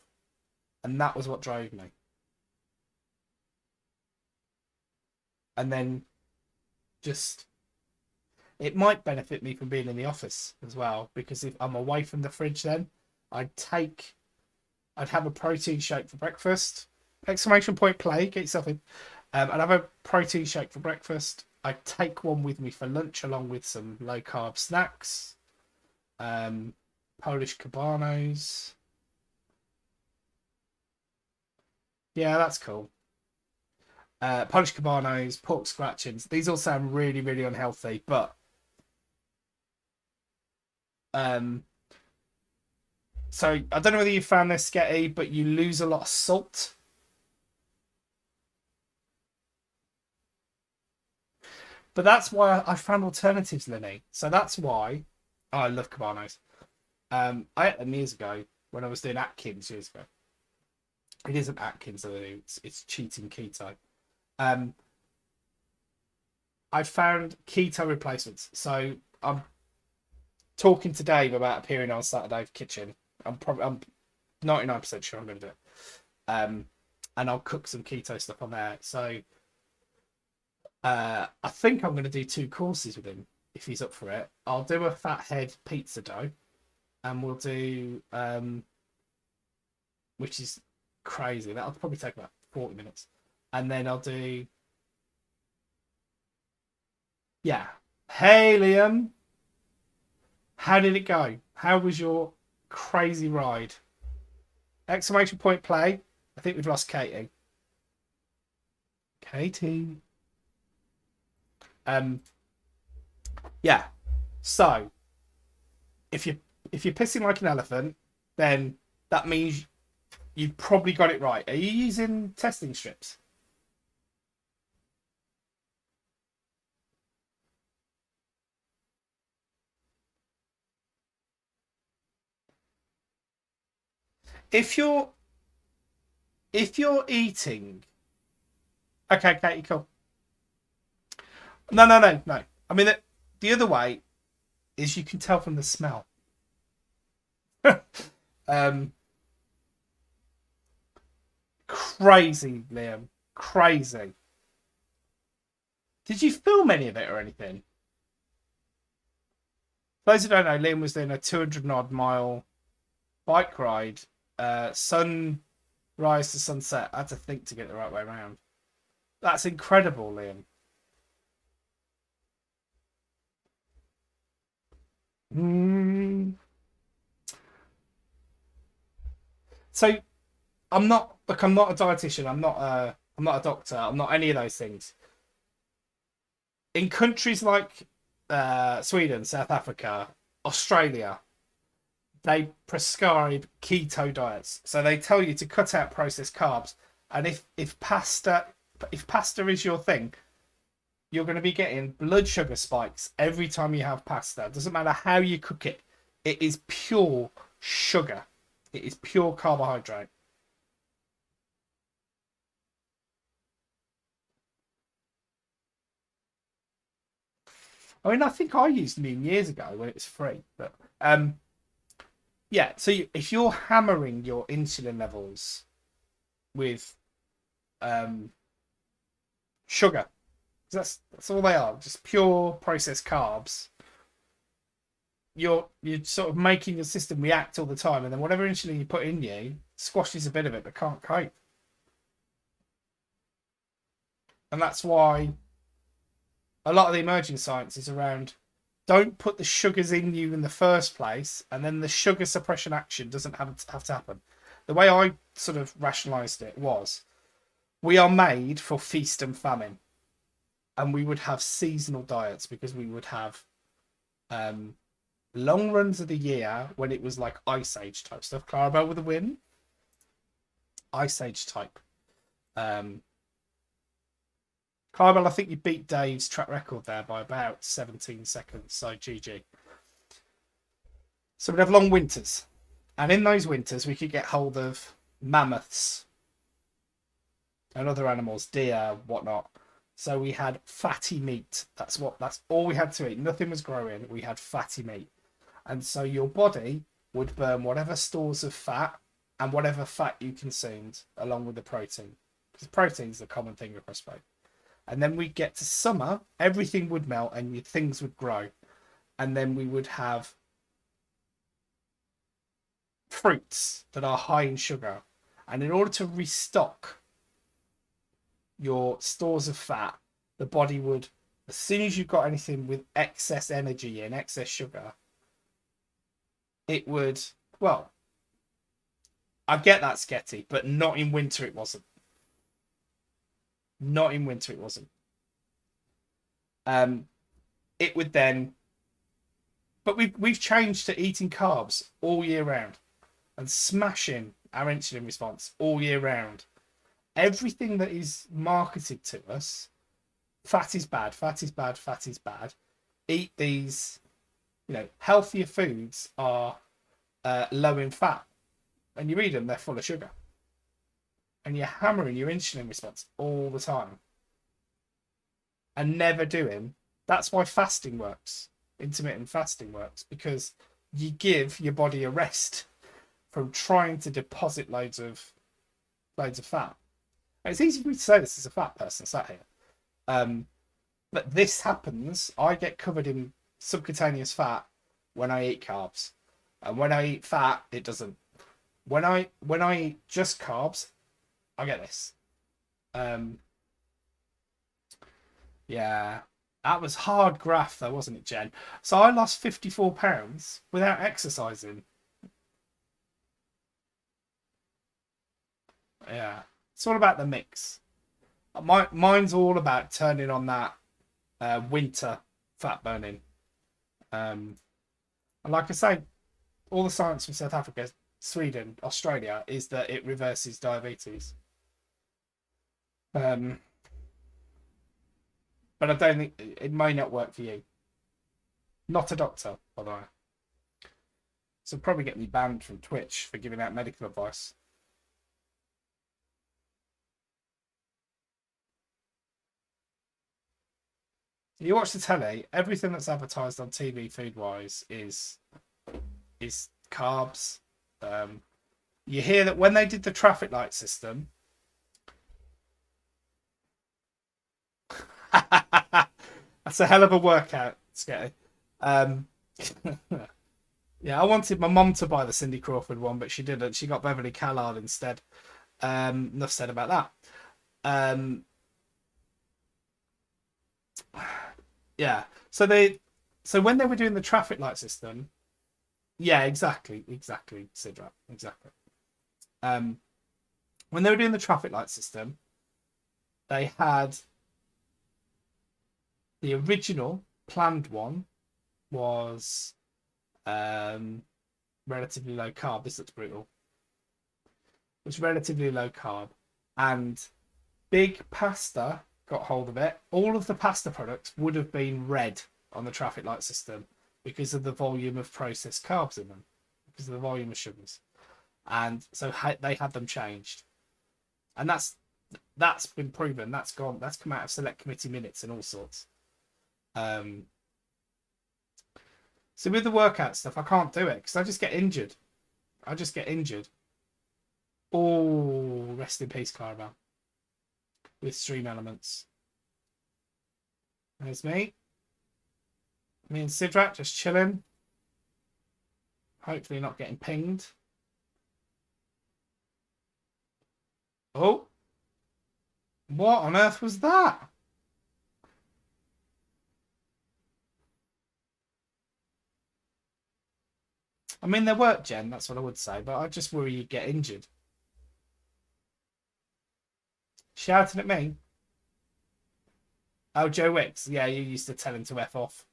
And that was what drove me. And then just it might benefit me from being in the office as well, because if I'm away from the fridge then I'd have a protein shake for breakfast. Exclamation point play, get yourself in. I'd have a protein shake for breakfast. I'd take one with me for lunch along with some low carb snacks. Polish Cabanos. Yeah, that's cool. Polish Cabanos, pork scratchings. These all sound really, really unhealthy, but so I don't know whether you found this, Sketty, but you lose a lot of salt. But that's why I found alternatives, Linny. So that's why I love Cabanos. I ate them years ago when I was doing Atkins years ago. It isn't Atkins, it's cheating keto. I found keto replacements. So I'm talking to Dave about appearing on Saturday for Kitchen. I'm 99% sure I'm going to do it. and I'll cook some keto stuff on there. So I think I'm going to do 2 courses with him if he's up for it. I'll do a fathead pizza dough, and we'll do which is crazy. That'll probably take about 40 minutes, and then I'll do Hey Liam, how did it go? How was your crazy ride? Exclamation point play. I think we've lost Katie. Katie. Yeah. So if you're pissing like an elephant, then that means you've probably got it right. Are you using testing strips? If you're eating, okay, Katie, cool. No. I mean, the other way is you can tell from the smell. Crazy, Liam. Crazy. Did you film any of it or anything? For those who don't know, Liam was doing a 200 odd mile bike ride, sunrise to sunset. I had to think to get the right way around. That's incredible, Liam. So I'm not a dietitian. I'm not a doctor. I'm not any of those things. In countries like Sweden, South Africa, Australia, they prescribe keto diets. So they tell you to cut out processed carbs. And if pasta is your thing, you're going to be getting blood sugar spikes every time you have pasta. It doesn't matter how you cook it. It is pure sugar. It is pure carbohydrate. I mean, I think I used Noom years ago when it was free. But yeah, so if you're hammering your insulin levels with sugar, that's all they are, just pure processed carbs. You're sort of making your system react all the time, and then whatever insulin you put in you squashes a bit of it but can't cope. And that's why a lot of the emerging science is around don't put the sugars in you in the first place, and then the sugar suppression action doesn't have to happen. The way I sort of rationalized it was we are made for feast and famine, and we would have seasonal diets because we would have long runs of the year when it was like ice age type stuff. Clarabelle with a win. Ice age type. Clarabelle, I think you beat Dave's track record there by about 17 seconds. So GG. So we'd have long winters. And in those winters, we could get hold of mammoths and other animals, deer, whatnot. So we had fatty meat. That's all we had to eat. Nothing was growing. We had fatty meat. And so your body would burn whatever stores of fat and whatever fat you consumed along with the protein. Because protein is the common thing across both. And then we'd get to summer, everything would melt and things would grow. And then we would have fruits that are high in sugar. And in order to restock your stores of fat, the body would, as soon as you've got anything with excess energy and excess sugar, it would, well, I get that, Sketty, but not in winter it wasn't. Not in winter it wasn't. It would then, but we've changed to eating carbs all year round and smashing our insulin response all year round. Everything that is marketed to us, fat is bad, fat is bad, fat is bad. Eat these, healthier foods are low in fat. And you eat them, they're full of sugar. And you're hammering your insulin response all the time. And never doing. That's why fasting works. Intermittent fasting works. Because you give your body a rest from trying to deposit loads of fat. It's easy for me to say this as a fat person sat here. But this happens. I get covered in subcutaneous fat when I eat carbs. And when I eat fat, it doesn't. When I eat just carbs, I get this. Yeah. That was hard graft though, wasn't it, Jen? So I lost 54 pounds without exercising. Yeah. It's all about the mix. Mine's all about turning on that winter fat burning. And like I say, all the science from South Africa, Sweden, Australia is that it reverses diabetes. But I don't think it may not work for you. Not a doctor, by the way. So probably get me banned from Twitch for giving out medical advice. You watch the telly, everything that's advertised on TV food-wise is carbs. You hear that when they did the traffic light system, that's a hell of a workout, Sketty. Yeah, I wanted my mum to buy the Cindy Crawford one, but she didn't. She got Beverly Callard instead. Enough said about that. Yeah. So when they were doing the traffic light system, yeah, exactly, Sidra, exactly. When they were doing the traffic light system, they had the original planned one was relatively low carb. This looks brutal. It was relatively low carb, and Big Pasta got hold of it. All of the pasta products would have been red on the traffic light system because of the volume of processed carbs in them, because of the volume of sugars, and so they had them changed, and that's been proven. That's come out of select committee minutes and all sorts. So with the workout stuff, I can't do it because I just get injured. Oh, rest in peace, Clarabelle. With Stream Elements. There's me. Me and Sidrak just chilling. Hopefully not getting pinged. Oh. What on earth was that? I mean, they work, Jen, that's what I would say, but I just worry you'd get injured. Shouting at me? Oh, Joe Wicks. Yeah, you used to tell him to F off.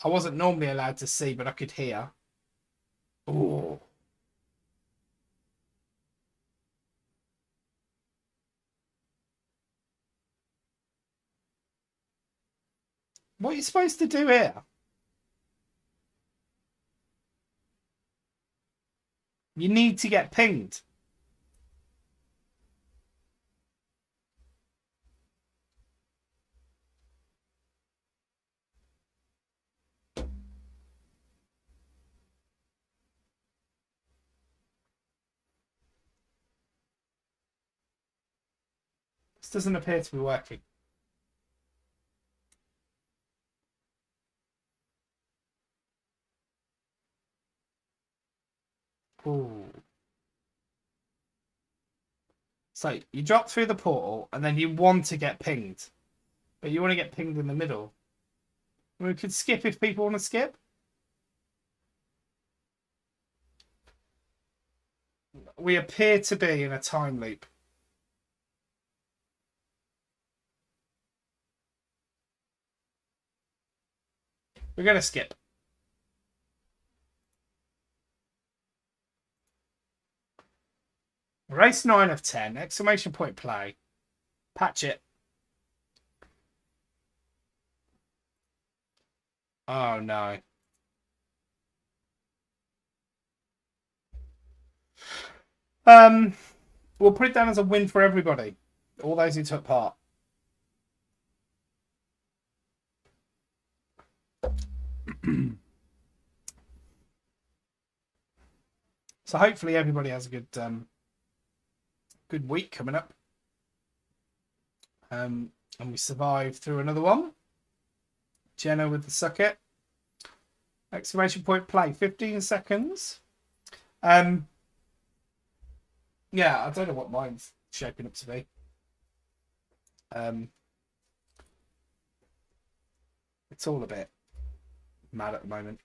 I wasn't normally allowed to see, but I could hear. Oh. What are you supposed to do here? You need to get pinged. This doesn't appear to be working. Ooh. So you drop through the portal and then you want to get pinged. But you want to get pinged in the middle. We could skip if people want to skip. We appear to be in a time loop. We're going to skip. Race 9 of 10. Exclamation point play. Patch it. Oh, no. We'll put it down as a win for everybody. All those who took part. So hopefully everybody has a good week coming up. And we survived through another one. Jenna with the suck it. Exclamation point play. 15 seconds. Yeah, I don't know what mine's shaping up to be. It's all a bit mad at the moment.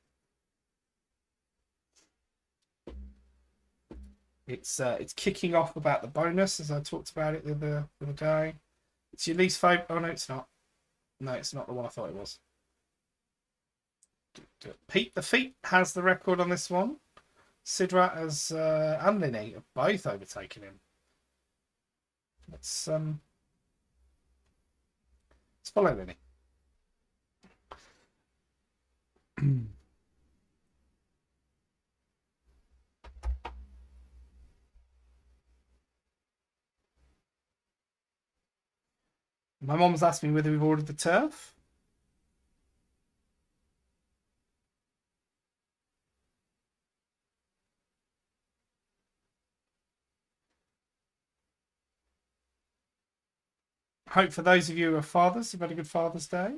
It's kicking off about the bonus, as I talked about it the other day. It's your least favourite. Oh, no, it's not. No, it's not the one I thought it was. Pete the Feet has the record on this one. Sidra and Linny have both overtaken him. Let's follow Linny. My mom's asked me whether we've ordered the turf. Hope for those of you who are fathers, you've had a good Father's Day.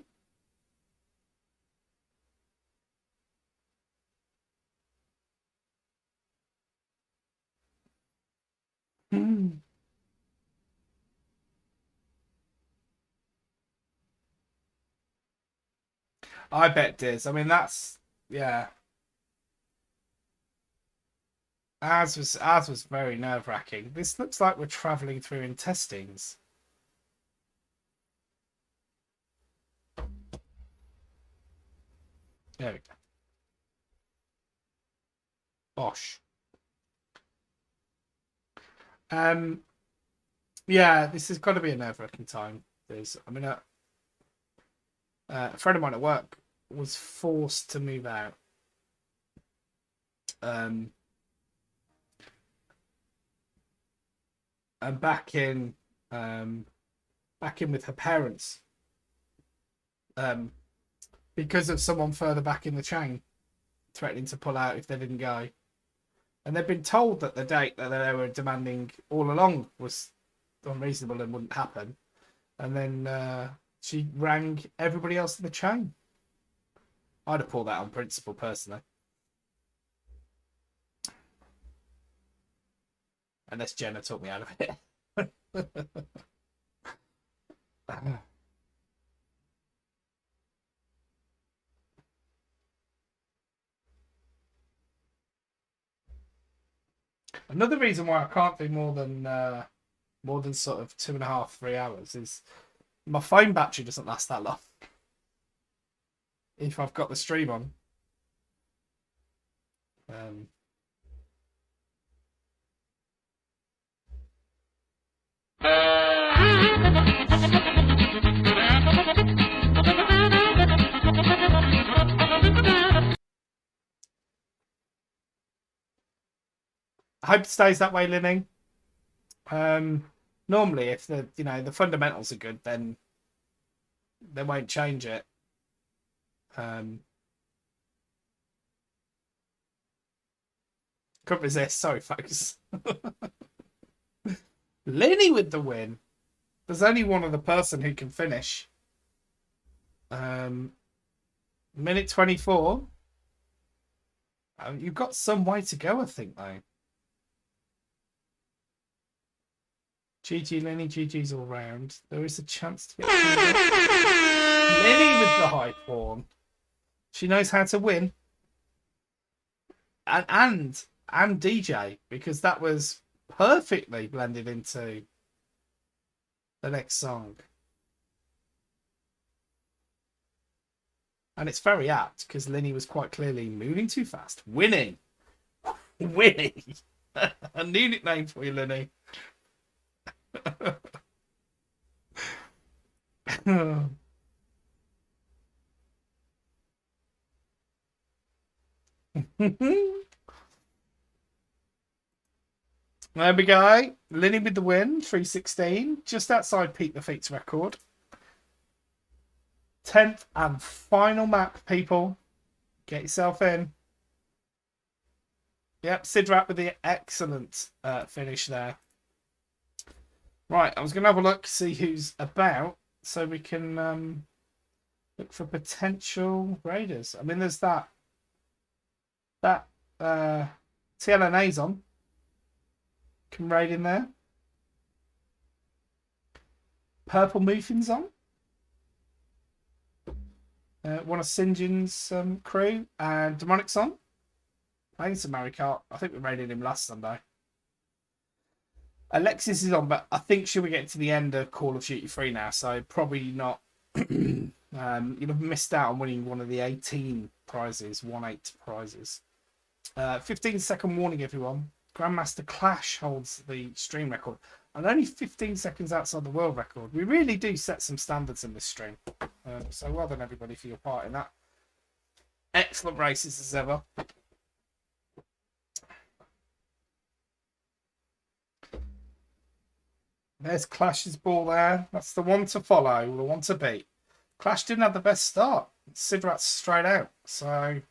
I bet Diz. I mean, that's, yeah. Ours was very nerve-wracking. This looks like we're travelling through intestines. There we go. Bosh. Yeah, this has got to be a nerve-wracking time. I mean, a friend of mine at work was forced to move out. And back in with her parents. Because of someone further back in the chain threatening to pull out if they didn't go. And they'd been told that the date that they were demanding all along was unreasonable and wouldn't happen. And then she rang everybody else in the chain. I'd have pulled that on principle, personally. Unless Jenna took me out of it. Another reason why I can't do more than sort of 2.5, 3 hours is my phone battery doesn't last that long. If I've got the stream on. I hope it stays that way, Linning. Normally, if the fundamentals are good, then they won't change it. Couldn't resist. Sorry, folks. Lenny with the win. There's only one other person who can finish. Minute 24. You've got some way to go, I think, though. GG Lenny, GG's all round. There is a chance to get Lenny with the high pawn. She knows how to win. And DJ, because that was perfectly blended into the next song. And it's very apt because Lenny was quite clearly moving too fast. Winning. Winning. A new nickname for you, Lenny. There we go. Linny with the win, 316, just outside Pete the Feet's record. 10th and final map, people. Get yourself in. Yep, Sidrat with the excellent finish there. Right, I was going to have a look, see who's about, so we can look for potential raiders. I mean, there's that TLNA's on. Can raid in there. Purple Moofin's on. One of Sinjin's crew, and Demonic's on. Playing some Mario Kart. I think we raided him last Sunday. Alexis is on, but I think she'll be getting to the end of Call of Duty 3 now, so probably not. You'll have missed out on winning one of the 18 prizes, 1-8 prizes. 15-second warning, everyone. Grandmaster Clash holds the stream record, and only 15 seconds outside the world record. We really do set some standards in this stream. So well done, everybody, for your part in that. Excellent races as ever. There's Clash's ball there. That's the one to follow, the one to beat. Clash didn't have the best start. Sidrat's straight out. So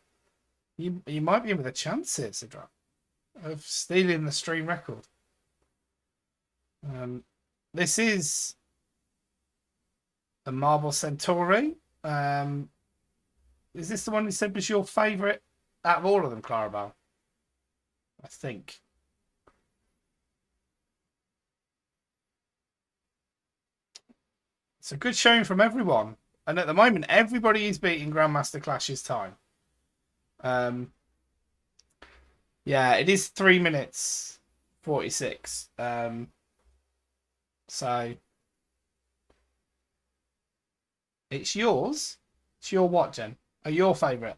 you might be in with a chance here, Sidrat, of stealing the stream record. This is a Marble Centauri. Is this the one you said was your favourite out of all of them, Clarabelle? I think. It's a good showing from everyone. And at the moment, everybody is beating Grandmaster Clash's time. Yeah, it is 3 minutes 46. So it's yours. It's your what, Jen? Oh, your favourite.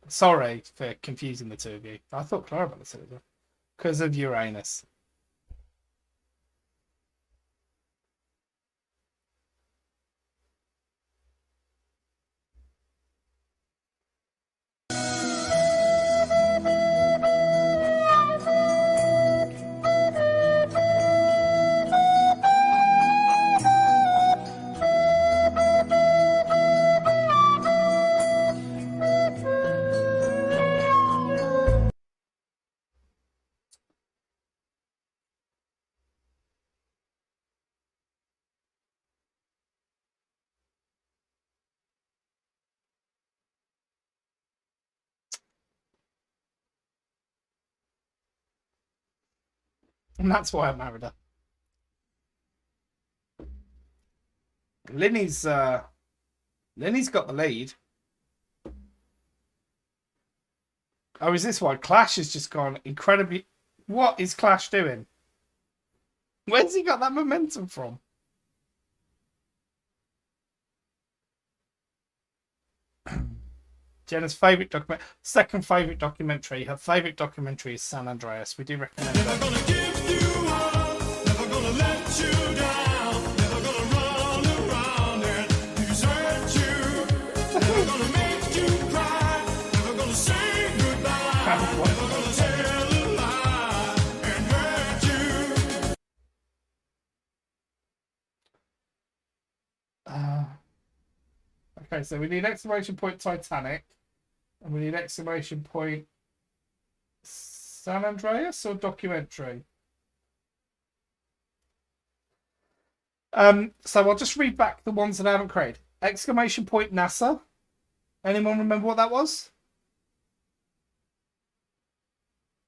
Sorry for confusing the two of you. I thought Clarabelle said it because of Uranus. And that's why I married her. Linny's got the lead. Oh, is this why? Clash has just gone incredibly... What is Clash doing? Where's he got that momentum from? Jenna's favourite document, second favourite documentary. Her favourite documentary is San Andreas. We do recommend Never that. gonna give you up, never gonna let you down, never gonna run around and desert you, never gonna make you cry, never gonna say goodbye, never gonna tell a lie and hurt you. Okay, so we need exclamation point Titanic. And we need exclamation point San Andreas or documentary. So I'll just read back the ones that I haven't created. Exclamation point NASA. Anyone remember what that was?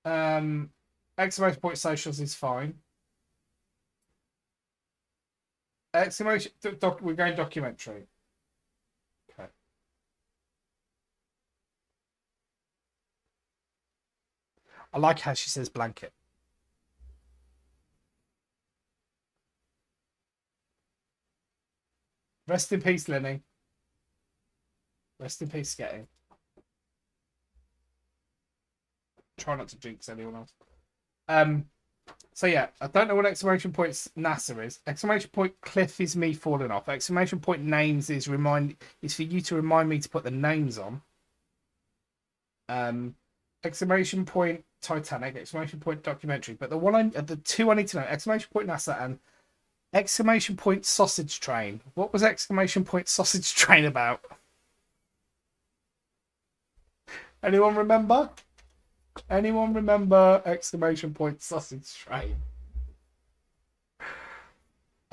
Exclamation point socials is fine. Exclamation we're going documentary. Okay. I like how she says blanket. Rest in peace, Lenny. Rest in peace, Sketty. Try not to jinx anyone else. So yeah, I don't know what exclamation point NASA is. Exclamation point cliff is me falling off. Exclamation point names is for you to remind me to put the names on. Exclamation point Titanic, exclamation point documentary. But the two I need to know, exclamation point NASA and exclamation point sausage train. What was exclamation point sausage train about? Anyone remember? Anyone remember exclamation point sausage train?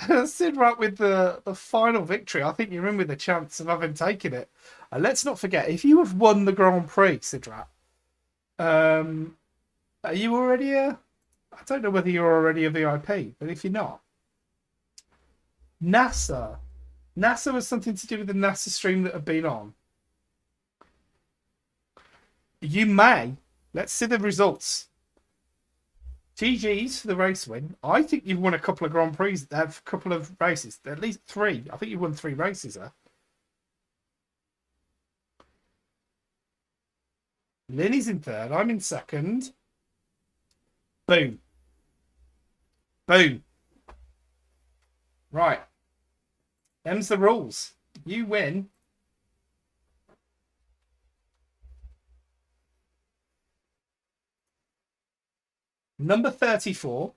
Sidrat with the final victory. I think you're in with a chance of having taken it. And let's not forget, if you have won the Grand Prix, Sidrat, are you already a... I don't know whether you're already a VIP, but if you're not, NASA was something to do with the NASA stream that have been on. You may. Let's see the results. GG's for the race win. I think you've won a couple of Grand Prix. A couple of races. At least 3. I think you've won 3 races there. Linny's in 3rd. I'm in 2nd. Boom. Boom. Right. Them's the rules. You win. Number 34.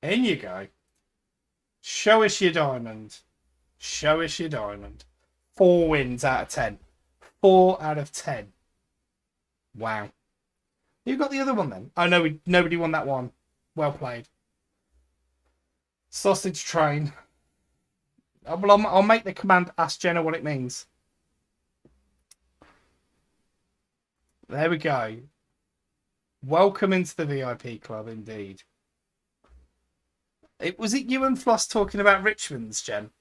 In you go. Show us your diamond. Show us your diamond. 4 wins out of 10. 4 out of 10. Wow. Who got the other one then? Oh, no, nobody won that one. Well played. Sausage train. Oh, well, I'll make the command ask Jenna what it means. There we go. Welcome into the VIP club, indeed. Was it you and Floss talking about Richmond's, Jen?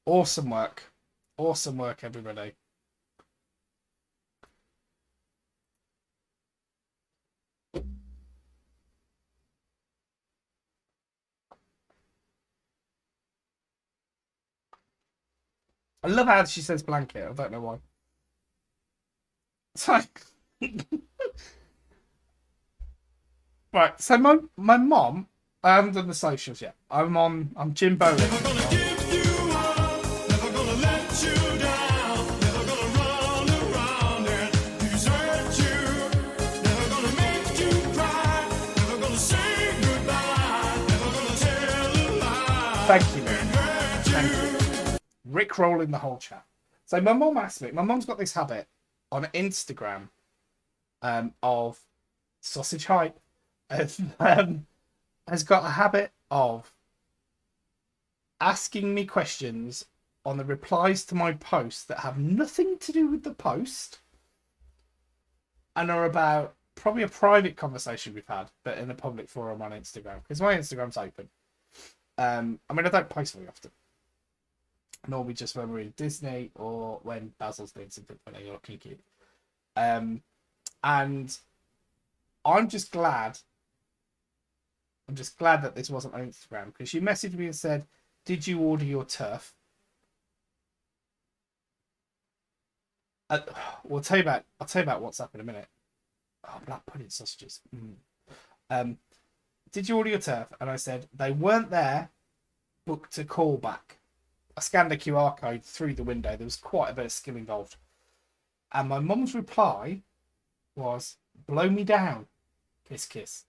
Awesome work. Awesome work, everybody. I love how she says blanket. I don't know why. So, right. So my mom. I haven't done the socials yet. I'm Jim Bowen. Never gonna give you up, never gonna let you down, never gonna run around and desert you, never gonna make you cry, never gonna say goodbye, never gonna tell a lie. Thank you, man. Thank you. Rick rolling the whole chat. So my mom asked me. My mom's got this habit on Instagram of sausage hype. Has got a habit of asking me questions on the replies to my posts that have nothing to do with the post and are about probably a private conversation we've had, but in a public forum on Instagram, because my Instagram's open. I mean, I don't post very often. Normally just when we're in Disney or when Basil's doing something funny or kinky. And I'm just glad that this wasn't on Instagram, because she messaged me and said, "Did you order your turf?" I'll tell you about WhatsApp in a minute. Oh, black pudding sausages. Did you order your turf? And I said they weren't there. Booked a call back. I scanned the QR code through the window. There was quite a bit of skill involved. And my mum's reply was, "Blow me down. Kiss, kiss."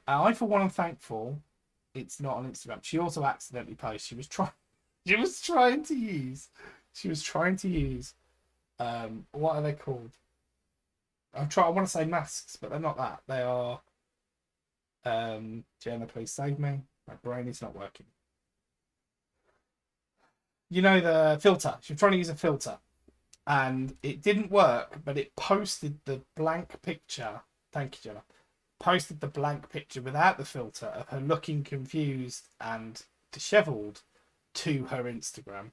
I, for one, am thankful it's not on Instagram. She also accidentally posted. She was trying to use. What are they called? I want to say masks, but they're not that. They are. Jenna, please save me. My brain is not working. You know, the filter. She was trying to use a filter, and it didn't work. But it posted the blank picture. Thank you, Jenna. Posted the blank picture without the filter of her looking confused and dishevelled to her Instagram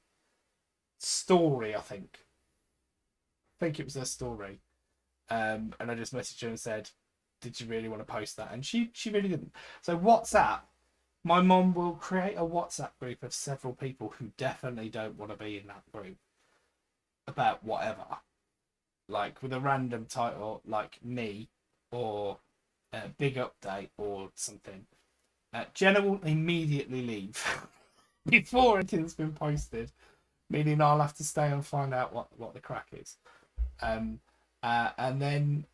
story. I think it was her story, and I just messaged her and said, "Did you really want to post that?" And she really didn't. So WhatsApp, my mom will create a WhatsApp group of several people who definitely don't want to be in that group about whatever, like with a random title like me or a big update or something. Jenna will immediately leave before anything's been posted, meaning I'll have to stay and find out what the crack is. And then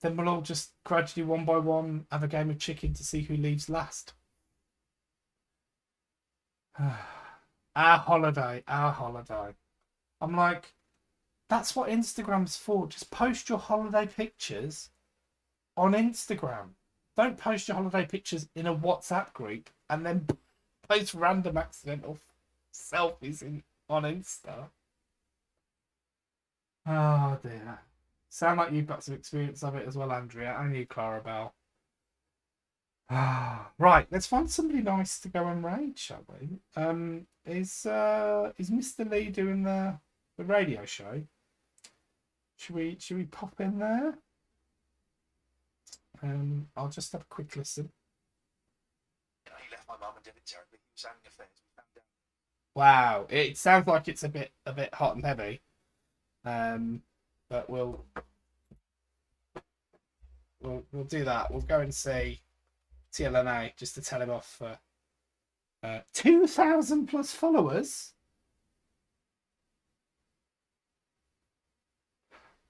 we'll all just gradually, one by one, have a game of chicken to see who leaves last. Our holiday, our holiday. I'm like, that's what Instagram's for. Just post your holiday pictures on Instagram. Don't post your holiday pictures in a WhatsApp group and then post random accidental selfies on Insta. Oh dear. Sound like you've got some experience of it as well, Andrea, and you, Clarabelle. Right, let's find somebody nice to go and raid, shall we? Is Mr. Lee doing the radio show? Should we pop in there? I'll just have a quick listen. You know, he left my mum and did it terribly. He was having affairs. We found out. Wow, it sounds like it's a bit hot and heavy. But we'll do that. We'll go and see TLNA just to tell him off for 2,000 plus followers.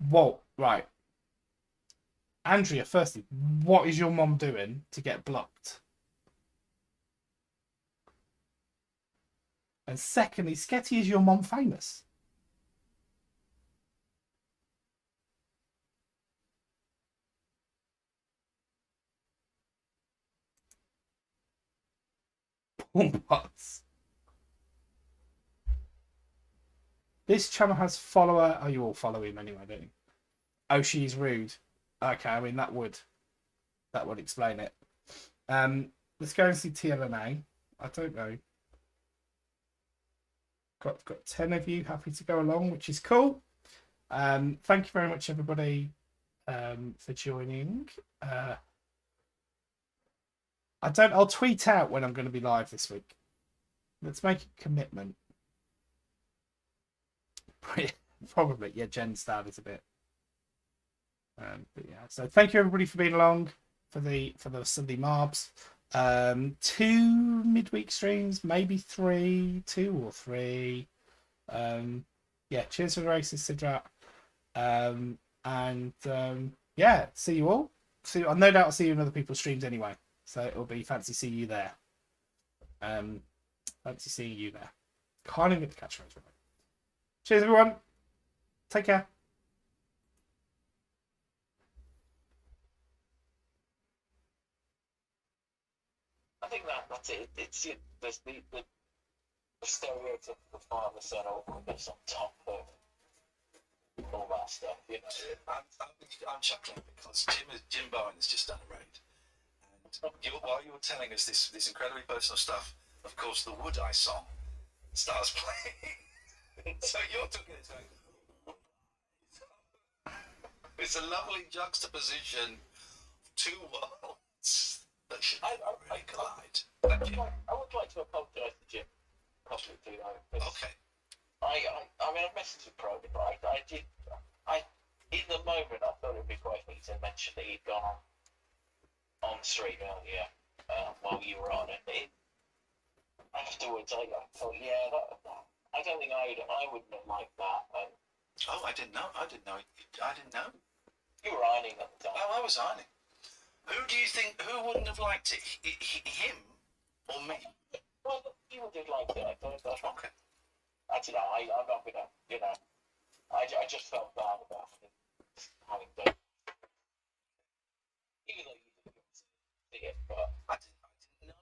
Whoa, right. Andrea, firstly, what is your mom doing to get blocked? And secondly, Sketty, is your mom famous? What? This channel has follower. Oh, you all follow him anyway, don't you? Oh, she's rude. Okay, I mean that would explain it. Let's go and see TLNA. I don't know. Got 10 of you happy to go along, which is cool. Thank you very much, everybody, for joining. I'll tweet out when I'm going to be live this week. Let's make a commitment. Probably, yeah, Jen's dad is a bit. But yeah, so thank you everybody for being along for the Sunday Marbs. 2 midweek streams, maybe 3, 2 or 3. Yeah, cheers for the races, Sidrat. Yeah, see you all. No doubt I'll see you in other people's streams anyway. So it'll be fancy seeing you there. Fancy seeing you there. Can't even get the catchphrase right. Cheers, everyone. Take care. I think that's it. It's there's the stereotypical father son always on top of all that stuff, you know. I'm chuckling because Jim Bowen has just done a raid. And while you were telling us this incredibly personal stuff, of course, the Wood Eye song starts playing. So you're talking it to it's a lovely juxtaposition of 2 worlds that should really collide. I would like to apologise to Jim publicly, though. Okay. I mean, I messaged him privately, but I in the moment, I thought it would be quite neat to mention that he'd gone on stream earlier while you were on, and afterwards I thought, yeah, I don't think I wouldn't have liked that. Oh, I didn't know. You were ironing at the time. Oh, I was ironing. Who wouldn't have liked it? Him or me? Well, you would have liked it, I thought. Okay. I don't know. I'm not gonna, you know. I just felt bad about having done. Even though you didn't see it, but I didn't know.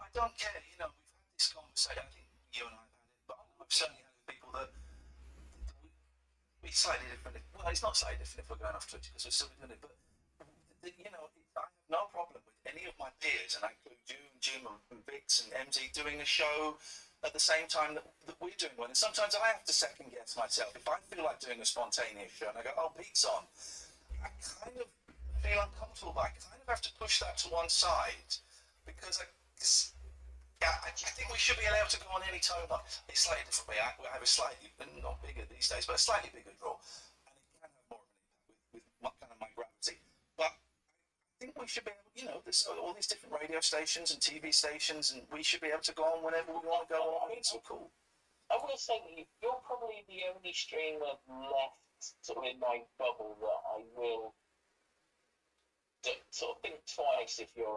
I don't care. You know, we've had this conversation. I think you and I have had it, but I've certainly had with people that we slightly different. Well, it's not slightly different if we're going off Twitch because we're still doing it. But you know, I have no problem with any of my peers, and I include you, and Jim, and Vix, and MZ doing a show at the same time that we're doing one. And sometimes I have to second guess myself. If I feel like doing a spontaneous show and I go, oh, Pete's on, I kind of feel uncomfortable, but I kind of have to push that to one side because I think we should be allowed to go on any tone. It's slightly different way. I have a slightly, not bigger these days, but a slightly bigger draw. And it can have more of an impact with kind of my gravity. But I think we should be able, you know, there's all these different radio stations and TV stations, and we should be able to go on whenever we want to go on. It's so cool. I will say that you're probably the only streamer left sort of in my bubble that I will sort of think twice if you're